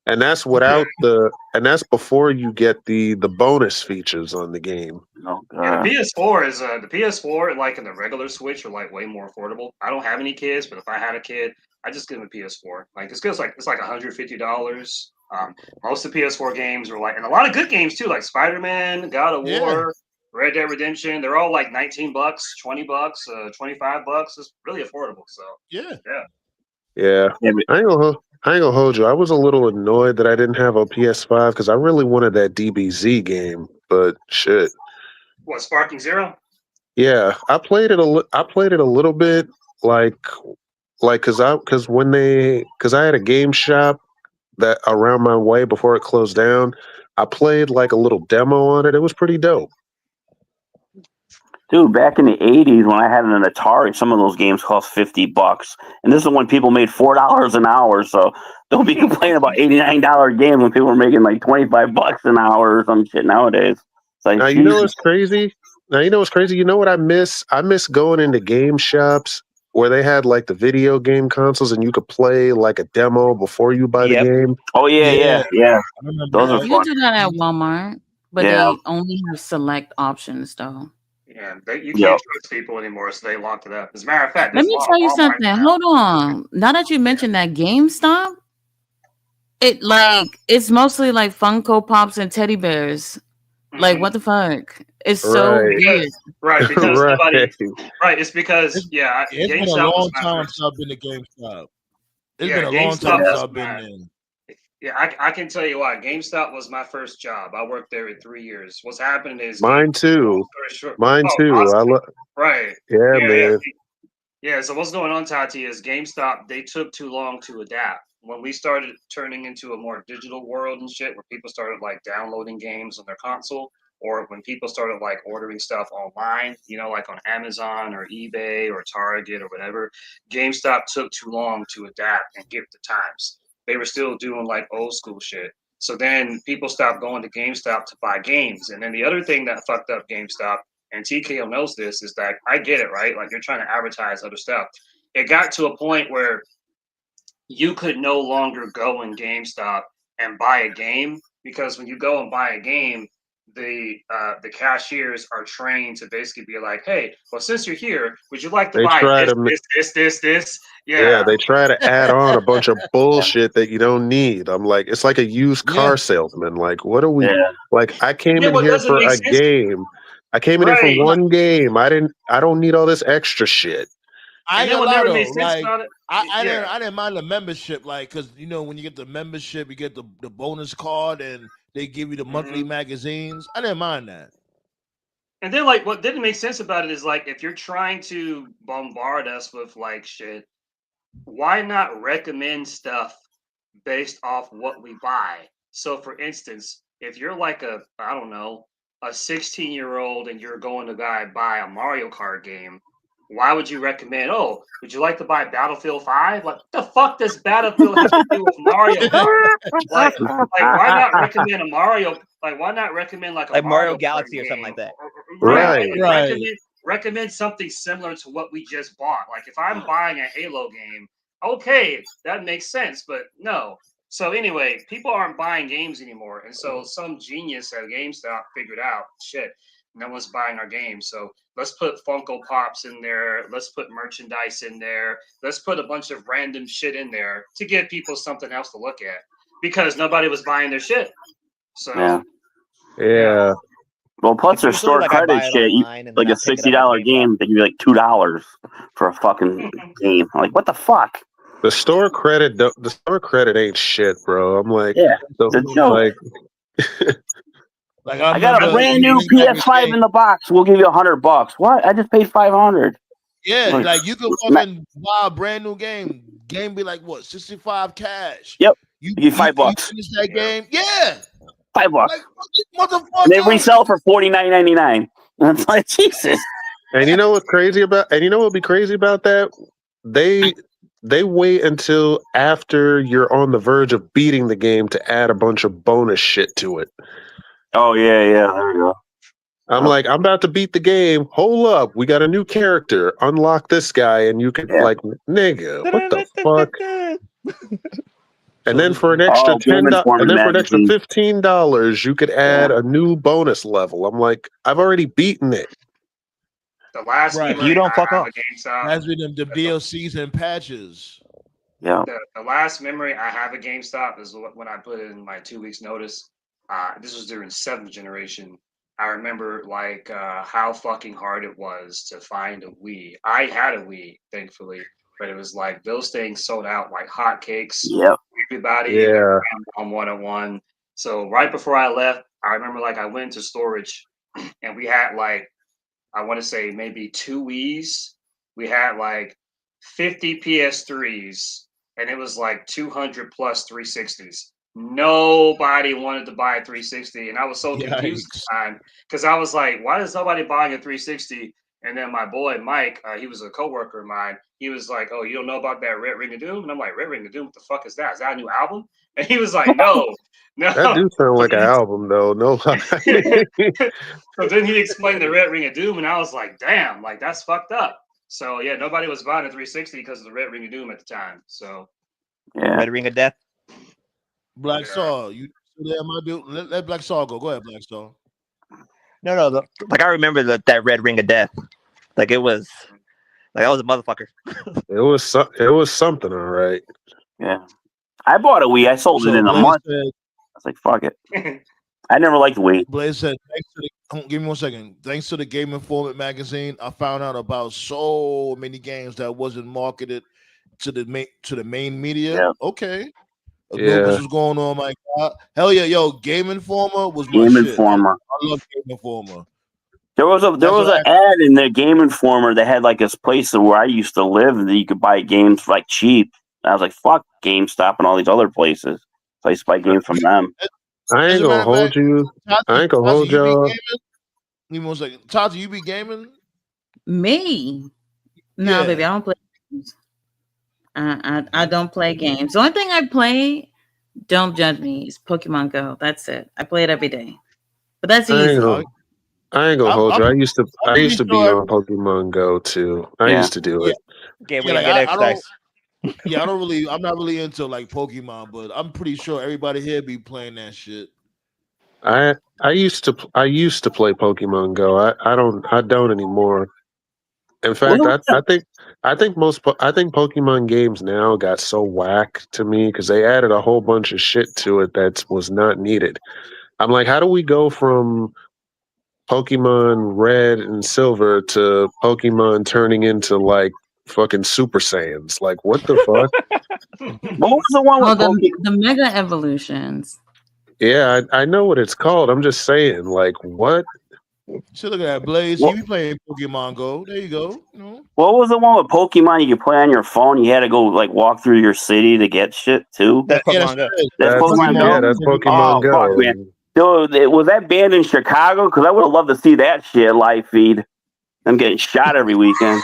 F: and that's before you get the bonus features on the game.
C: Yeah, the PS4 is the PS4 like in the regular Switch are like way more affordable. I don't have any kids, but if I had a kid, I just give them a PS4. Like it's like $150. Most of the PS4 games are like, and a lot of good games too, like Spider-Man, God of War, Red Dead Redemption. They're all like $19, $20, $25. It's really affordable. So
F: yeah. I ain't gonna hold you. I was a little annoyed that I didn't have a PS5 because I really wanted that DBZ game, but shit.
C: What, Sparking Zero?
F: Yeah, I played it a little bit, like because I had a game shop that around my way before it closed down. I played like a little demo on it. It was pretty dope.
H: Dude, back in the 80s when I had an Atari, some of those games cost $50. And this is when people made $4 an hour. So don't be complaining about $89 games when people are making like $25 an hour or some shit nowadays. It's like,
F: now, you know what's crazy? You know what I miss? I miss going into game shops where they had like the video game consoles and you could play like a demo before you buy the game.
H: Oh, yeah. Those are
J: You
H: fun.
J: do that at Walmart, but they only have select options though.
C: Yeah, you can't trust people anymore, so they locked it up. As a matter of fact,
J: Let me tell you something. Hold on. Now that you mentioned that GameStop, it's mostly like Funko Pops and teddy bears. Like what the fuck? It's so weird.
C: Right, because it's because
G: it's been a long time since I've been to GameStop. It's been a long time since I've been there.
C: Yeah, I can tell you why. GameStop was my first job. I worked there in 3 years. What's happening is
F: mine too.
C: Awesome. Right.
F: Yeah, man.
C: Yeah. So what's going on, Tati, is GameStop, they took too long to adapt. When we started turning into a more digital world and shit, where people started like downloading games on their console, or when people started like ordering stuff online, like on Amazon or eBay or Target or whatever, GameStop took too long to adapt and get with the times. They were still doing like old school shit. So then people stopped going to GameStop to buy games. And then the other thing that fucked up GameStop, and TKO knows this, is that I get it, right? Like you're trying to advertise other stuff. It got to a point where you could no longer go in GameStop and buy a game, because when you go and buy a game, the cashiers are trained to basically be like, hey, well, since you're here, would you like to
F: They
C: buy
F: try
C: this,
F: to,
C: this?
F: yeah,
C: Yeah.
F: they try to add on a bunch of bullshit that you don't need. I'm like, it's like a used car salesman. Like, what are we?
H: Yeah.
F: Like, I came in
C: What
F: here
C: doesn't
F: for
C: make
F: a
C: sense?
F: game. I came in here for
C: Right.
F: one game. I don't need all this extra shit.
G: I
C: And
G: ain't
C: then what
G: gonna lie
C: never made
G: though,
C: sense
G: like
C: about it,
G: I
C: yeah.
G: didn't mind the membership, like because you know when you get the membership, you get the bonus card and they give you the monthly magazines. I didn't mind that.
C: And then, like, what didn't make sense about it is, like, if you're trying to bombard us with, like, shit, why not recommend stuff based off what we buy? So, for instance, if you're like I don't know, a 16-year-old and you're going to buy a Mario Kart game, why would you recommend, oh, would you like to buy Battlefield 5? Like, what the fuck does Battlefield have to do with Mario Kart? Like, why not recommend a Mario? Like, why not recommend like a
E: Like Mario
C: Kart
E: Galaxy or
C: game?
E: something like that.
F: Right.
C: Recommend something similar to what we just bought. Like, if I'm buying a Halo game, okay, that makes sense, but no. So anyway, people aren't buying games anymore, and so some genius at GameStop figured out, shit, no one's buying our games, so let's put Funko Pops in there, let's put merchandise in there, let's put a bunch of random shit in there to give people something else to look at, because nobody was buying their shit. So
F: yeah.
H: Well, plus their store
E: like I
H: credit
E: buy it
H: shit,
E: online and
H: like
E: then
H: a
E: I pick it up at
H: $60 game, they give you like $2 for a fucking game. I'm like, what the fuck?
F: The store credit ain't shit, bro. I'm like,
H: yeah, the joke.
G: Like
H: I got a brand new PS5 in the box. We'll give you $100. What? I just paid $500.
G: Yeah, like you could fucking buy a brand new game. Game be like what, 65 cash?
H: Yep.
G: You
H: give $5.
G: You finish that game? Yeah.
H: $5.
G: Like, motherfucker.
H: And they resell for $49.99. And it's like, Jesus.
F: And you know what's crazy about? And you know what would be crazy about that? They wait until after you're on the verge of beating the game to add a bunch of bonus shit to it.
H: Oh yeah, there we go.
F: I'm like, I'm about to beat the game. Hold up, we got a new character. Unlock this guy, and you can like, nigga, what the fuck? And then for an extra $10, and then for an extra $15, you could add a new bonus level. I'm like, I've already beaten it.
C: The last
E: you don't fuck up.
G: Has been the DLCs and patches.
H: Yeah.
C: The last memory I have at GameStop is when I put in my 2 weeks notice. This was during 7th generation. I remember like how fucking hard it was to find a Wii. I had a Wii, thankfully, but it was like those things sold out like hotcakes.
H: Yep.
C: Everybody on 101. So right before I left, I remember like I went into storage and we had like, I want to say maybe 2 Wiis. We had like 50 PS3s and it was like 200 plus 360s. Nobody wanted to buy a 360, and I was so confused at the time because I was like, "Why is nobody buying a 360?" And then my boy Mike, he was a coworker of mine. He was like, "Oh, you don't know about that Red Ring of Doom?" And I'm like, "Red Ring of Doom? What the fuck is that? Is that a new album?" And he was like, "No."
F: That do sound like an album, though. No lie.
C: So then he explained the Red Ring of Doom, and I was like, "Damn, like that's fucked up." So yeah, nobody was buying a 360 because of the Red Ring of Doom at the time. So
E: Red Ring of Death.
G: Black Saw, you there, my dude? Let Black Saw go. Go ahead, Black Saw.
E: No, like I remember that Red Ring of Death. Like it was, like I was a motherfucker.
F: It was something, all right.
H: Yeah, I bought a Wii. I sold it in a month. I was like, fuck it. I never liked Wii.
G: Blaze said, give me 1 second. Thanks to the Game Informant magazine, I found out about so many games that wasn't marketed to the main media.
H: Yeah.
G: Okay.
F: Yeah.
G: What's going on, my God? Hell yeah, yo, Game Informer was my
H: Game
G: shit.
H: Informer.
G: I love Game Informer.
H: There was an ad in the Game Informer that had like this place where I used to live that you could buy games for like cheap. And I was like, fuck GameStop and all these other places. So I used to buy games from them.
F: I ain't gonna hold you. I ain't gonna hold y'all.
G: Give me 1 second. Tati, you be gaming?
J: Me? No, baby, I don't play games. I don't play games. The only thing I play, don't judge me, is Pokemon Go. That's it. I play it every day. But that's easy.
F: I ain't gonna hold you. I used to be on Pokemon Go too. I used to do it.
E: Get exercise.
G: I'm not really into like Pokemon, but I'm pretty sure everybody here be playing that shit.
F: I used to play Pokemon Go. I don't anymore. In fact, I think Pokemon games now got so whack to me because they added a whole bunch of shit to it that was not needed. I'm like, how do we go from Pokemon Red and Silver to Pokemon turning into like fucking Super Saiyans? Like, what the fuck?
H: What was the one with
J: the Mega Evolutions?
F: Yeah, I know what it's called. I'm just saying, like, what?
G: So look at that, Blaze. He be playing Pokemon Go. There you go. You know?
H: What was the one with Pokemon you could play on your phone? You had to go like walk through your city to get shit too.
E: That's Pokemon Go.
H: That's Pokemon Go.
F: Yeah, that's Pokemon Go.
H: Fuck, man. Dude, was that banned in Chicago? Because I would have loved to see that shit live feed. I'm getting shot every weekend.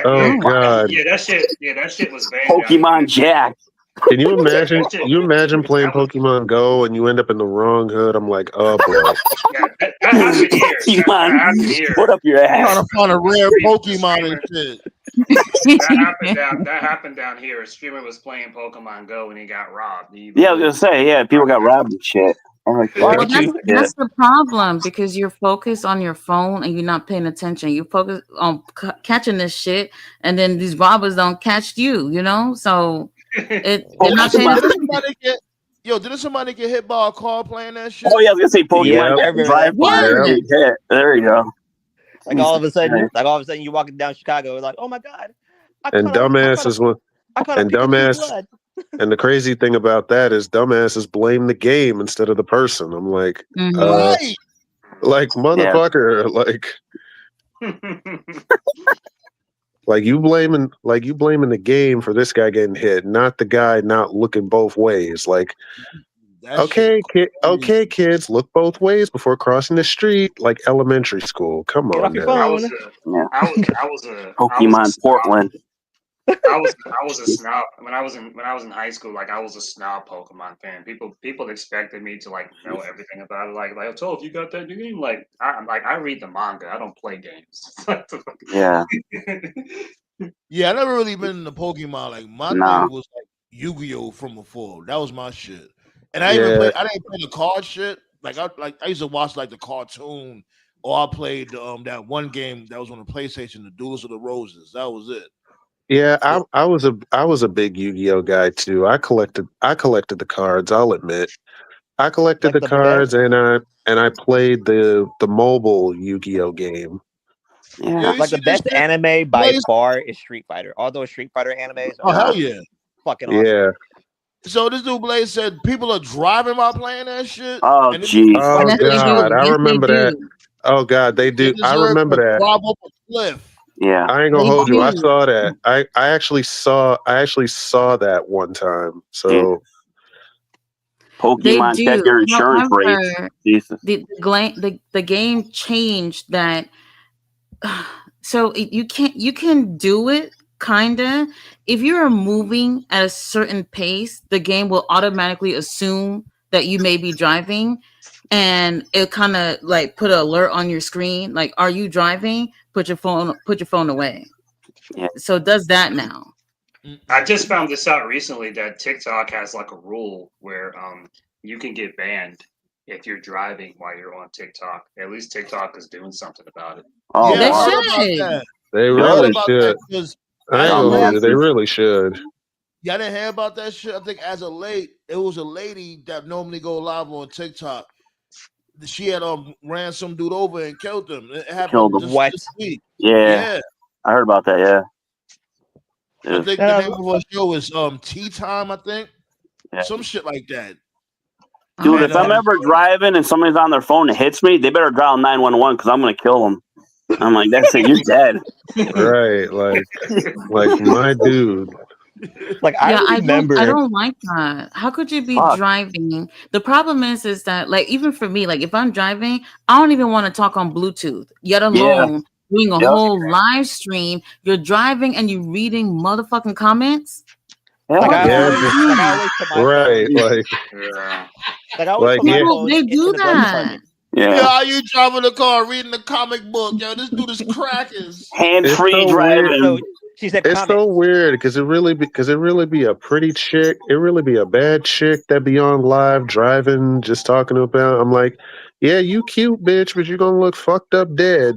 F: Oh god.
C: Yeah, that shit was banned.
H: Pokemon Jack.
F: Can you imagine? You imagine playing Pokemon Go and you end up in the wrong hood? I'm like, oh boy.
C: Yeah, that happened here. That happened here.
H: Put up your ass.
G: Trying to find a rare Pokemon and shit.
C: That happened down here. A streamer was playing Pokemon Go and he got robbed.
H: Yeah, I was gonna say, yeah, people got robbed and shit. I'm like,
J: Well, that's the problem because you're focused on your phone and you're not paying attention. You focus on catching this shit, and then these robbers don't catch you. You know, so they're not paying attention.
G: Didn't somebody get hit by a car playing that shit?
H: Oh yeah, I was gonna say Pokemon Drive Fire. Yeah, there you go.
E: Like all of a sudden, you're walking down Chicago, like, oh my god.
F: And dumbasses and the crazy thing about that is dumbasses blame the game instead of the person. I'm like, like motherfucker, like you blaming the game for this guy getting hit, not the guy not looking both ways. Like, okay, kids, look both ways before crossing the street, like elementary school. Come on, man.
C: I was a
H: Pokemon Portland.
C: I was a snob when I was in high school. Like I was a snob Pokemon fan. People expected me to like know everything about it. Like oh, if you got that new game, like I read the manga. I don't play games.
H: Yeah.
G: Yeah, I never really been into Pokemon. Like my thing was like Yu-Gi-Oh from before. That was my shit. And I didn't play the card shit. I used to watch like the cartoon, or I played that one game that was on the PlayStation, the Duels of the Roses. That was it.
F: Yeah, I was a big Yu-Gi-Oh guy too. I collected the cards. I'll admit, I collected the cards, and I played the mobile Yu-Gi-Oh game.
H: Yeah,
E: like the best anime by far is Street Fighter. All those Street Fighter animes.
G: Oh hell yeah,
E: fucking awesome.
F: Yeah.
G: So this dude Blaze said people are driving while playing that shit.
H: Oh jeez.
F: Oh god, I remember that. Oh god, they do. I remember that.
G: Drive up a cliff.
H: Yeah,
F: I ain't gonna hold you. I saw that. I actually saw that one time. So
H: Pokemon check your insurance rate. Jesus.
J: The game changed that. So you can do it kinda. If you're moving at a certain pace, the game will automatically assume that you may be driving, and it kind of like put an alert on your screen, like, "Are you driving? Put your phone away."
H: Yeah.
J: So it does that now.
C: I just found this out recently that TikTok has like a rule where you can get banned if you're driving while you're on TikTok. At least TikTok is doing something about it.
H: Oh,
J: yeah,
F: they really should. They really should.
G: Yeah, I didn't hear about that shit. I think it was a lady that normally go live on TikTok. She had ran some dude over and killed him. It happened this week.
H: Yeah, I heard about that. Yeah,
G: I think the name of our show is Tea Time. I think some shit like that.
H: Dude, if I'm ever driving and somebody's on their phone and hits me, they better dial 911 because I'm gonna kill them. I'm like, that's it. You're dead.
F: Right, like my dude.
E: Like I remember,
J: I don't like that. How could you be driving? The problem is that like even for me, like if I'm driving, I don't even want to talk on Bluetooth. Yet alone doing a whole live stream. You're driving and you're reading motherfucking comments.
E: Like
J: people, they do that.
G: Yeah, are you driving the car reading the comic book? Yo, this dude is crackers.
H: Hands-free driving.
E: So She said
F: It's so weird because it really be a pretty chick. It really be a bad chick that be on live driving, just talking about. I'm like, yeah, you cute, bitch, but you're gonna look fucked up dead.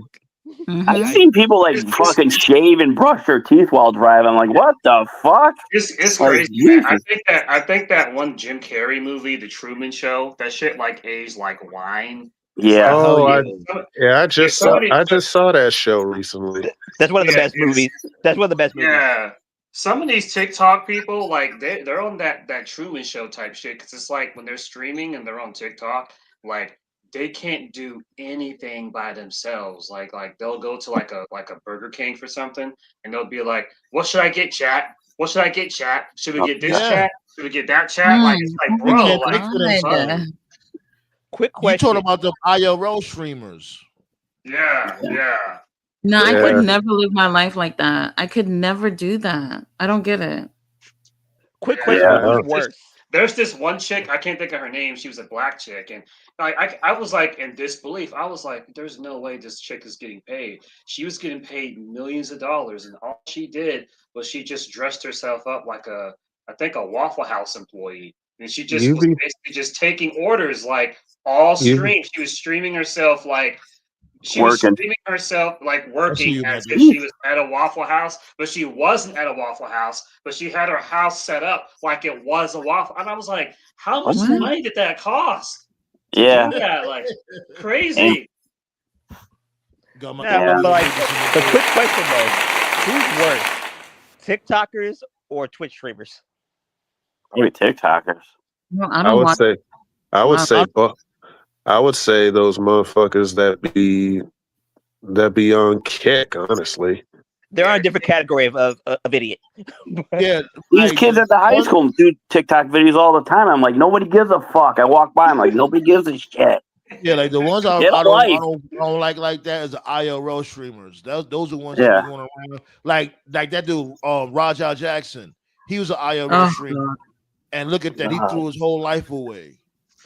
H: I've seen people like fucking shave and brush their teeth while driving. I'm like, what the fuck?
C: It's
H: Like,
C: crazy, man.
H: Jesus.
C: I think that one Jim Carrey movie, The Truman Show, that shit like aged like wine.
H: Yeah.
F: Oh,
C: I
F: I just saw that show recently.
E: That's one of the best movies. That's one of the best movies.
C: Yeah. Some of these TikTok people, like they're on that Truman Show type shit, because it's like when they're streaming and they're on TikTok, like they can't do anything by themselves. Like they'll go to like a Burger King for something, and they'll be like, "What should I get, chat? What should I get, chat? Should we get this chat? Should we get that chat?" Like it's like, bro, like
E: quick
G: You
E: question.
G: talking about the IRL streamers?
C: yeah.
J: No, I could never live my life like that. I could never do that. I don't get it.
E: Quick question: who's worse?
C: There's this one chick, I can't think of her name. She was a black chick, and I was like in disbelief. I was like, "There's no way this chick is getting paid." She was getting paid millions of dollars, and all she did was she just dressed herself up like I think a Waffle House employee, and she just was basically just taking orders like all stream. She was streaming herself like. She was streaming herself like working as if she was at a Waffle House, but she wasn't at a Waffle House, but she had her house set up like it was a Waffle. And I was like, how much money did that cost?
H: Yeah.
C: Yeah, like crazy.
E: But the quick question though, who's worse? TikTokers or Twitch streamers?
H: Probably TikTokers.
J: No,
F: I would say those motherfuckers that be on kick, honestly.
E: They're on a different category of idiot.
G: Yeah.
H: These kids at the high school do TikTok videos all the time. I'm like, nobody gives a fuck. I walk by, I'm like, nobody gives a shit.
G: Yeah, like the ones I don't like that is the IRL streamers. Those are ones that be going around. Like that dude, Rajah Jackson. He was an IRL streamer. And look at that, he threw his whole life away.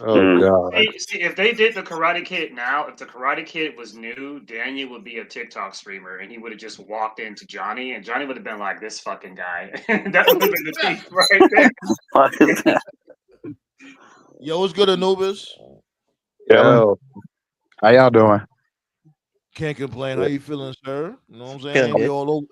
F: Oh God!
C: See, if they did the Karate Kid now, if the Karate Kid was new, Daniel would be a TikTok streamer, and he would have just walked into Johnny, and Johnny would have been like, "This fucking guy." That would have been the beef right there.
G: Yo, what's good, Anubis?
K: Yo, how y'all doing?
G: Can't complain. How you feeling, sir? You know what I'm saying? We all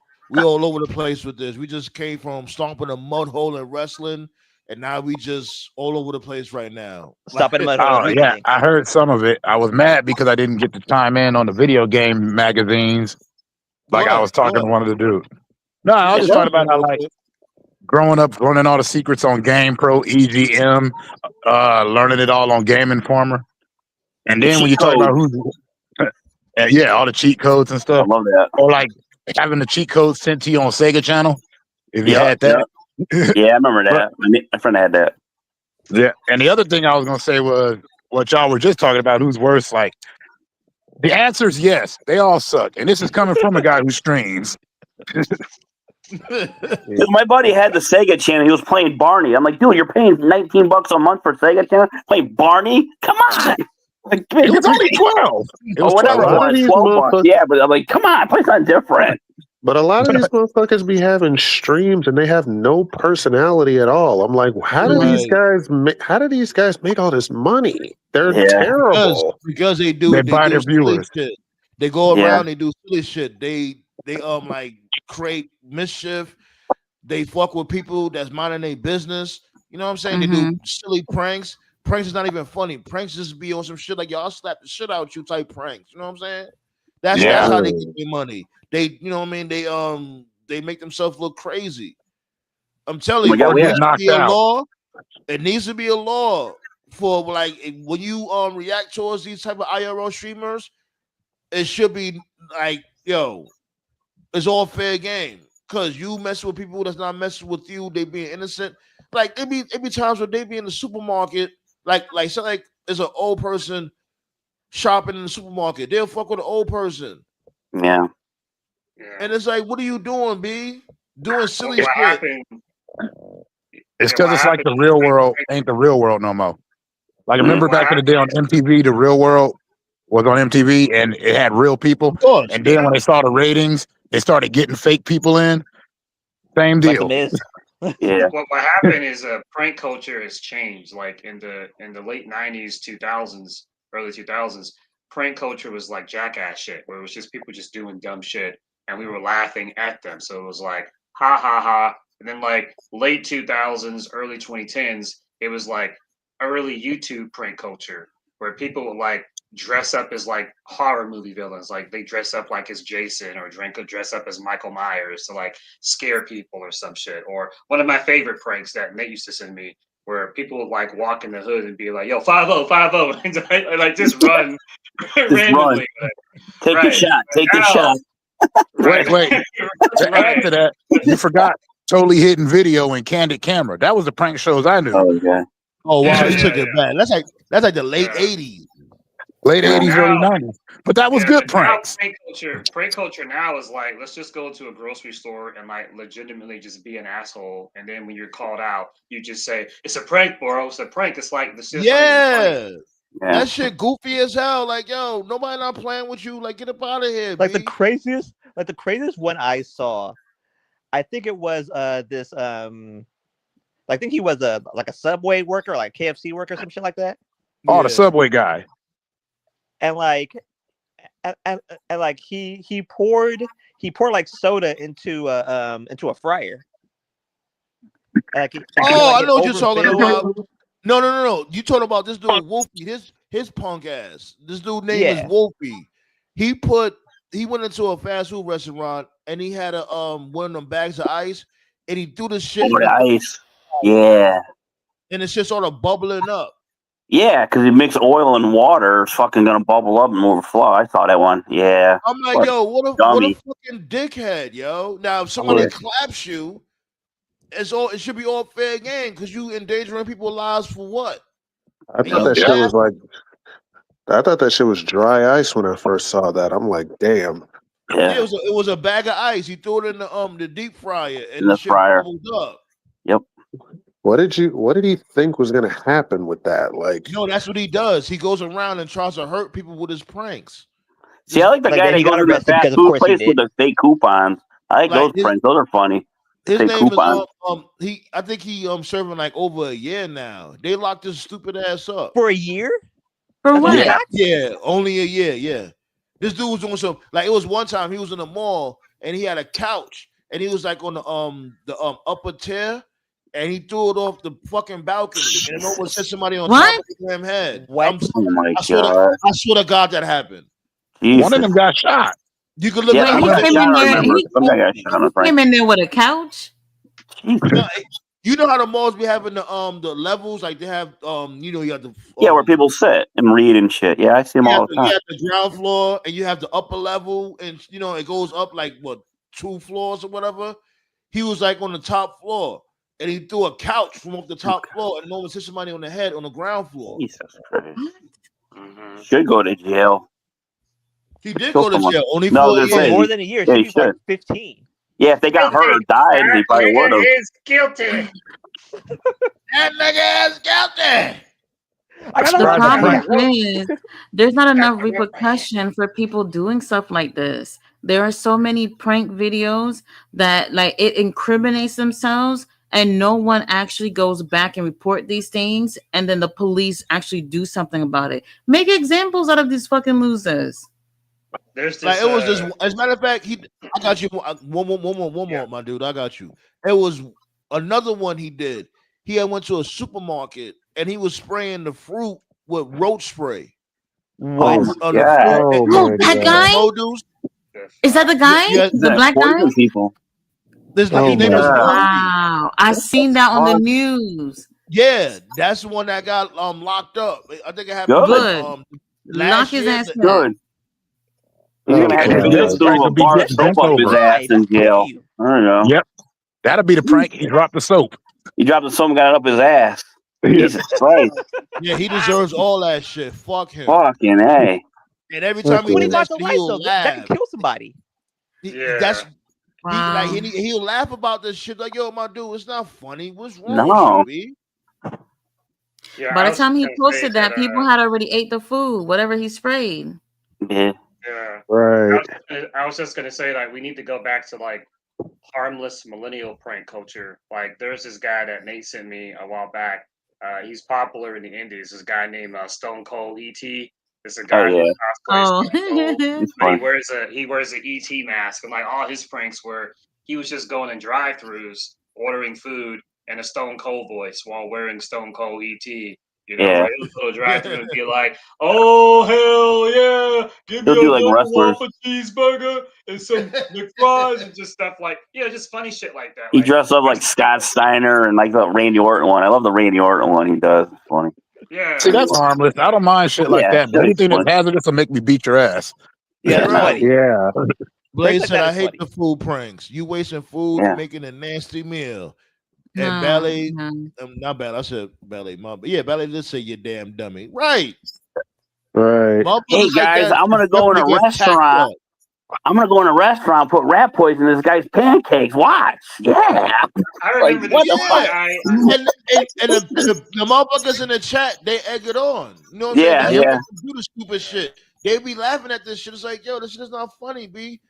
G: over the place with this. We just came from stomping a mud hole in wrestling. And now we just all over the place right now.
K: Yeah, I heard some of it. I was mad because I didn't get to chime in on the video game magazines like I was talking to one of the dudes. No, I was just talking about how, like, growing up, learning all the secrets on Game Pro, EGM, learning it all on Game Informer. And then when you talk about who's, all the cheat codes and stuff.
H: I love that.
K: Or, like, having the cheat codes sent to you on Sega Channel, if you had that.
H: Yeah, I remember that. My friend had that.
K: Yeah, and the other thing I was gonna say was what y'all were just talking about. Who's worse? Like, the answer is yes. They all suck, and this is coming from a guy who streams.
H: Dude, my buddy had the Sega Channel. He was playing Barney. I'm like, dude, you're paying $19 a month for Sega Channel? Playing Barney? Come on! Like,
K: it was only 12.
H: It was whatever it was, 12 $. Yeah, but I'm like, come on, play something different.
F: But a lot of these motherfuckers be having streams and they have no personality at all. I'm like, how do these guys make all this money? They're terrible
G: because they buy their viewers. Shit. They go around, they do silly shit. They like create mischief. They fuck with people that's minding their business. You know what I'm saying? They do silly pranks. Pranks is not even funny. Pranks just be on some shit like y'all slap the shit out you type pranks. You know what I'm saying? That's how they get their money. They, you know what I mean? They make themselves look crazy. I'm telling you, it needs to be a law for like when you react towards these type of IRL streamers, it should be like, yo, it's all fair game. Cause you mess with people that's not messing with you, they being innocent. Like it be times where they be in the supermarket, like there's an old person shopping in the supermarket. They'll fuck with an old person.
H: Yeah.
G: And it's like, what are you doing, B? Doing silly shit.
K: It's because it's like the real world ain't the real world no more. Like, remember back in the day on MTV, the real world was on MTV and it had real people. And then when they saw the ratings, they started getting fake people in. Same
E: Like
K: deal.
E: the Miz.
H: Yeah.
C: What happened is prank culture has changed. Like in the late 90s, 2000s, early 2000s, prank culture was like jackass shit, where it was just people just doing dumb shit, and we were laughing at them. So it was like ha ha ha. And then like late 2000s, early 2010s, it was like early YouTube prank culture, where people would like dress up as like horror movie villains, like they dress up like as Jason or dress up as Michael Myers to like scare people or some shit. Or one of my favorite pranks that Nate used to send me, where people would like walk in the hood and be like, "Yo, 5-0, 5-0," and like just run randomly.
H: Take a shot. Take a shot.
K: Wait. To add to that, you forgot Totally Hidden Video and Candid Camera. That was the prank shows I knew.
H: Oh yeah.
G: Oh wow, he took it back. That's like the late 80s.
K: Late 80s, early 90s. But that was good pranks.
C: Prank culture now is like, let's just go to a grocery store and like legitimately just be an asshole. And then when you're called out, you just say, "It's a prank, bro. It's a prank." It's like this shit's
G: Yeah. That shit goofy as hell. Like, yo, nobody not playing with you. Like, get up out of here.
E: Like
G: B.
E: the craziest one I saw, I think it was this I think he was a Subway worker, like KFC worker, some shit like that.
K: Oh, the Subway guy.
E: And like and like he poured like soda into a fryer. Like,
G: I know what you're talking about. No. You talking about this dude Wolfie, his punk ass. This dude name is Wolfie. He went into a fast food restaurant and he had one of them bags of ice and he threw the shit
H: over the ice. Yeah.
G: And it's just sort of bubbling up.
H: Yeah, because you mix oil and water, it's fucking gonna bubble up and overflow. I saw that one. Yeah.
G: I'm like, yo, what a fucking dickhead, yo. Now if somebody claps you, it should be all fair game because you endangering people's lives for what?
F: I thought that shit was dry ice when I first saw that. I'm like, damn.
G: Yeah, it was a bag of ice. He threw it in the deep fryer and
H: the
G: shit
H: fryer.
G: bubbled up.
H: Yep.
F: What did he think was gonna happen with that? Like,
G: no, that's what he does. He goes around and tries to hurt people with his pranks.
H: See, I like the guy that goes to the fast food place with the fake coupons. I like those pranks. Those are funny.
G: His name is I think he serving like over a year now. They locked his stupid ass up
E: for a year.
J: For what?
G: Yeah, only a year. Yeah, this dude was doing some like it was one time he was in the mall and he had a couch and he was like on the upper tier and he threw it off the fucking balcony and it almost hit somebody on top of the damn head.
E: What?
G: I swear to God that happened.
H: Jesus.
K: One of them got shot.
G: You could look at
J: he came in there with a couch.
G: You know how the malls be having the levels, like they have you have the
H: where people sit and read and shit. Yeah, I see them all the time.
G: You have the ground floor and you have the upper level, and it goes up like 2 floors or whatever. He was like on the top floor, and he threw a couch from up the top floor, and almost hit somebody on the head on the ground floor.
H: Jesus Christ! Should go to jail.
G: He did go to jail only for a year.
E: More than a year. He should be like 15.
H: Yeah, if they got hurt or died, they probably would have.
C: Is guilty.
G: That nigga is guilty.
J: The problem is there's not enough repercussion for people doing stuff like this. There are so many prank videos that like it incriminates themselves and no one actually goes back and report these things and then the police actually do something about it. Make examples out of these fucking losers.
C: There's this,
G: like it was just as a matter of fact, I got you one more, my dude. I got you. It was another one he did. He had went to a supermarket and he was spraying the fruit with roach spray.
J: What? That guy? Is that the guy? The black guy?
H: People.
G: His name was
J: wow. I seen that on the news.
G: Yeah, that's the one that got locked up. I think it happened.
J: Good. Lock his ass up.
H: Good. He's gonna have to just do a bar soap up his ass in jail. I don't know.
K: Yep. That'll be the prank. He dropped the soap.
H: He dropped the soap and got it up his ass. Jesus Christ.
G: Yeah, he deserves all that shit. Fuck him.
H: Fucking A.
G: And every time he does that shit, he'll laugh.
E: That can kill somebody.
G: He'll laugh about this shit like, yo, my dude, it's not funny. What's wrong with you, B?
J: Yeah, by the time he posted that, people had already ate the food, whatever he sprayed.
H: Yeah.
C: Yeah.
F: Right.
C: I was just gonna say, like, we need to go back to like harmless millennial prank culture. Like there's this guy that Nate sent me a while back. He's popular in the Indies. This guy named Stone Cold ET. It's a guy who cosplays Stone Cold, but he wears an ET mask, and like all his pranks were he was just going in drive-throughs, ordering food in a Stone Cold voice while wearing Stone Cold ET. You know, like he'll go to drive-through and be like, "Oh hell yeah, give me a double Whopper cheeseburger and some McFries," and just stuff like just funny shit like that.
H: He dressed up like Scott Steiner and like the Randy Orton one. I love the Randy Orton one he does. It's funny.
C: Yeah.
K: See, that's harmless. I don't mind shit like that. But anything that's hazardous will make me beat your ass.
G: Yeah,
K: right.
F: Yeah.
G: Blaze said, "I hate the food pranks. You wasting food making a nasty meal." And Ballet, not Ballet. I said Ballet, Mom. But yeah, Ballet did say you damn dummy. Right.
F: Right.
H: Hey guys, I'm gonna go in a restaurant. I'm gonna go in a restaurant, put rat poison in this guy's pancakes. Watch. Yeah.
C: I remember
H: what
C: this
H: the fuck?
G: And the motherfuckers in the chat, they egg it on. You know what I'm saying? They do the stupid shit. They be laughing at this shit. It's like, yo, this shit is not funny, B.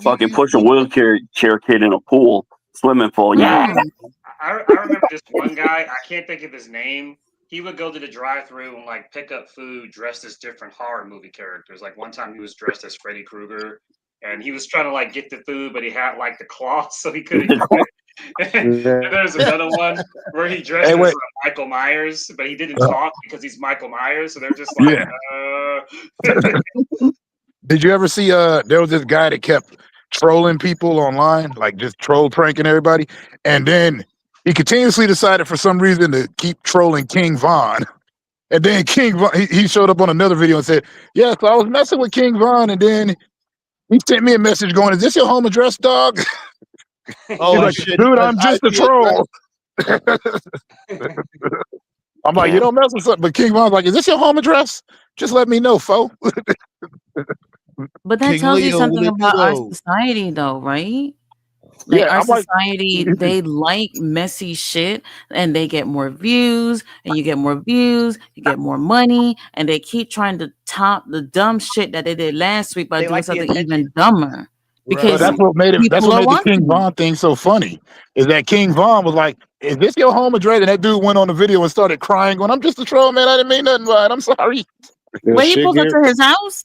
H: Fucking push a wheelchair kid in a pool, swimming pool. Yeah.
C: I remember this one guy. I can't think of his name. He would go to the drive-thru and like pick up food dressed as different horror movie characters. Like one time he was dressed as Freddy Krueger, and he was trying to like get the food, but he had like the cloth, so he couldn't get it. And there's another one where he dressed as Michael Myers, but he didn't talk because he's Michael Myers. So they're just like,
K: Did you ever see? There was this guy that kept trolling people online, like just troll pranking everybody, and then he continuously decided for some reason to keep trolling King Von. And then King Von, he showed up on another video and said, "Yeah, so I was messing with King Von, and then he sent me a message going, 'Is this your home address, dog?'"
G: Oh
K: like,
G: shit,
K: dude, I'm just a troll. I'm like, you don't mess with something. But King Von's like, "Is this your home address? Just let me know, fo."
J: But that
G: King
J: tells you
G: Leo,
J: something
G: what it
J: about our
G: do?
J: society, though, right? Like our
K: I'm like-
J: society, they like messy shit, and they get more views, and you get more views, you get more money, and they keep trying to top the dumb shit that they did last week by doing something even dumber. Because
K: that's what made it. That's
J: people
K: what
J: are
K: made the King Von thing so funny. Is that King Von was like, "Is this your home address?" And that dude went on the video and started crying, going, "I'm just a troll, man. I didn't mean nothing by it. I'm sorry."
J: When he pulled up to his house,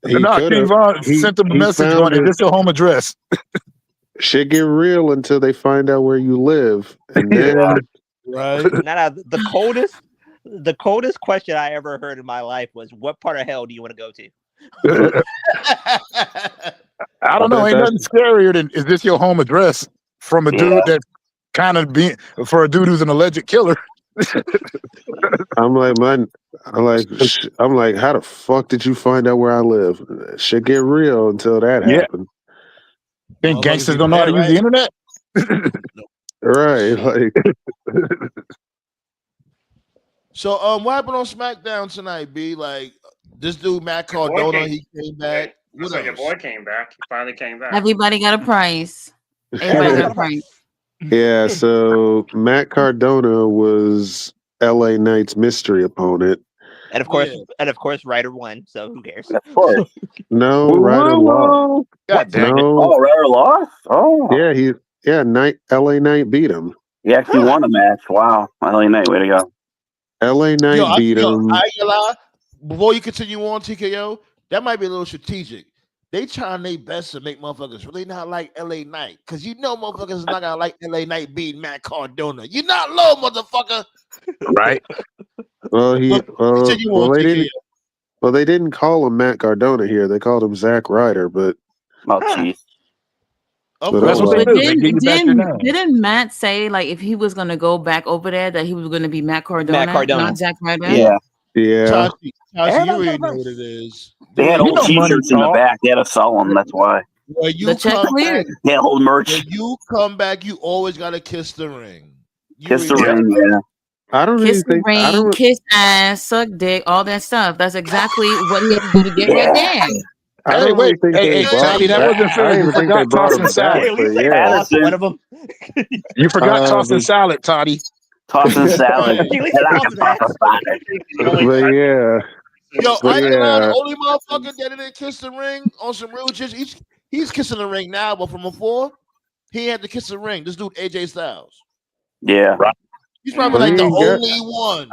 K: King Von sent him a message going, "Is this your home address?"
F: Shit get real until they find out where you live, and then
G: right.
E: Now, the coldest question I ever heard in my life was, "What part of hell do you want to go to?"
K: I don't know. Ain't nothing scarier than "Is this your home address?" from a dude that kind of for a dude who's an alleged killer.
F: I'm like, how the fuck did you find out where I live? Shit get real until that happened.
K: Think gangsters don't know how to use the internet?
F: Right. Like.
G: So what happened on SmackDown tonight, B? Like this dude Matt Cardona, he came back. What
C: else? Your boy came back. He finally came back.
J: everybody got a price. Everybody got a price.
F: Yeah, so Matt Cardona was LA Knight's mystery opponent.
E: And of course, Ryder won. So who cares?
H: Of course.
F: No, Ryder lost.
K: God damn it!
H: Oh, Ryder lost. Oh,
F: yeah, LA Knight beat him.
H: He actually won a match. Wow, LA Knight, way to go.
F: LA Knight beat him.
G: Before you continue on, TKO, that might be a little strategic. They trying their best to make motherfuckers really not like LA Knight, because you know motherfuckers is not gonna like LA Knight beating Matt Cardona. You're not low, motherfucker.
K: Right.
F: Well, they didn't call him Matt Cardona here. They called him Zack Ryder, but
H: jeez.
J: Didn't Matt say like if he was gonna go back over there that he was gonna be Matt Cardona, not Zack Ryder?
F: Yeah.
G: Tasha, you already know what it is.
H: They had old t-shirts in the back. They had to sell them. That's why.
G: When you come back,
H: yeah, old merch.
G: When you come back, you always gotta kiss the ring.
H: Kiss the ring, yeah.
F: I don't
J: kiss
F: even
J: the ring, kiss ass, suck dick, all that stuff. That's exactly what he had to do to get right there.
K: Hey, wait, Toddy, that wasn't fair. You forgot tossing salad.
E: One of them.
K: You forgot tossing salad, Toddy.
H: Tossing salad.
F: But yeah.
G: Yo, the only motherfucker that didn't kiss the ring on some real shit. He's kissing the ring now, but from before, he had to kiss the ring. This dude AJ Styles.
H: Yeah.
G: He's probably
F: But
G: like
F: he
G: the
F: ain't got-
G: only one.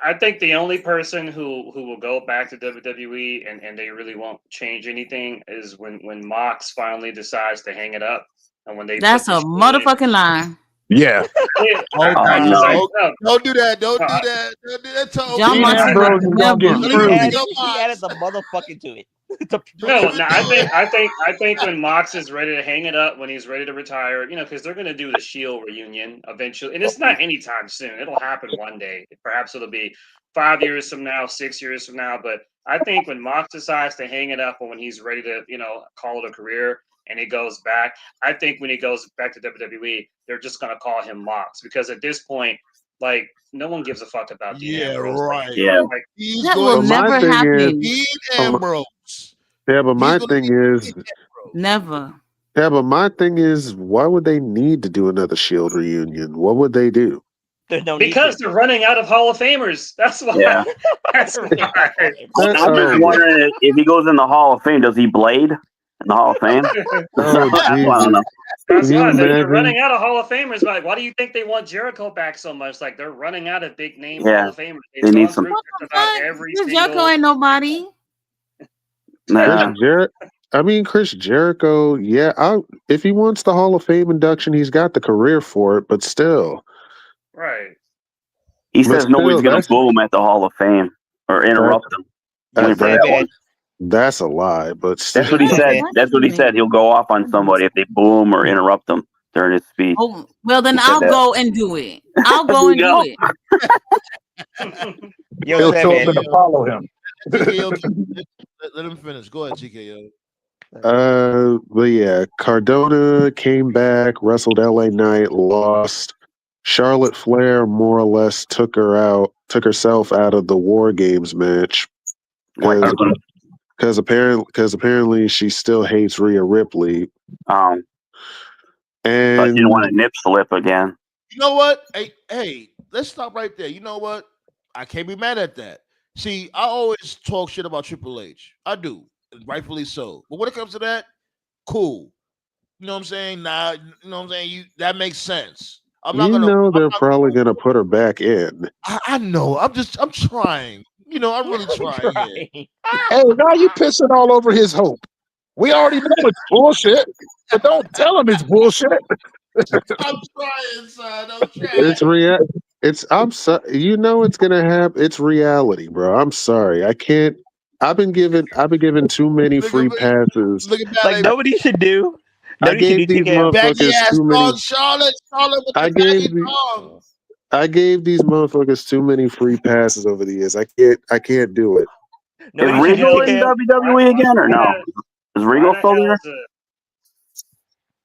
C: I think the only person who will go back to WWE and they really won't change anything is when Mox finally decides to hang it up and when they
J: That's a motherfucking lie.
K: Yeah.
H: No.
G: Don't do that. Don't do that. Don't do that.
J: John Moxley
K: Ambrose
J: would
K: is gonna get
J: never.
K: screwed.
E: He added the motherfucking to it.
C: No, I think when Mox is ready to hang it up, when he's ready to retire, because they're going to do the Shield reunion eventually, and it's not anytime soon. It'll happen one day. Perhaps it'll be 5 years from now, 6 years from now. But I think when Mox decides to hang it up, or when he's ready to, call it a career, and he goes back, I think when he goes back to WWE, they're just going to call him Mox because at this point, like, no one gives a fuck about Dean Ambrose.
G: Right.
H: Yeah.
G: He's
J: That
G: going
J: will
F: But my
J: never
F: thing
J: happen.
G: Dean Ambrose.
F: Yeah, but my
G: gonna
F: thing
G: be
F: is,
J: Never.
F: yeah, but my thing is, why would they need to do another Shield reunion? What would they do?
E: There's no
C: Because they're running out of Hall of Famers. That's why.
H: Yeah.
C: That's why.
H: I'm just wondering if he goes in the Hall of Fame, does he blade in the Hall of Fame?
F: Oh,
H: I don't know.
C: That's
F: Can you
C: why they're
F: imagine?
C: running out of Hall of Famers. Like, why do you think they want Jericho back so much? Like, they're running out of big name
H: Yeah.
C: Hall of Famers.
H: They
C: They've
H: need
C: gone
H: some-
C: through just about every
J: Chris
C: single.
J: Jericho ain't nobody.
H: Nah.
F: Chris Jericho, yeah, if he wants the Hall of Fame induction, he's got the career for it, but still.
C: Right.
H: He
F: But
H: says nobody's
F: still,
H: going to boo him at the Hall of Fame or interrupt him. Wait for that one.
F: That's a lie, but still.
H: That's what he said. That's what he said. He'll go off on somebody if they boo him or interrupt him during his speech.
J: Oh, well, then
H: He said
J: I'll
H: that.
J: go and do it. I'll go and do it.
K: He'll show up and follow him.
G: Let him finish. Go ahead, TKO.
F: But yeah, Cardona came back, wrestled LA Knight, lost. Charlotte Flair more or less took herself out of the War Games match because apparently she still hates Rhea Ripley.
H: And but you didn't want to nip slip again.
G: You know what? Hey, let's stop right there. You know what? I can't be mad at that. See, I always talk shit about Triple H. I do, rightfully so. But when it comes to that, cool. You know what I'm saying? Nah, you know what I'm saying? That makes sense.
F: They're probably gonna put her back in.
G: I know. I'm trying. I'm really trying.
K: Hey, now you pissing all over his hope. We already know it's bullshit, but don't tell him it's bullshit.
G: I'm trying, son. I'm trying.
F: I'm sorry. It's gonna happen. It's reality, bro. I'm sorry. I can't. I've been given too many free passes.
E: Like nobody should do.
F: I gave these motherfuckers too many.
G: Charlotte with
F: I gave these motherfuckers too many free passes over the years. I can't do it.
H: Is Regal in WWE again or no? Is Regal still there?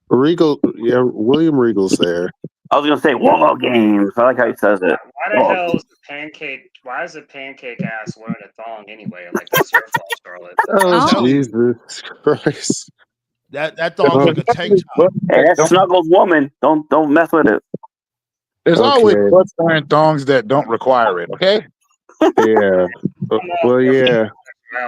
F: Regal, yeah, William Regal's there.
H: I was gonna say War Games. I like how he says it.
C: Why the hell is the pancake? Why is the pancake ass wearing a thong anyway? Like that's your fault, Charlotte.
F: Oh, Jesus Christ!
G: That thong's like a tank top.
H: Hey, that's Snuggles woman. Don't mess with it.
K: There's always butt-wearing thongs that don't require it. Okay.
F: Yeah. Well, yeah.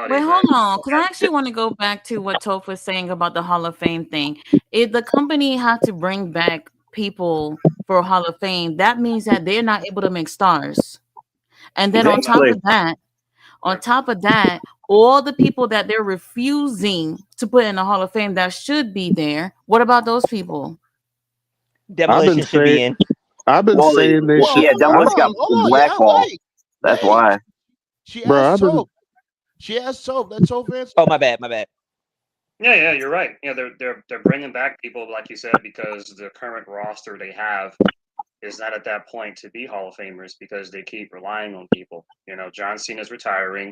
J: Wait, hold on, because I actually want to go back to what Toph was saying about the Hall of Fame thing. If the company had to bring back people for Hall of Fame, that means that they're not able to make stars. And then on top of that, all the people that they're refusing to put in the Hall of Fame that should be there, what about those people?
E: Demolition should be in.
F: I've been saying they should.
H: Yeah, Demolition got blackballed. That's why.
G: She asked Toph. She asked Toph. That's Toph answer.
E: Oh, my bad.
C: Yeah, you're right. They're bringing back people like you said because the current roster they have is not at that point to be Hall of Famers because they keep relying on people. John Cena's retiring,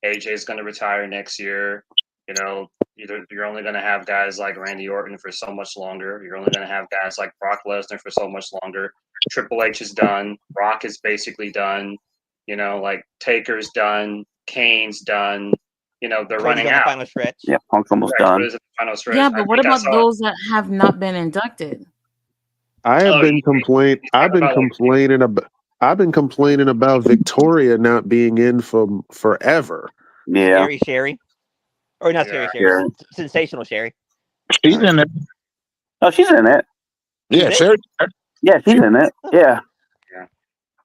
C: AJ's going to retire next year. You're only going to have guys like Randy Orton for so much longer. You're only going to have guys like Brock Lesnar for so much longer. Triple H is done. Rock is basically done. Like Taker's done. Kane's done. They're running out.
E: Final stretch.
H: Yeah, Punk's almost done.
C: Final stretch.
J: Yeah, but what about those that have not been inducted?
F: I've been complaining about Victoria not being in from forever.
H: Yeah.
E: Sherry. Or not Sherry. Sensational Sherry.
K: She's in it.
H: Oh, she's in it.
K: Yeah, Sherry.
H: Yeah, she's in it. Yeah.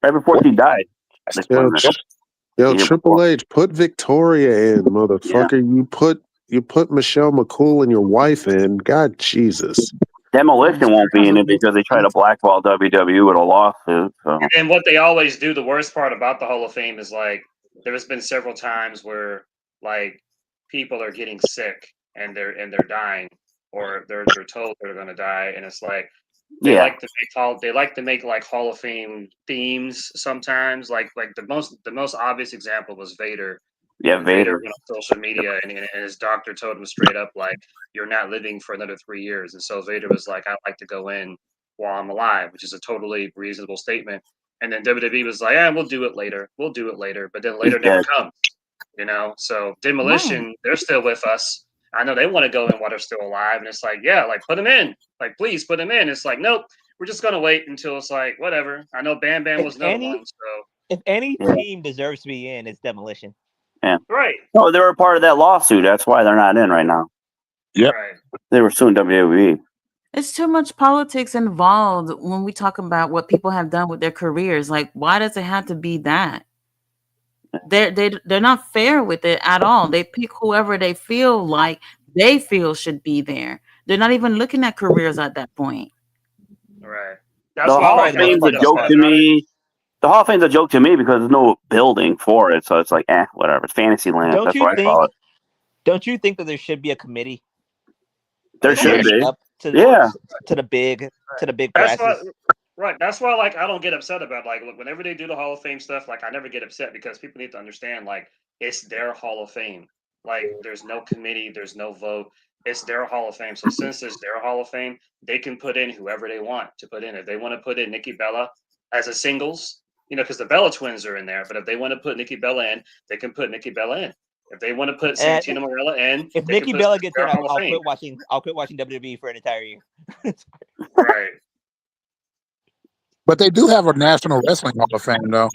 H: Right before she died.
F: Yo, Triple H, put Victoria in, motherfucker. You put Michelle McCool and your wife in. God Jesus.
H: Demolition won't be in it because they try to blackball WWE with a lawsuit. So.
C: And what they always do, the worst part about the Hall of Fame is like there's been several times where like people are getting sick and they're dying, or they're told they're going to die, and it's like they like to make like Hall of Fame themes sometimes. Like the most obvious example was Vader.
H: Yeah, Vader
C: went on social media and his doctor told him straight up, like, you're not living for another 3 years. And so Vader was like, I'd like to go in while I'm alive, which is a totally reasonable statement. And then WWE was like, yeah, we'll do it later. But then later never comes, you know? So Demolition, they're still with us. I know they want to go in while they're still alive. And it's like, yeah, like put them in. Like, please put them in. It's like, nope, we're just going to wait until it's like, whatever. I know Bam Bam was another one. So
E: if any team deserves to be in, it's Demolition.
H: Yeah.
C: Right.
H: No, they were part of that lawsuit. That's why they're not in right now.
K: Yep.
C: Right.
H: They were suing WWE.
J: It's too much politics involved when we talk about what people have done with their careers. Like, why does it have to be that? They're not fair with it at all. They pick whoever they feel should be there. They're not even looking at careers at that point.
C: Right.
H: The Hall of Fame's a joke to me. The Hall of Fame's a joke to me because there's no building for it, so it's like, whatever. It's fantasy land. That's what I call it.
E: Don't you think that there should be a committee?
H: There should be.
E: To the big grasses.
C: Right. That's why, like, I don't get upset about, like, look, whenever they do the Hall of Fame stuff, like, I never get upset because people need to understand, like, it's their Hall of Fame. Like, there's no committee, there's no vote. It's their Hall of Fame. So since it's their Hall of Fame, they can put in whoever they want to put in. If they want to put in Nikki Bella as a singles, you know, because the Bella twins are in there. But if they want to put Nikki Bella in, they can put Nikki Bella in. If they want to put Santino Marella in,
E: if Nikki Bella gets in, I'll quit watching WWE for an entire year.
C: Right.
K: But they do have a National Wrestling Hall of Fame, though.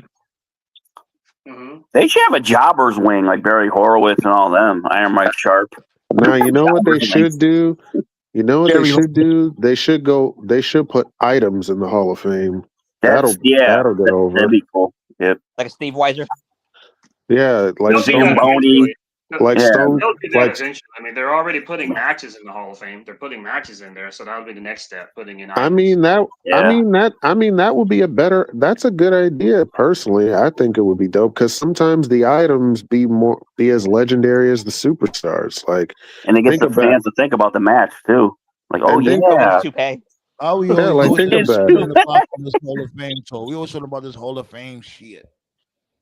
C: Mm-hmm.
H: They should have a jobbers wing like Barry Horowitz and all them. Iron Mike Sharp.
F: Now, you know what they should do? You know what they should do? They should put items in the Hall of Fame. That'll get over.
H: That'd be cool. Yep.
E: Like a Steve Weiser.
F: Yeah, like
H: Stone Boney.
F: Stone.
C: They'll do that eventually. I mean, they're already putting matches in the Hall of Fame. They're putting matches in there, so that'll be the next step. Putting in.
F: I mean that would be that's a good idea. Personally, I think it would be dope because sometimes the items be as legendary as the superstars. Like,
H: and it gets the fans to think about the match too. Like, oh yeah.
G: Oh, we
F: think about
G: this Hall of Fame tour. We always talking about this Hall of Fame shit.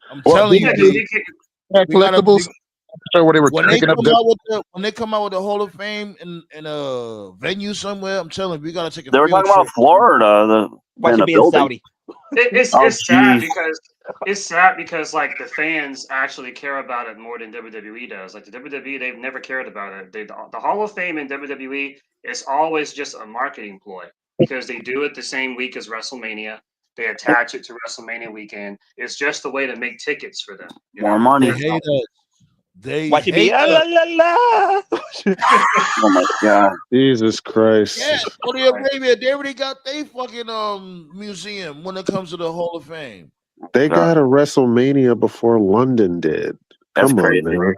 G: I'm telling you,
K: collectibles. When they
G: come out with the Hall of Fame in a venue somewhere, I'm telling you, we gotta take a.
H: They were talking about Florida.
E: Saudi.
C: It's sad because like the fans actually care about it more than WWE does. Like the WWE, they've never cared about it. The Hall of Fame in WWE is always just a marketing ploy because they do it the same week as WrestleMania. They attach it to WrestleMania weekend. It's just a way to make tickets for them.
H: More money.
G: They hate us. They
E: watch it be oh
H: my God.
F: Jesus Christ.
G: Yeah, Saudi Arabia, they already got their fucking museum when it comes to the Hall of Fame.
F: They got a WrestleMania before London did. Come on, man.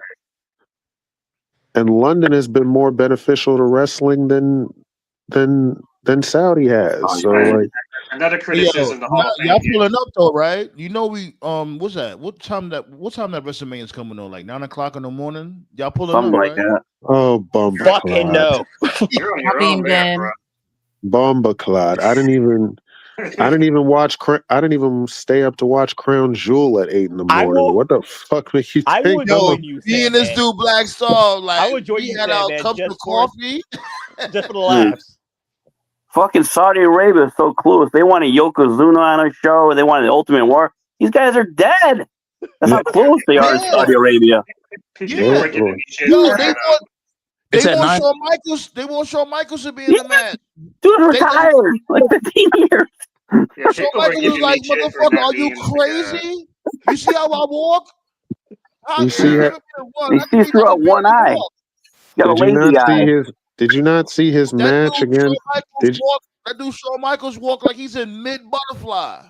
F: And London has been more beneficial to wrestling than Saudi has. So like
C: another criticism.
G: Y'all pulling up though, right? You know we what's that? What time that WrestleMania is coming on? Like 9:00 in the morning. Y'all pulling up, right?
H: That.
F: Oh, bumba
E: fucking no.
C: You're on your own, man, bro.
F: Bomba Clot. I didn't even stay up to watch Crown Jewel at 8 in the morning. What the fuck make you
E: I
F: think?
E: would join you.
G: Me and this dude Black Star, like
E: I would join you.
G: Had our cups of coffee
E: just for the laughs.
H: Fucking Saudi Arabia is so clueless. They wanted Yokozuna on a show. They wanted the Ultimate War. These guys are dead. That's how close they are in Saudi Arabia.
G: Yeah. They won't show Michaels to be in the match.
H: Dude retired like 15 years.
C: Yeah,
G: Shawn Michaels was like, motherfucker, are you crazy? You see how I walk?
F: You see
H: through out one eye.
F: Did you not see his match again?
G: That dude Shawn Michaels walk like he's in mid butterfly.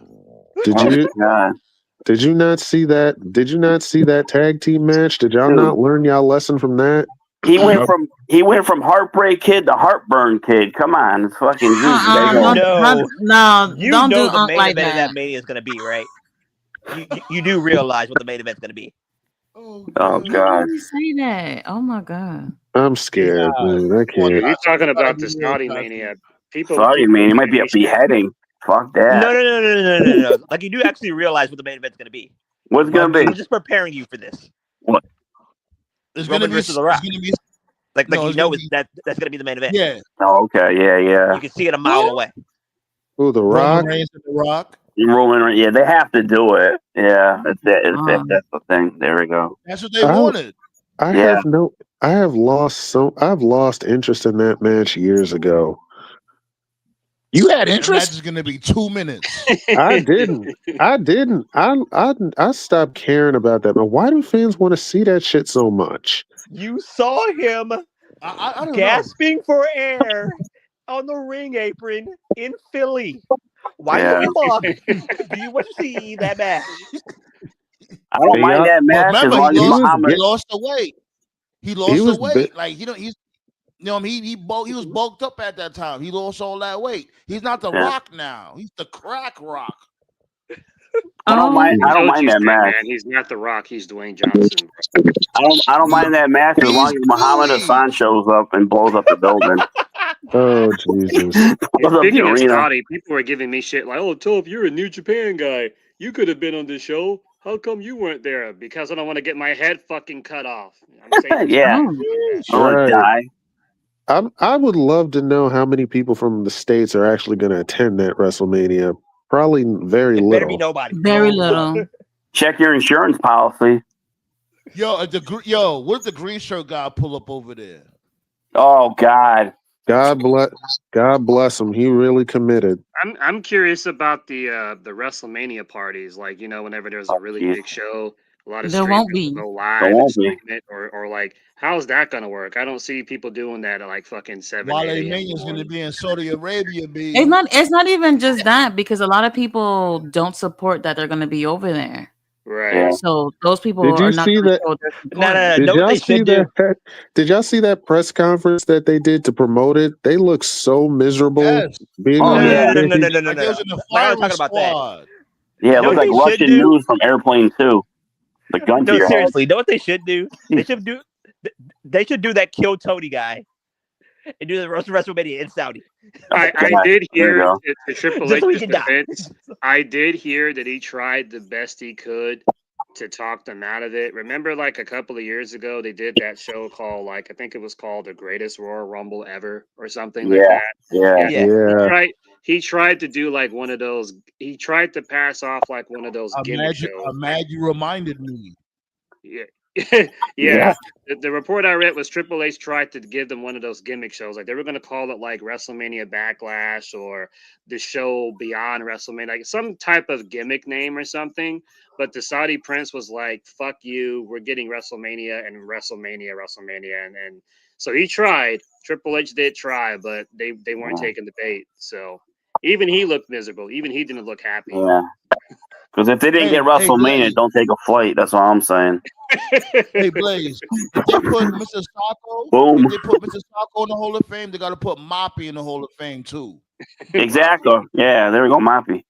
F: Did you not see that? Did you not see that tag team match? Did y'all not learn y'all lesson from that?
H: He went from Heartbreak Kid to Heartburn Kid. Come on, it's fucking Jesus.
J: No,
E: You
J: don't
E: know
J: do
E: the main
J: like
E: event of
J: that.
E: that Mania is going to be, right? You do realize what the main event's going to be.
H: Oh
J: How
H: God!
J: can you say that? Oh my God!
F: I'm scared, man. I can't.
C: You're talking about the Saudi Mania.
H: Saudi Mania might be a beheading. Fuck that.
E: No. Like you do actually realize what the main event's going to be.
H: What's going to be?
E: I'm just preparing you for this.
H: What?
G: It's
E: Roman
G: going to be
E: versus The Rock.
G: It's gonna be,
E: Like
G: no,
E: you
G: it's
E: know
G: gonna be,
E: that's going to be the main event.
G: yeah.
H: Oh, okay. Yeah.
E: You can see it a mile away.
F: Who, The
G: Roman
F: Rock?
G: Reigns and The Rock.
H: Yeah, they have to do it. Yeah, that's it. That's the thing. There we go.
G: That's what they wanted.
F: I've lost interest in that match years ago.
K: You had
G: That
K: interest?
G: match is going to be 2 minutes.
F: I didn't. I stopped caring about that. But why do fans want to see that shit so much?
E: You saw him
G: I don't
E: gasping for air on the ring apron in Philly. Why the fuck do you want to see that match?
H: I don't mind that match as long as Muhammad
G: lost the weight. He lost the weight. Like he's. You know, he was bulked up at that time. He lost all that weight. He's not the Rock now. He's the Crack Rock.
H: I don't mind that match.
C: Man, he's not the Rock. He's Dwayne Johnson.
H: I don't mind that match as long as Muhammad Hassan shows up and blows up the building.
F: Oh Jesus!
C: Speaking of Scotty, people were giving me shit like, "Oh, Toph, you're a New Japan guy. You could have been on this show. How come you weren't there?" Because I don't want to get my head fucking cut off. I'm saying,
H: yeah,
F: right. I would love to know how many people from the States are actually going to attend that WrestleMania. Probably very little.
E: Better be nobody.
J: Very little.
H: Check your insurance policy.
G: Yo, what if the green shirt guy pull up over there?
H: Oh God.
F: God bless him. He really committed.
C: I'm curious about the WrestleMania parties. Like, you know, whenever there's a really big show, a lot of
J: There won't be.
C: go live and stream it, or like, how's that gonna work? I don't see people doing that at like fucking 7.
G: Wale Mania's gonna be in Saudi Arabia.
J: It's not even just that, because a lot of people don't support that they're gonna be over there.
C: Right.
J: So those people
F: Did you
J: are not
F: see
J: gonna
F: that?
J: show their support.
F: Did y'all see that? Did y'all see that press conference that they did to promote it? They look so miserable. Being
E: No.
G: They was in the
E: We're not
G: firing
E: talking about
G: squad.
E: that.
H: Yeah, it looks like Russian news from Airplane 2. The gun to
E: No,
H: your head.
E: seriously, know what they should do? They should do that Kill Tony guy and do the WrestleMania in Saudi.
C: I did hear the Triple
E: Just so he
C: H's
E: can die.
C: defense. I did hear that he tried the best he could to talk them out of it. Remember, like a couple of years ago, they did that show called, like, I think it was called The Greatest Royal Rumble Ever or something like that.
H: Yeah.
C: He tried to do like one of those. He tried to pass off like one of those gimmick shows.
G: I'm mad you reminded me.
C: Yeah. The report I read was Triple H tried to give them one of those gimmick shows. Like they were going to call it like WrestleMania Backlash or the show Beyond WrestleMania, like some type of gimmick name or something. But the Saudi Prince was like, "Fuck you, we're getting WrestleMania and WrestleMania, and so he tried. Triple H did try, but they weren't taking the bait. So even he looked miserable. Even he didn't look happy.
H: Yeah. Because if they didn't get WrestleMania, don't take a flight. That's all I'm saying.
G: Hey Blaze, if they put Mr. Sacco,
H: Boom.
G: if they put Mr. Sacco in the Hall of Fame, they got to put Moppy in the Hall of Fame too.
H: Exactly. Yeah, there we go, Moppy.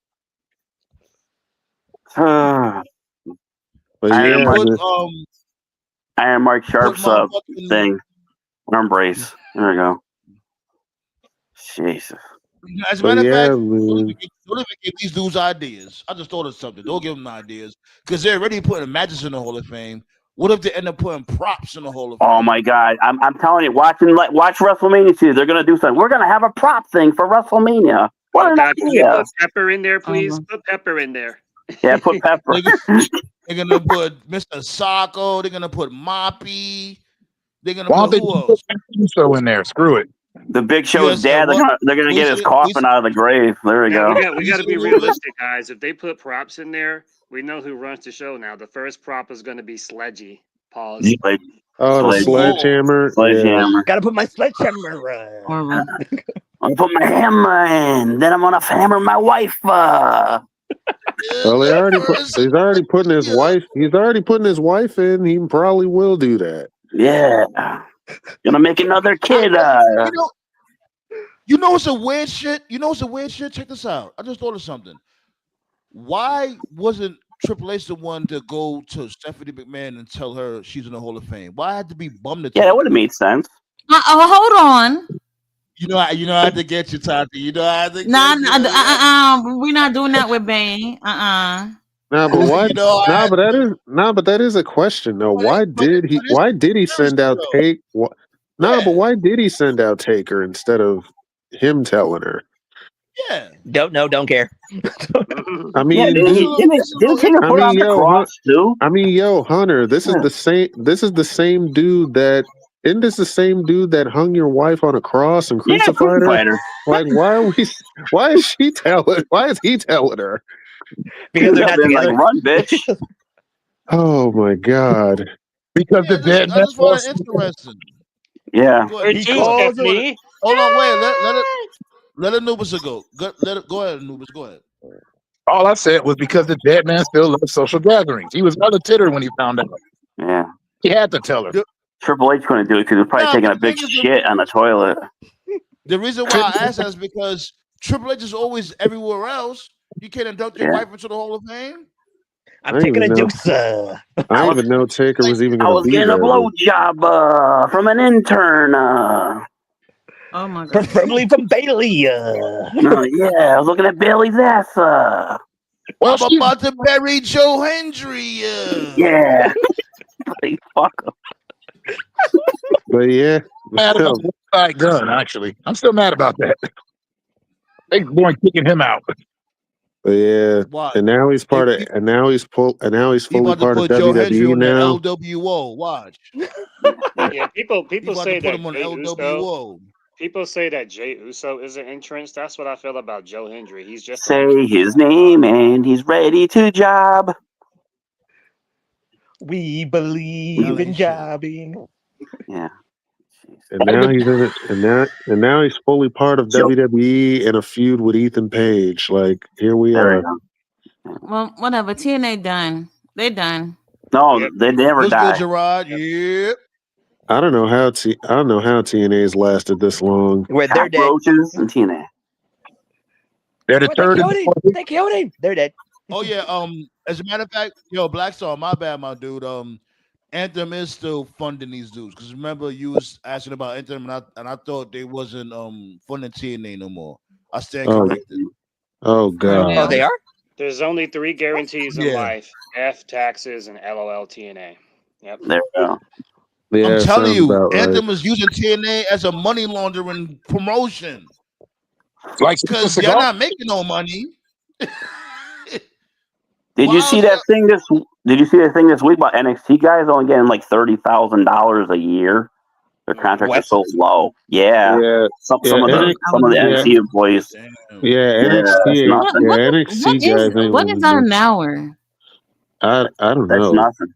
H: Iron Mike Sharp's thing. Arm brace. There we go. Jesus.
G: As a matter of fact, don't even give these dudes ideas. I just thought of something. Don't give them ideas because they're already putting matches in the Hall of Fame. What if they end up putting props in the Hall of Fame?
H: Oh my God! I'm telling you, watch WrestleMania 2. They're gonna do something. We're gonna have a prop thing for WrestleMania. What an idea!
C: Put Pepper in there, please. Put Pepper in there.
H: Yeah, put Pepper.
G: They're gonna put Mr. Sacco. They're gonna put Moppy. They're gonna put who else?
K: So in there, screw it.
H: The Big Show's dad. They're gonna get his coffin out of the grave. There we go.
C: We got to be realistic, guys. If they put props in there, we know who runs the show now. The first prop is going to be Sledgy. Pause.
F: The sledgehammer.
H: Sledgehammer.
E: Got to put my sledgehammer.
H: I'm gonna put my hammer in. Then I'm gonna hammer my wife.
F: Well, he's already putting his wife. He's already putting his wife in. He probably will do that.
H: Yeah, gonna make another kid.
G: You know it's a weird shit. Check this out. I just thought of something. Why wasn't Triple H the one to go to Stephanie McMahon and tell her she's in the Hall of Fame? Why had to be bummed?
H: Yeah, that would have made sense.
J: Hold on.
G: You know I had to get you, Tati. You know I had to.
J: We're not doing that with Bane.
F: Nah, but why? But that is a question though. Why did he send out Take? But why did he send out Taker instead of him telling her?
G: Yeah.
E: Don't know. Don't care.
F: I mean, Hunter. This is the same. This is the same dude that. Isn't this the same dude that hung your wife on a cross and crucified her? Like, why is he telling her?
E: Because they're not together.
H: Like, run, bitch.
F: Oh my God!
G: Because the dead man was interesting.
H: Yeah.
G: He calls me. Hold on, wait. Let Anubis go. Go ahead, Anubis. Go ahead.
K: All I said was because the dead man still loves social gatherings. He was not a titter when he found out.
H: Yeah.
K: He had to tell her.
H: Triple H couldn't do it because he was probably taking a big shit on the toilet.
G: The reason why I asked that is because Triple H is always everywhere else. You can't induct your wife into the Hall of Fame.
E: I'm taking a deuce.
F: I didn't even know Taker was even
H: I
F: going to
H: was
F: be
H: getting
F: there.
H: a blowjob from an intern.
J: Oh my God.
E: Preferably from Bailey.
H: Yeah, I was looking at Bailey's ass.
G: Well, I'm about to bury Joe Hendry.
H: Yeah. Fuck him.
F: But yeah,
K: Mad about the side gun. Actually, I'm still mad about that. They going kicking him out.
F: But yeah, and now he's part of, and now he's fully part of WWE now.
G: LWO, watch.
C: Yeah, people say that
G: him on LWO.
C: People say that Jey Uso is an entrance. That's what I feel about Joe Hendry. He's just
H: say his name and he's ready to job.
E: We believe in jobbing.
H: Yeah.
F: And now he's in it, and now he's fully part of WWE in a feud with Ethan Page. Like, here we are.
J: Well, whatever. TNA done. They done.
H: No, they never died.
G: Gerard. Yep.
F: I don't know how TNA's lasted this long.
E: Where they're dead.
H: Roaches and TNA.
K: They're the third.
E: They killed him. They're dead.
G: Oh yeah. As a matter of fact, Black Star, my bad, my dude. Anthem is still funding these dudes because remember you was asking about Anthem and I thought they wasn't funding TNA no more. I stand corrected.
F: Oh God.
E: Oh, they are.
C: There's only 3 guarantees in life: F, taxes, and LOL TNA. Yep.
H: There we go.
F: Yeah,
G: I'm telling you, Anthem
F: right.
G: is using TNA as a money laundering promotion.
K: Like,
G: because they're not making no money.
H: Did you see that thing this week about NXT guys only getting like $30,000 a year? Their contracts are so low. Yeah. Some of the NXT employees.
F: Yeah, NXT guys.
J: What is that an hour?
F: I don't know.
H: That's nothing.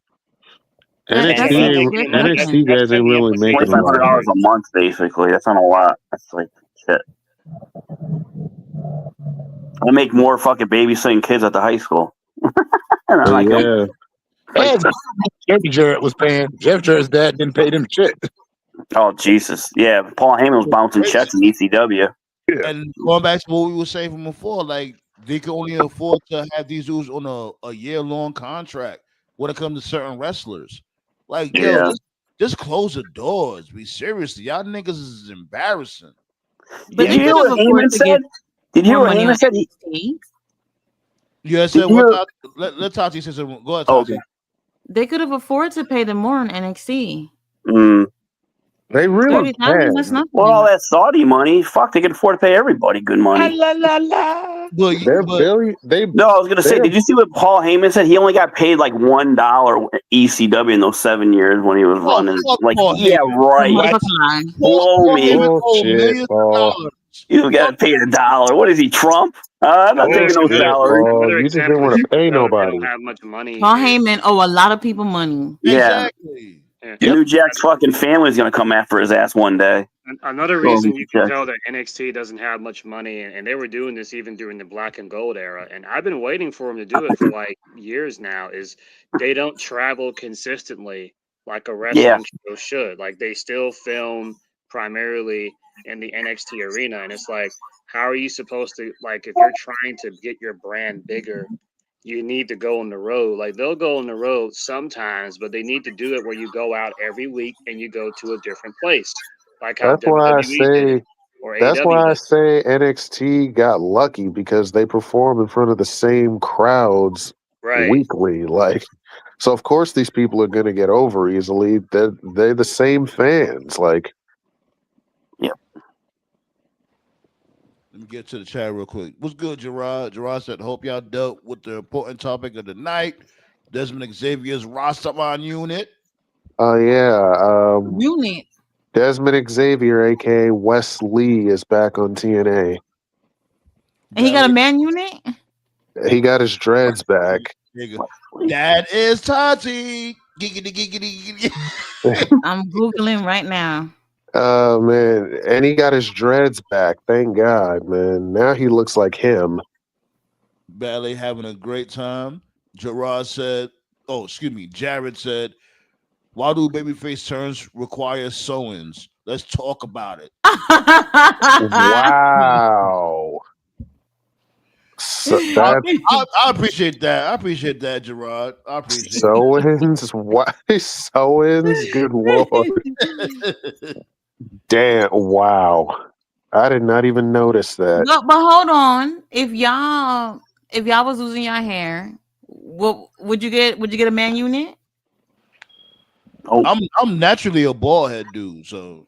F: NXT guys ain't really making
H: $2,500 a month, basically. That's not a lot. That's like shit. I make more fucking babysitting kids at the high school.
K: Jeff Jarrett was paying. Jeff Jarrett's dad didn't pay them shit.
H: Oh Jesus! Yeah, Paul Heyman was bouncing checks in ECW.
G: And going back to what we were saying from before, like they can only afford to have these dudes on a year-long contract when it comes to certain wrestlers. Like, just close the doors. Be seriously, y'all niggas is embarrassing.
J: But
H: Did you hear what Heyman said? Did you hear what Heyman said?
G: Yeah, so what? Let Tati say something. Go ahead, Tati.
H: Okay.
J: They could have afforded to pay them more in NXT.
F: They really can.
H: Well, all that Saudi money, fuck, they can afford to pay everybody good money.
E: La la la.
H: No, I was gonna say, did you see what Paul Heyman said? He only got paid like $1 ECW in those 7 years when he was running. Like, yeah, right. Blow me. You got paid $1. What is he, Trump? I'm not taking no salary.
F: You just didn't want to pay nobody.
C: Don't have much money.
J: Paul Heyman owe a lot of people money.
H: Yeah.
G: Exactly.
H: New Jack's fucking family's gonna come after his ass one day.
C: Another reason you can tell that NXT doesn't have much money, and they were doing this even during the Black and Gold era, and I've been waiting for them to do it for like years now, is they don't travel consistently like a wrestling show should. Like they still film primarily in the NXT arena, and it's like, how are you supposed to, like, if you're trying to get your brand bigger, you need to go on the road. Like they'll go on the road sometimes, but they need to do it where you go out every week and you go to a different place. Like how
F: That's why I
C: WWE did it,
F: say.
C: or
F: That's
C: AEW
F: why I
C: did.
F: say NXT got lucky because they perform in front of the same crowds
C: Right.
F: weekly. Like, so of course these people are going to get over easily. They're the same fans. Like,
G: Let me get to the chat real quick. What's good, Gerard? Gerard said, hope y'all dealt with the important topic of the night. Desmond Xavier's Rastaman unit.
F: oh yeah,
J: Unit.
F: Desmond Xavier, aka Wes Lee, is back on TNA.
J: And he got a man unit?
F: He got his dreads back.
G: That is Tati. Giggity, giggity, giggity.
J: I'm Googling right now.
F: Oh man, and he got his dreads back. Thank God, man. Now he looks like him.
G: Ballet having a great time. Jared said, Jared said, why do babyface turns require sew-ins? Let's talk about it.
F: Wow. So
G: I appreciate that. I appreciate that, Gerard. I appreciate
F: sew-ins? Why sew-ins? Good Lord. Damn, wow. I did not even notice that.
J: But hold on. If y'all was losing your hair, what would you get? Would you get a man unit?
G: I'm naturally a bald head dude, so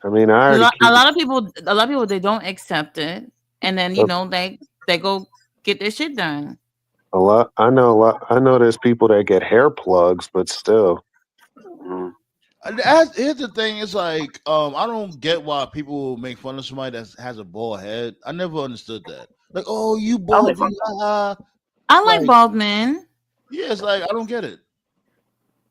F: I mean,
J: a lot of people they don't accept it, and then they go get their shit done.
F: I know there's people that get hair plugs, but still.
G: Here's the thing: it's like I don't get why people make fun of somebody that has a bald head. I never understood that. Like, oh, you bald?
J: I like bald men.
G: Yeah, it's like I don't get it.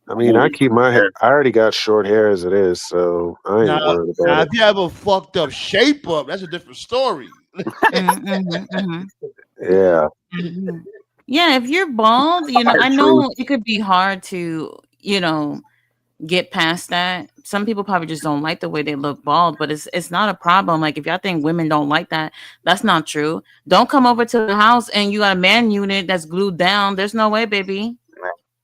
F: I mean, I keep my hair. I already got short hair as it is, so I ain't worried about it.
G: If you have a fucked up shape up, that's a different story.
F: Yeah.
J: Yeah, if you're bald, I know it could be hard to, get past that. Some people probably just don't like the way they look bald, but it's not a problem. Like if y'all think women don't like that, that's not true. Don't come over to the house and you got a man unit that's glued down. There's no way, baby.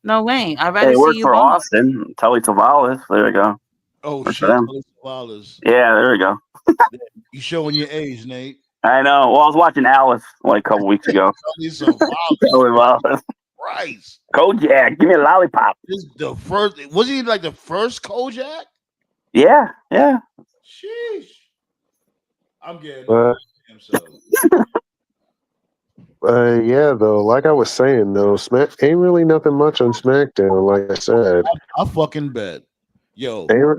J: No way. I'd rather see you
H: for
J: bald.
H: Austin. Telly Savalas. There we go.
G: Oh
H: Works
G: shit,
H: Telly
G: Savalas.
H: Yeah, there we go.
G: You showing your age, Nate.
H: I know. Well, I was watching Alice like a couple weeks ago. Telly Savalas.
G: Christ.
H: Kojak, give me a lollipop.
G: This the first. Was he like the first Kojak?
H: Yeah.
G: Sheesh. I'm getting
F: yeah, though, like I was saying, though, ain't really nothing much on SmackDown. Like I said,
G: I fucking bet. Yo,
F: if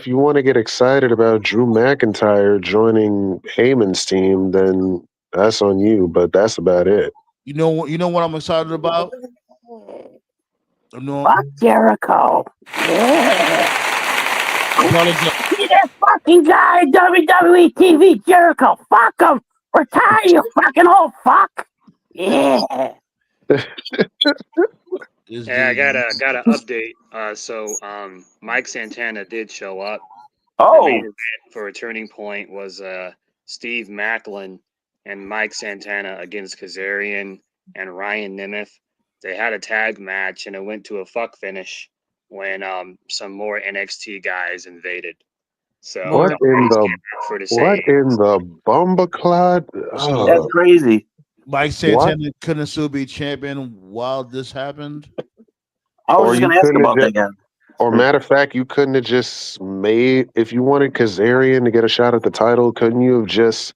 F: you want to get excited about Drew McIntyre joining Heyman's team, then that's on you. But that's about it.
G: You know what I'm excited about?
H: Fuck Jericho. Yeah.
L: See that fucking guy in WWE TV, Jericho. Fuck him. Retire, you fucking old fuck. Yeah.
C: Yeah, I got a update. So Mike Santana did show up.
H: Oh.
C: The main event for a Turning Point was Steve Macklin and Mike Santana against Kazarian and Ryan Nemeth. They had a tag match and it went to a fuck finish when some more NXT guys invaded. So
F: what in the bumbleclad? Oh.
H: That's crazy.
G: Mike Santana couldn't still be champion while this happened.
H: I was just going to ask about that again.
F: Or matter of fact, you couldn't have just if you wanted Kazarian to get a shot at the title, couldn't you have just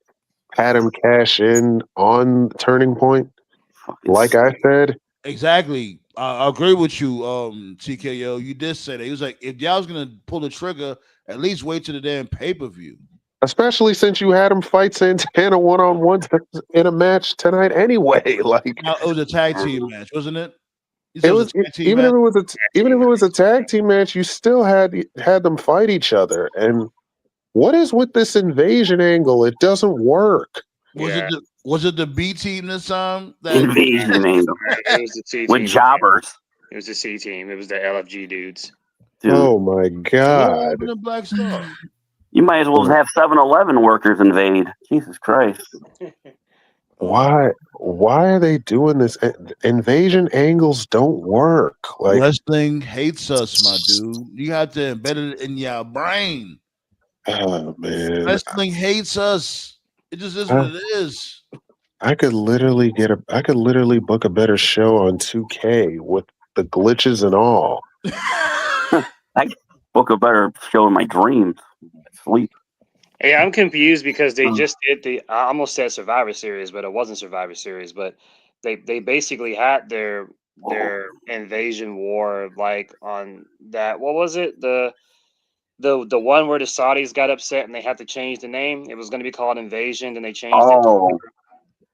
F: had him cash in on Turning Point? Like I said.
G: Exactly. I agree with you, TKO. You did say that. He was like, if y'all was going to pull the trigger, at least wait till the damn pay-per-view.
F: Especially since you had him fight Santana one-on-one in a match tonight anyway. Like
G: it was a tag team match, wasn't it?
F: It was even if it was a tag team match, you still had them fight each other. And what is with this invasion angle? It doesn't work.
G: Was it the B team this time?
H: Invasion angle.
C: It was the C
H: with
C: team.
H: jobbers.
C: It was the C team. It was the LFG dudes.
H: Dude.
F: Oh my god!
G: The Black Star.
H: You might as well have 7-Eleven workers invade. Jesus Christ!
F: Why are they doing this? Invasion angles don't work. Like
G: wrestling hates us, my dude. You have to embed it in your brain.
F: Oh man,
G: wrestling hates us. It just is what it is.
F: I could literally book a better show on 2K with the glitches and all.
H: I book a better show in my dreams. Sleep.
C: Hey, I'm confused because they just did I almost said Survivor Series, but it wasn't Survivor Series. But they basically had their invasion war like on that. What was it? The one where the Saudis got upset and they had to change the name. It was going to be called Invasion, and they changed it to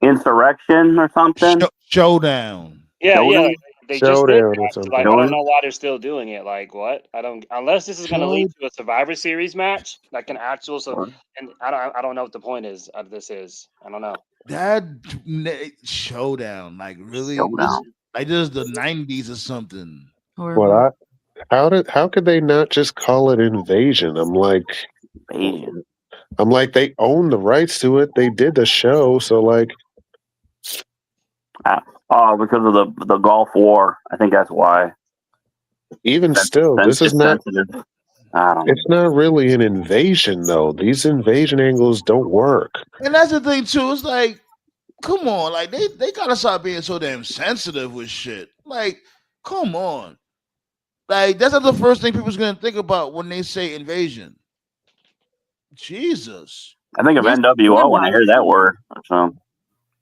H: Insurrection or something.
G: Showdown.
C: Yeah,
H: Showdown?
C: yeah. They just did that. So, like, I don't know why they're still doing it. Like, what? I don't. Unless this is going to lead to a Survivor Series match, like an actual. So, and I don't know what the point is of this is. I don't know.
G: That Showdown, like really, like this is the '90s or something.
F: Well, how could they not just call it Invasion? I'm like, they own the rights to it. They did the show, so like.
H: Because of the Gulf War. I think that's why.
F: Even still, this is not. It's not really an invasion, though. These invasion angles don't work.
G: And that's the thing too. It's like, come on, like they gotta stop being so damn sensitive with shit. Like, come on, like that's not the first thing people's gonna think about when they say invasion. Jesus,
H: I think of NWO when I hear that word. So.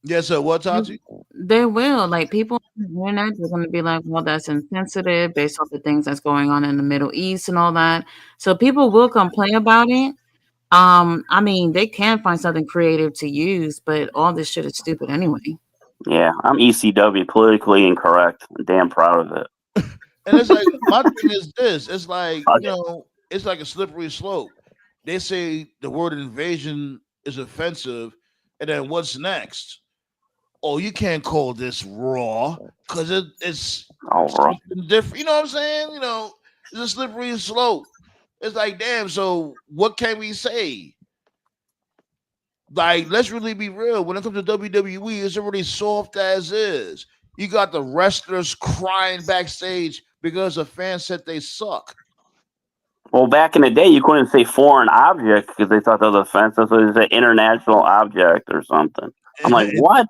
G: Yes, sir. What, Tati?
J: They will. Like, people on the internet, they're going to be like, well, that's insensitive based off the things that's going on in the Middle East and all that. So people will complain about it. I mean, they can find something creative to use, but all this shit is stupid anyway.
H: Yeah, I'm ECW, politically incorrect. I'm damn proud of it.
G: And it's like, my thing is this. It's like, it's like a slippery slope. They say the word invasion is offensive, and then what's next? Oh, you can't call this Raw because it's something different. You know what I'm saying? It's a slippery slope. It's like, damn, so what can we say? Like, let's really be real. When it comes to WWE, it's already soft as is. You got the wrestlers crying backstage because a fan said they suck.
H: Well, back in the day, you couldn't say foreign object because they thought that was offensive. So they said international object or something. I'm like, what?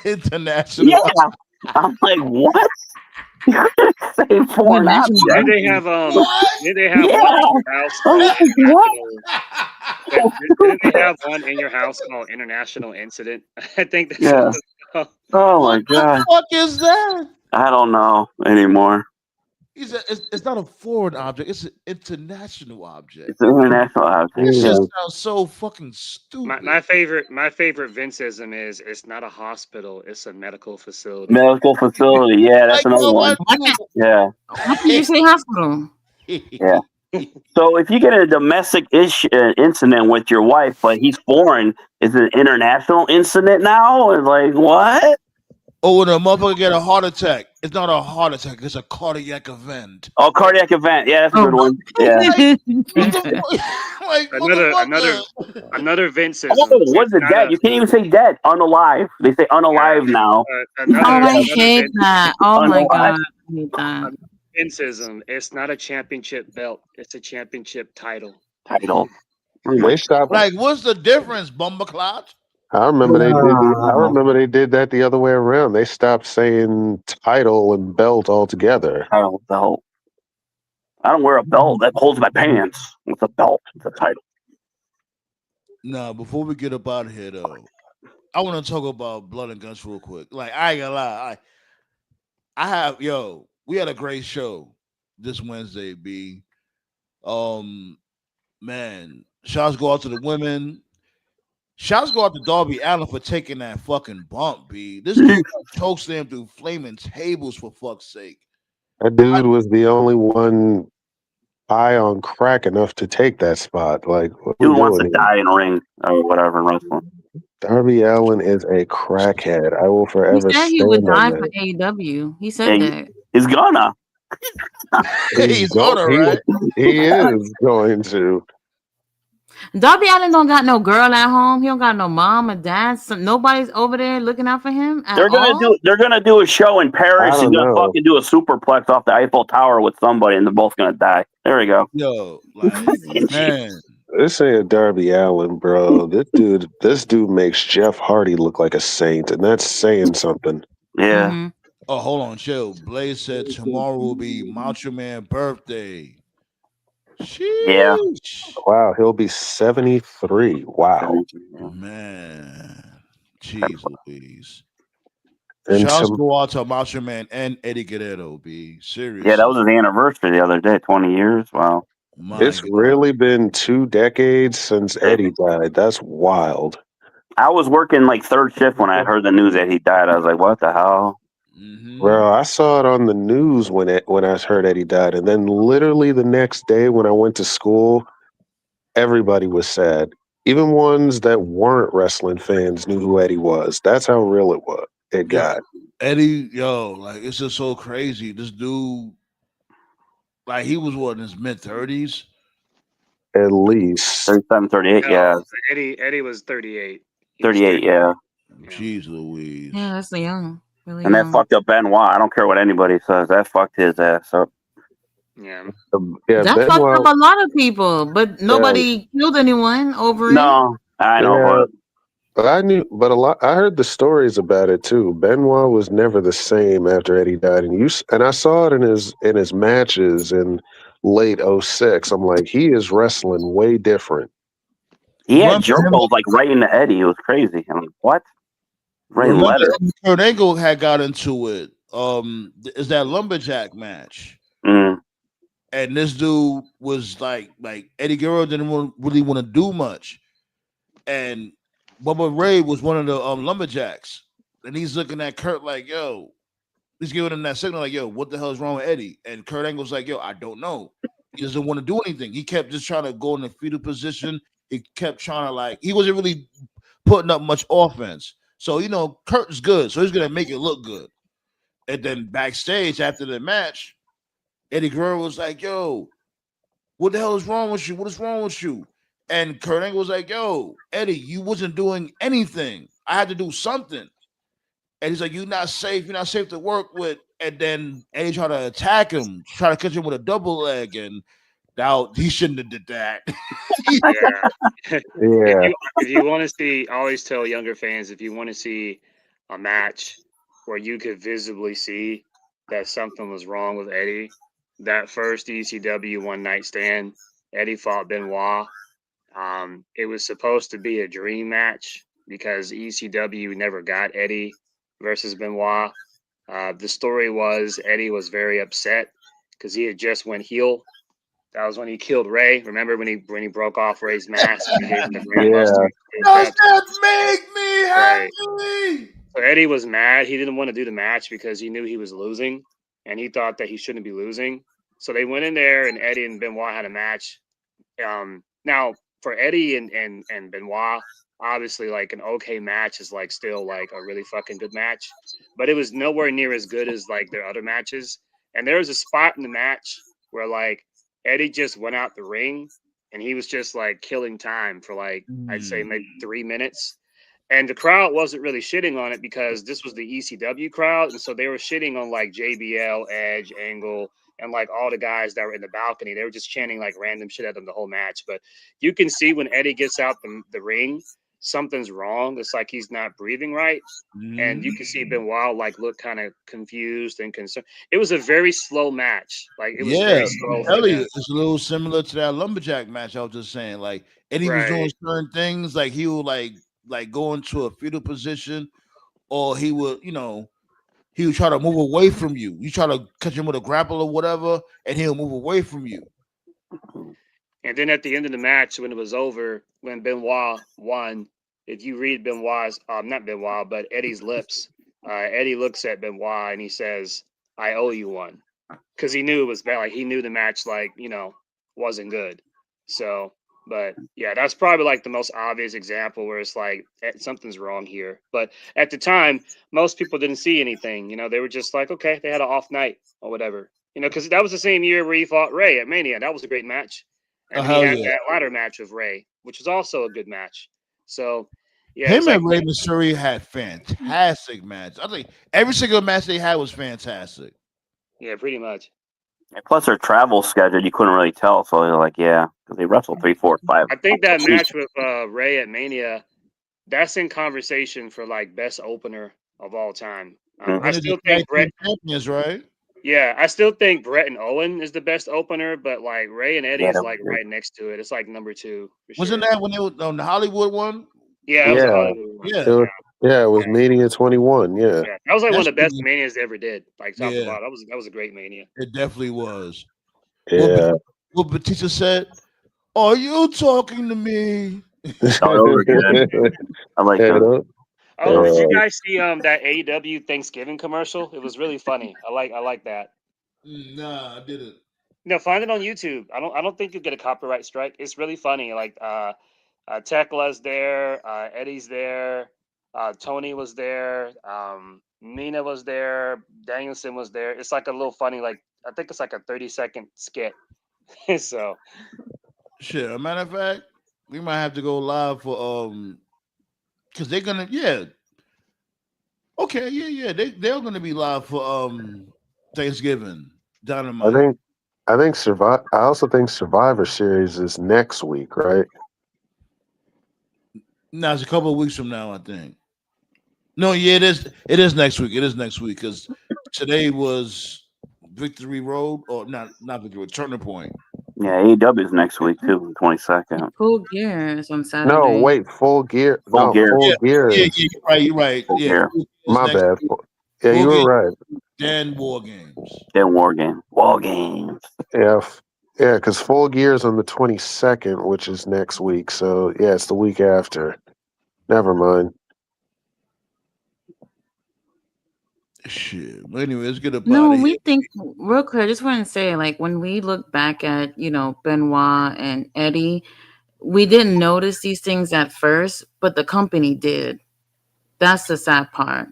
G: International.
H: Yeah. I'm like, what? You couldn't say foreign object.
C: Did they have one in your house? Did they have one in your house called International Incident? I think that's
H: yeah. Oh my god.
G: What the fuck is that?
H: I don't know anymore.
G: It's not a foreign object. It's an international object.
H: It's an international object.
G: It just sounds so fucking stupid.
C: My favorite Vinceism is it's not a hospital. It's a medical facility.
H: Medical facility. Yeah, that's another one. Yeah.
J: Why can you say hospital?
H: Yeah. So if you get a domestic incident with your wife, but he's foreign, is it an international incident now? It's like, what?
G: Oh, when a motherfucker get a heart attack, it's not a heart attack, it's a cardiac event.
H: Oh, cardiac event. Yeah, that's a good one. Yeah.
C: Another Vinceism.
H: Oh, what's it dead? You can't even say dead. Unalive. They say unalive now.
J: I hate that. Oh my god. I hate that.
C: Vinceism. It's not a championship belt. It's a championship title.
F: They stopped.
G: Like, what's the difference, Bumbleclot?
F: I remember they did that the other way around. They stopped saying title and belt altogether.
H: Title, belt. I don't wear a belt that holds my pants. It's a belt. It's a title.
G: No, before we get up out of here, though, I want to talk about Blood and Guts real quick. Like, I ain't gonna lie. We had a great show this Wednesday, B. Man, shouts go out to the women. Shouts go out to Darby Allin for taking that fucking bump, B. This dude chokeslammed through flaming tables, for fuck's sake.
F: That dude was the only one high on crack enough to take that spot. Like, what we
H: Dude wants to
F: doing here?
H: die in a ring or whatever in wrestling.
F: Darby Allin is a crackhead. I will
J: He
F: forever
J: said he would
F: stand on
J: die for
F: that.
J: AEW. He said that.
H: He's gonna.
G: He's gonna, right?
F: He is going to.
J: Darby Allin don't got no girl at home. He don't got no mom or dad. So nobody's over there looking out for him at all.
H: They're gonna do a show in
F: I
H: Paris and
F: don't
H: gonna
F: know.
H: fucking do a superplex off the Eiffel Tower with somebody, and they're both gonna die. There we go.
G: Yo, like, man.
F: This ain't Darby Allin, bro. This dude makes Jeff Hardy look like a saint, and that's saying something.
H: Yeah.
J: Mm-hmm.
G: Oh, hold on, chill. Blaze said tomorrow will be Macho Man birthday.
H: Yeah.
G: Sheesh.
F: Wow, he'll be 73. Wow.
G: Man. Jeez Louise.
F: And
G: Shouts go out to Macho Man and Eddie Guerrero, B. Seriously.
H: Yeah, that was his anniversary the other day. 20 years. Wow.
F: It's really been 2 decades since Eddie died. That's wild.
H: I was working like third shift when I heard the news that he died. I was like, what the hell?
F: Bro, I saw it on the news when I heard Eddie died, and then literally the next day when I went to school, everybody was sad. Even ones that weren't wrestling fans knew who Eddie was. That's how real it was. It got.
G: Eddie, like it's just so crazy. This dude, like he was what in his mid-30s?
F: At least
H: 37, 38,
C: No,
H: yeah.
C: Eddie was 38.
H: 38, yeah.
G: Jeez Louise.
J: Yeah, that's young. Really
H: And that
J: young.
H: fucked up Benoit. I don't care what anybody says. That fucked his ass up.
C: Yeah.
J: That fucked up a lot of people, but nobody killed anyone over it.
H: No, I know,
F: but I knew, but I heard the stories about it too. Benoit was never the same after Eddie died, and I saw it in his matches in late 06. I'm like, he is wrestling way different.
H: He had Jericho like writing to Eddie. It was crazy. I'm like, what? Writing
G: Remember,
H: letters.
G: Kurt Angle had got into it. Is that lumberjack match?
H: Mm.
G: And this dude was like Eddie Guerrero didn't really want to do much, and Bubba Ray was one of the lumberjacks, and he's looking at Kurt like, "Yo," he's giving him that signal like, "Yo, what the hell is wrong with Eddie?" And Kurt Angle's like, "Yo, I don't know." He doesn't want to do anything. He kept just trying to go in the fetal position. He kept trying to he wasn't really putting up much offense. So Kurt's good, so he's gonna make it look good. And then backstage after the match, Eddie Guerrero was like, "Yo, what the hell is wrong with you? What is wrong with you?" And Kurt Angle was like, "Yo, Eddie, you wasn't doing anything. I had to do something." And he's like, "You're not safe. You're not safe to work with." And then Eddie tried to attack him, try to catch him with a double leg, and now he shouldn't have did that.
C: Yeah.
F: Yeah.
C: If you want to see, I always tell younger fans, if you want to see a match where you could visibly see that something was wrong with Eddie, that first ECW one night stand, Eddie fought Benoit. It was supposed to be a dream match because ECW never got Eddie versus Benoit. The story was Eddie was very upset because he had just went heel. That was when he killed Ray. Remember when he broke off Ray's mask and he gave him the grandmaster?
G: Does that make me happy?
C: So Eddie was mad. He didn't want to do the match because he knew he was losing, and he thought that he shouldn't be losing. So they went in there, and Eddie and Benoit had a match. Now for Eddie and Benoit, obviously like an okay match is like still like a really fucking good match, but it was nowhere near as good as like their other matches. And there was a spot in the match where like Eddie just went out the ring and he was just like killing time for like I'd say maybe 3 minutes. And the crowd wasn't really shitting on it because this was the ECW crowd. And so they were shitting on like JBL, Edge, Angle, and like all the guys that were in the balcony. They were just chanting like random shit at them the whole match. But you can see when Eddie gets out the ring, something's wrong. It's like he's not breathing right. And you can see Benoit like look kind of confused and concerned. It was a very slow match. Like it was very slow.
G: Elliot, it's a little similar to that lumberjack match I was just saying. Like Eddie was doing certain things, like he would like go into a fetal position, or he would, he would try to move away from you. You try to catch him with a grapple or whatever, and he'll move away from you.
C: And then at the end of the match, when it was over, when Benoit won, if you read Benoit's, not Benoit, but Eddie's lips, Eddie looks at Benoit and he says, "I owe you one." because he knew it was bad. Like he knew the match, like wasn't good. So, but yeah, that's probably like the most obvious example where it's like something's wrong here. But at the time, most people didn't see anything. They were just like, okay, they had an off night or whatever. Because that was the same year where he fought Ray at Mania. That was a great match. And then he had that ladder match with Ray, which was also a good match. So, yeah,
G: him and Rey Mysterio had fantastic matches. I think every single match they had was fantastic.
C: Yeah, pretty much.
H: And plus, their travel schedule, you couldn't really tell. So they're like, yeah, because they wrestled 3, 4, 5.
C: I think that match with Ray at Mania, that's in conversation for like best opener of all time. I still think Brett
G: champions, right?
C: Yeah, I still think Brett and Owen is the best opener, but like Ray and Eddie is like right next to it. It's like number 2.
G: Wasn't that when they were on the Hollywood one?
C: Yeah, it was a Hollywood one.
F: It was Mania 21. Yeah.
C: That was like one of the best manias they ever did. Like top to bottom, that was a great mania.
G: It definitely was.
F: Yeah.
G: What Batista said, "Are you talking to me?"
H: I like that.
C: Oh, did you guys see that AEW Thanksgiving commercial? It was really funny. I like that.
G: Nah, I didn't.
C: No, find it on YouTube. I don't think you'll get a copyright strike. It's really funny. Like Tekla's there, Eddie's there, Tony was there, Mina was there, Danielson was there. It's like a little funny, like I think it's like a 30-second skit. So
G: shit. A matter of fact, we might have to go live for because they're gonna they're gonna be live for Thanksgiving Dynamite.
F: I also think Survivor Series is next week, right?
G: No, it's a couple of weeks from now, I think. No, yeah, it is. It is next week. It is next week because today was Victory Road, or not Victory Road, Turning Point.
H: Yeah, AEW is next week too, 22nd.
J: Full Gear is on Saturday.
F: No, wait, Full Gear.
H: Full Gear.
F: Yeah,
G: you're right.
H: Full Gear.
F: My bad. Yeah, you were right.
G: Then War Games.
H: War Games.
F: Yeah, because Full Gear is on the 22nd, which is next week. So yeah, it's the week after. Never mind.
G: Shit. But anyway, let's get up.
J: No, we think real quick. I just want to say, like, when we look back at Benoit and Eddie, we didn't notice these things at first, but the company did. That's the sad part.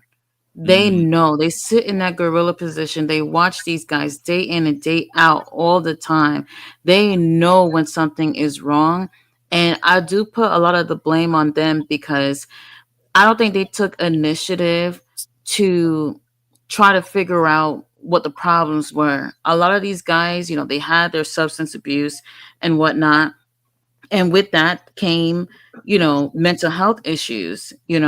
J: They know. They sit in that gorilla position. They watch these guys day in and day out all the time. They know when something is wrong. And I do put a lot of the blame on them because I don't think they took initiative to try to figure out what the problems were. A lot of these guys, they had their substance abuse and whatnot. And with that came, mental health issues. I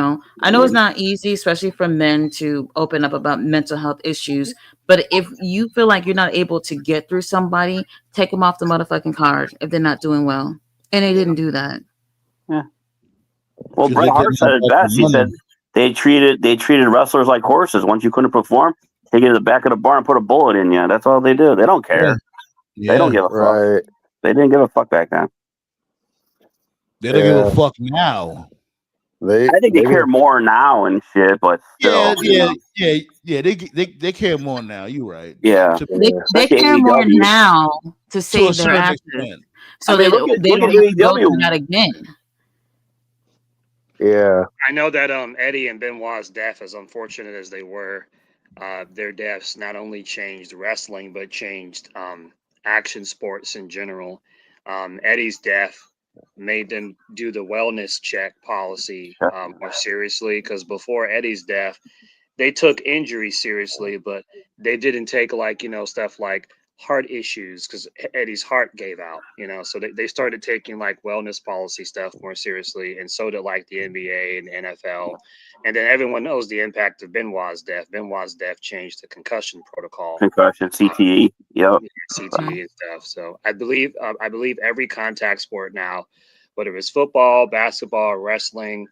J: know it's not easy, especially for men, to open up about mental health issues. But if you feel like you're not able to get through somebody, take them off the motherfucking card if they're not doing well. And they didn't do that.
H: Yeah. Well, Bret Hart said it best. He said they treated wrestlers like horses. Once you couldn't perform, take you to the back of the bar and put a bullet in you. That's all they do. They don't care.
G: Yeah.
H: They don't give a fuck. They didn't give a fuck back then.
G: They don't give a fuck now.
H: I think they care more now and shit, but still,
G: they care more now. You're right.
H: Yeah,
J: they care more now to save their asses, so they don't go through that again.
F: Yeah,
C: I know that Eddie and Benoit's death, as unfortunate as they were, their deaths not only changed wrestling but changed action sports in general. Eddie's death made them do the wellness check policy more seriously, because before Eddie's death, they took injuries seriously, but they didn't take stuff like heart issues, because Eddie's heart gave out, so they started taking like wellness policy stuff more seriously, and so did like the NBA and NFL. And then everyone knows the impact of Benoit's death. Benoit's death changed the concussion protocol.
H: Concussion, CTE,
C: CTE and stuff. So I believe every contact sport now, whether it's football, basketball, wrestling,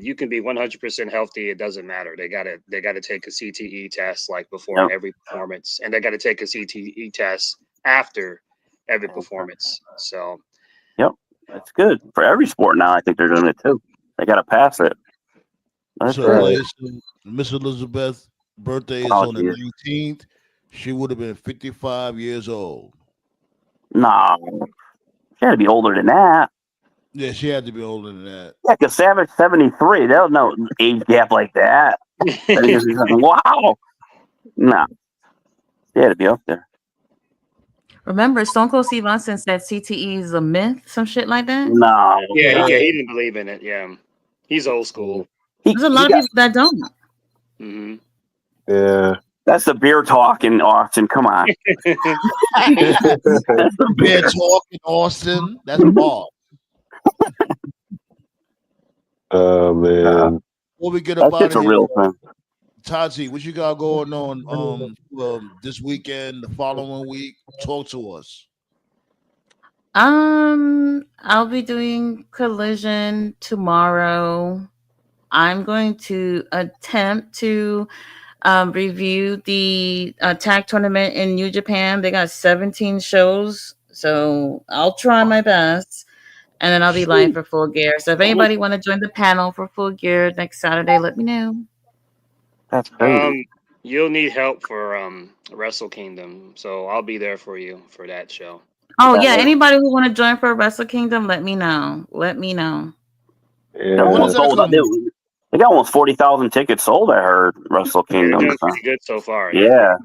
C: you can be 100% healthy. It doesn't matter. They gotta take a CTE test like before every performance, and they gotta take a CTE test after every performance. So,
H: that's good for every sport now. I think they're doing it too. They gotta pass it. That's
G: so Miss Elizabeth's birthday is on the 19th. She would have been 55 years old.
H: No, she had to be older than that.
G: Yeah, she had to be older than that.
H: Yeah, because Savage 73. There's no age gap like that. Wow. No, she had to be up there.
J: Remember, Stone Cold Steve Austin said CTE is a myth, some shit like that.
H: No.
C: Yeah, he didn't believe in it. Yeah, he's old school.
J: There's a lot of people that don't.
C: Mm-hmm.
F: Yeah.
H: That's the beer talk in Austin. Come on.
G: Beer talk in Austin. That's bar.
F: Oh man.
G: Before we get up out
H: That's
G: of
H: a
G: here,
H: real thing.
G: Tati, what you got going on this weekend, the following week? Talk to us.
J: I'll be doing Collision tomorrow. I'm going to attempt to review the tag tournament in New Japan. They got 17 shows, so I'll try my best. And then I'll be live for Full Gear. So if anybody want to join the panel for Full Gear next Saturday, let me know.
H: That's crazy.
C: You'll need help for Wrestle Kingdom, so I'll be there for you for that show.
J: Oh yeah, anybody who want to join for Wrestle Kingdom, let me know. Let me know.
F: Yeah.
H: They got almost 40,000 tickets sold. I heard Wrestle Kingdom.
C: They're doing pretty good so far.
H: Yeah,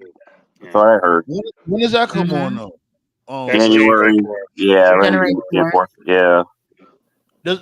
H: that's what I heard.
G: When does that come on though?
H: January. Yeah,
J: January
H: 4th. Yeah.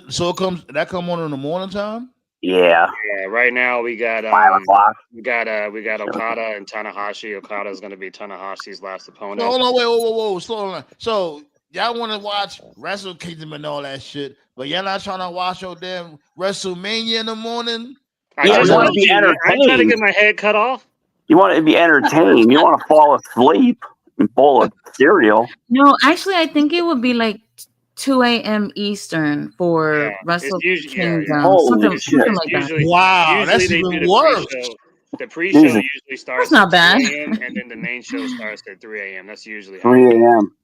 G: So that come on in the morning time?
H: Yeah.
C: Yeah. Right now we got
H: 5 o'clock.
C: we got Okada and Tanahashi. Okada is going to be Tanahashi's last opponent.
G: No, hold on, wait, whoa, slow down. So y'all want to watch Wrestle Kingdom and all that shit, but y'all not trying to watch your damn WrestleMania in the morning?
C: I want to be entertained. I'm trying to get my head cut off.
H: You want to be entertained. You want to fall asleep and bowl of cereal.
J: No, actually, I think it would be like 2 a.m. Eastern for Wrestle Kingdom. Something like that.
G: Wow, that's even worse.
C: The pre-show usually starts
J: That's not
C: at
J: bad.
C: 2 a.m. and then the main show starts at 3 a.m. That's usually how
H: 3 a.m.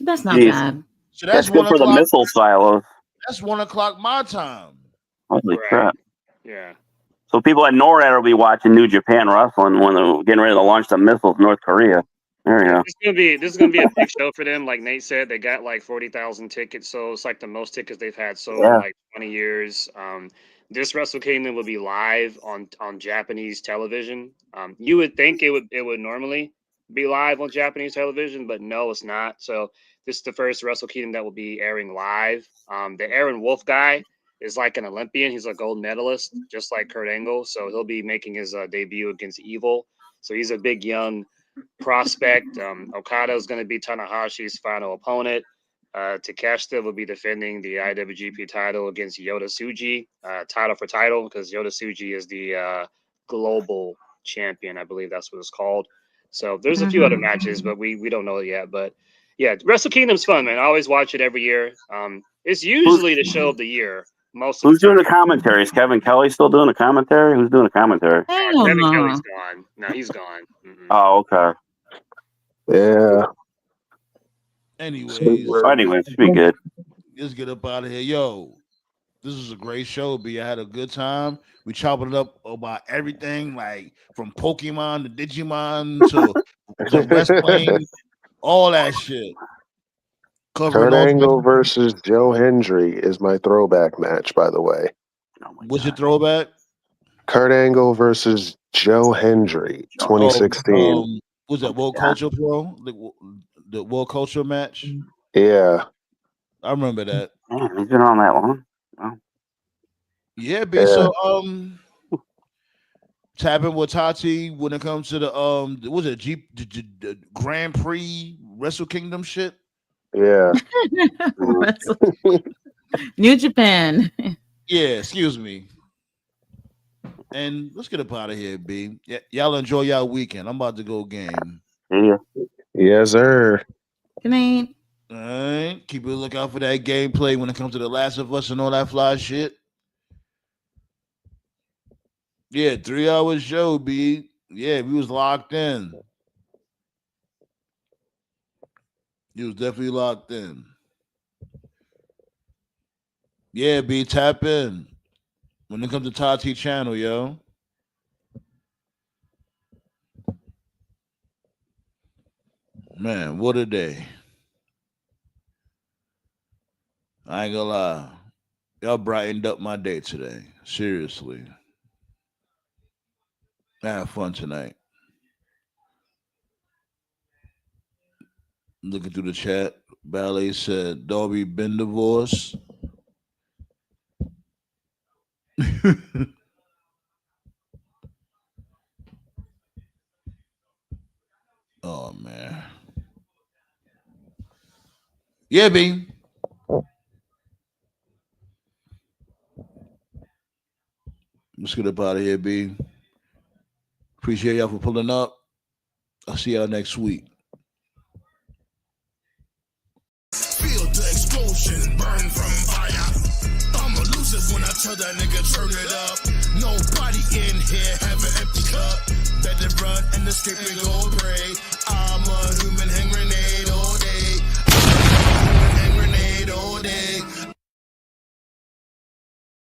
J: That's not bad.
G: So
H: that's good for the missile silos.
G: That's 1 o'clock my time.
H: Holy crap.
C: Yeah.
H: So people at NORAD will be watching New Japan Wrestling when they're getting ready to launch the missiles North Korea. There you go.
C: This is gonna be a big show for them. Like Nate said, they got like 40,000 tickets, so it's like the most tickets they've had sold in like 20 years. This Wrestle Kingdom will be live on Japanese television. You would think it would normally be live on Japanese television, but no, it's not. So this is the first Wrestle Kingdom that will be airing live. The Aaron Wolf guy is like an Olympian. He's a gold medalist, just like Kurt Angle. So he'll be making his debut against Evil. So he's a big young prospect. Okada is going to be Tanahashi's final opponent. Takeshita will be defending the IWGP title against Yota Tsuji, title for title, because Yota Tsuji is the global champion. I believe that's what it's called. So there's a few other matches, but we don't know it yet. But yeah, Wrestle Kingdom's fun, man. I always watch it every year. It's usually the show of the year.
H: Who's doing the commentary? Is Kevin Kelly still doing the commentary? Who's doing the commentary?
C: Kevin Kelly's gone. No, he's gone.
H: Oh, okay.
F: Yeah.
G: Anyways,
H: it's be good.
G: Let's get up out of here. Yo, this was a great show, B. I had a good time. We chopping it up about everything, like from Pokemon to Digimon to wrestling, all that shit.
F: Kurt Angle versus Joe Hendry is my throwback match, by the way.
G: What's your throwback?
F: Kurt Angle versus Joe Hendry, 2016.
G: Was that World Culture Pro? The World Culture match?
F: Yeah.
G: I remember that.
H: He's been on that one. Oh.
G: Yeah, B. So tapping with Tati when it comes to the was it the Grand Prix Wrestle Kingdom shit?
F: Yeah.
J: New Japan.
G: Yeah, excuse me. And let's get up out of here, B. Y'all enjoy y'all weekend. I'm about to go game.
H: Yeah.
F: Yes, sir.
J: Good night.
G: All right. Keep a lookout for that gameplay when it comes to The Last of Us and all that fly shit. Yeah, 3-hour show, B. Yeah, we was locked in. You was definitely locked in. Yeah, B, tap in. When it comes to Tati channel, yo. Man, what a day. I ain't gonna lie. Y'all brightened up my day today. Seriously. I had fun tonight. Looking through the chat, Ballet said, Darby been divorced. Oh, man. Yeah, B. Let's get up out of here, B. Appreciate y'all for pulling up. I'll see y'all next week.
A: Feel the explosion, burn from fire. I'ma lose it when I tell that nigga turn it up. Nobody in here have an empty cup. Better run and escape and go pray. I'm a human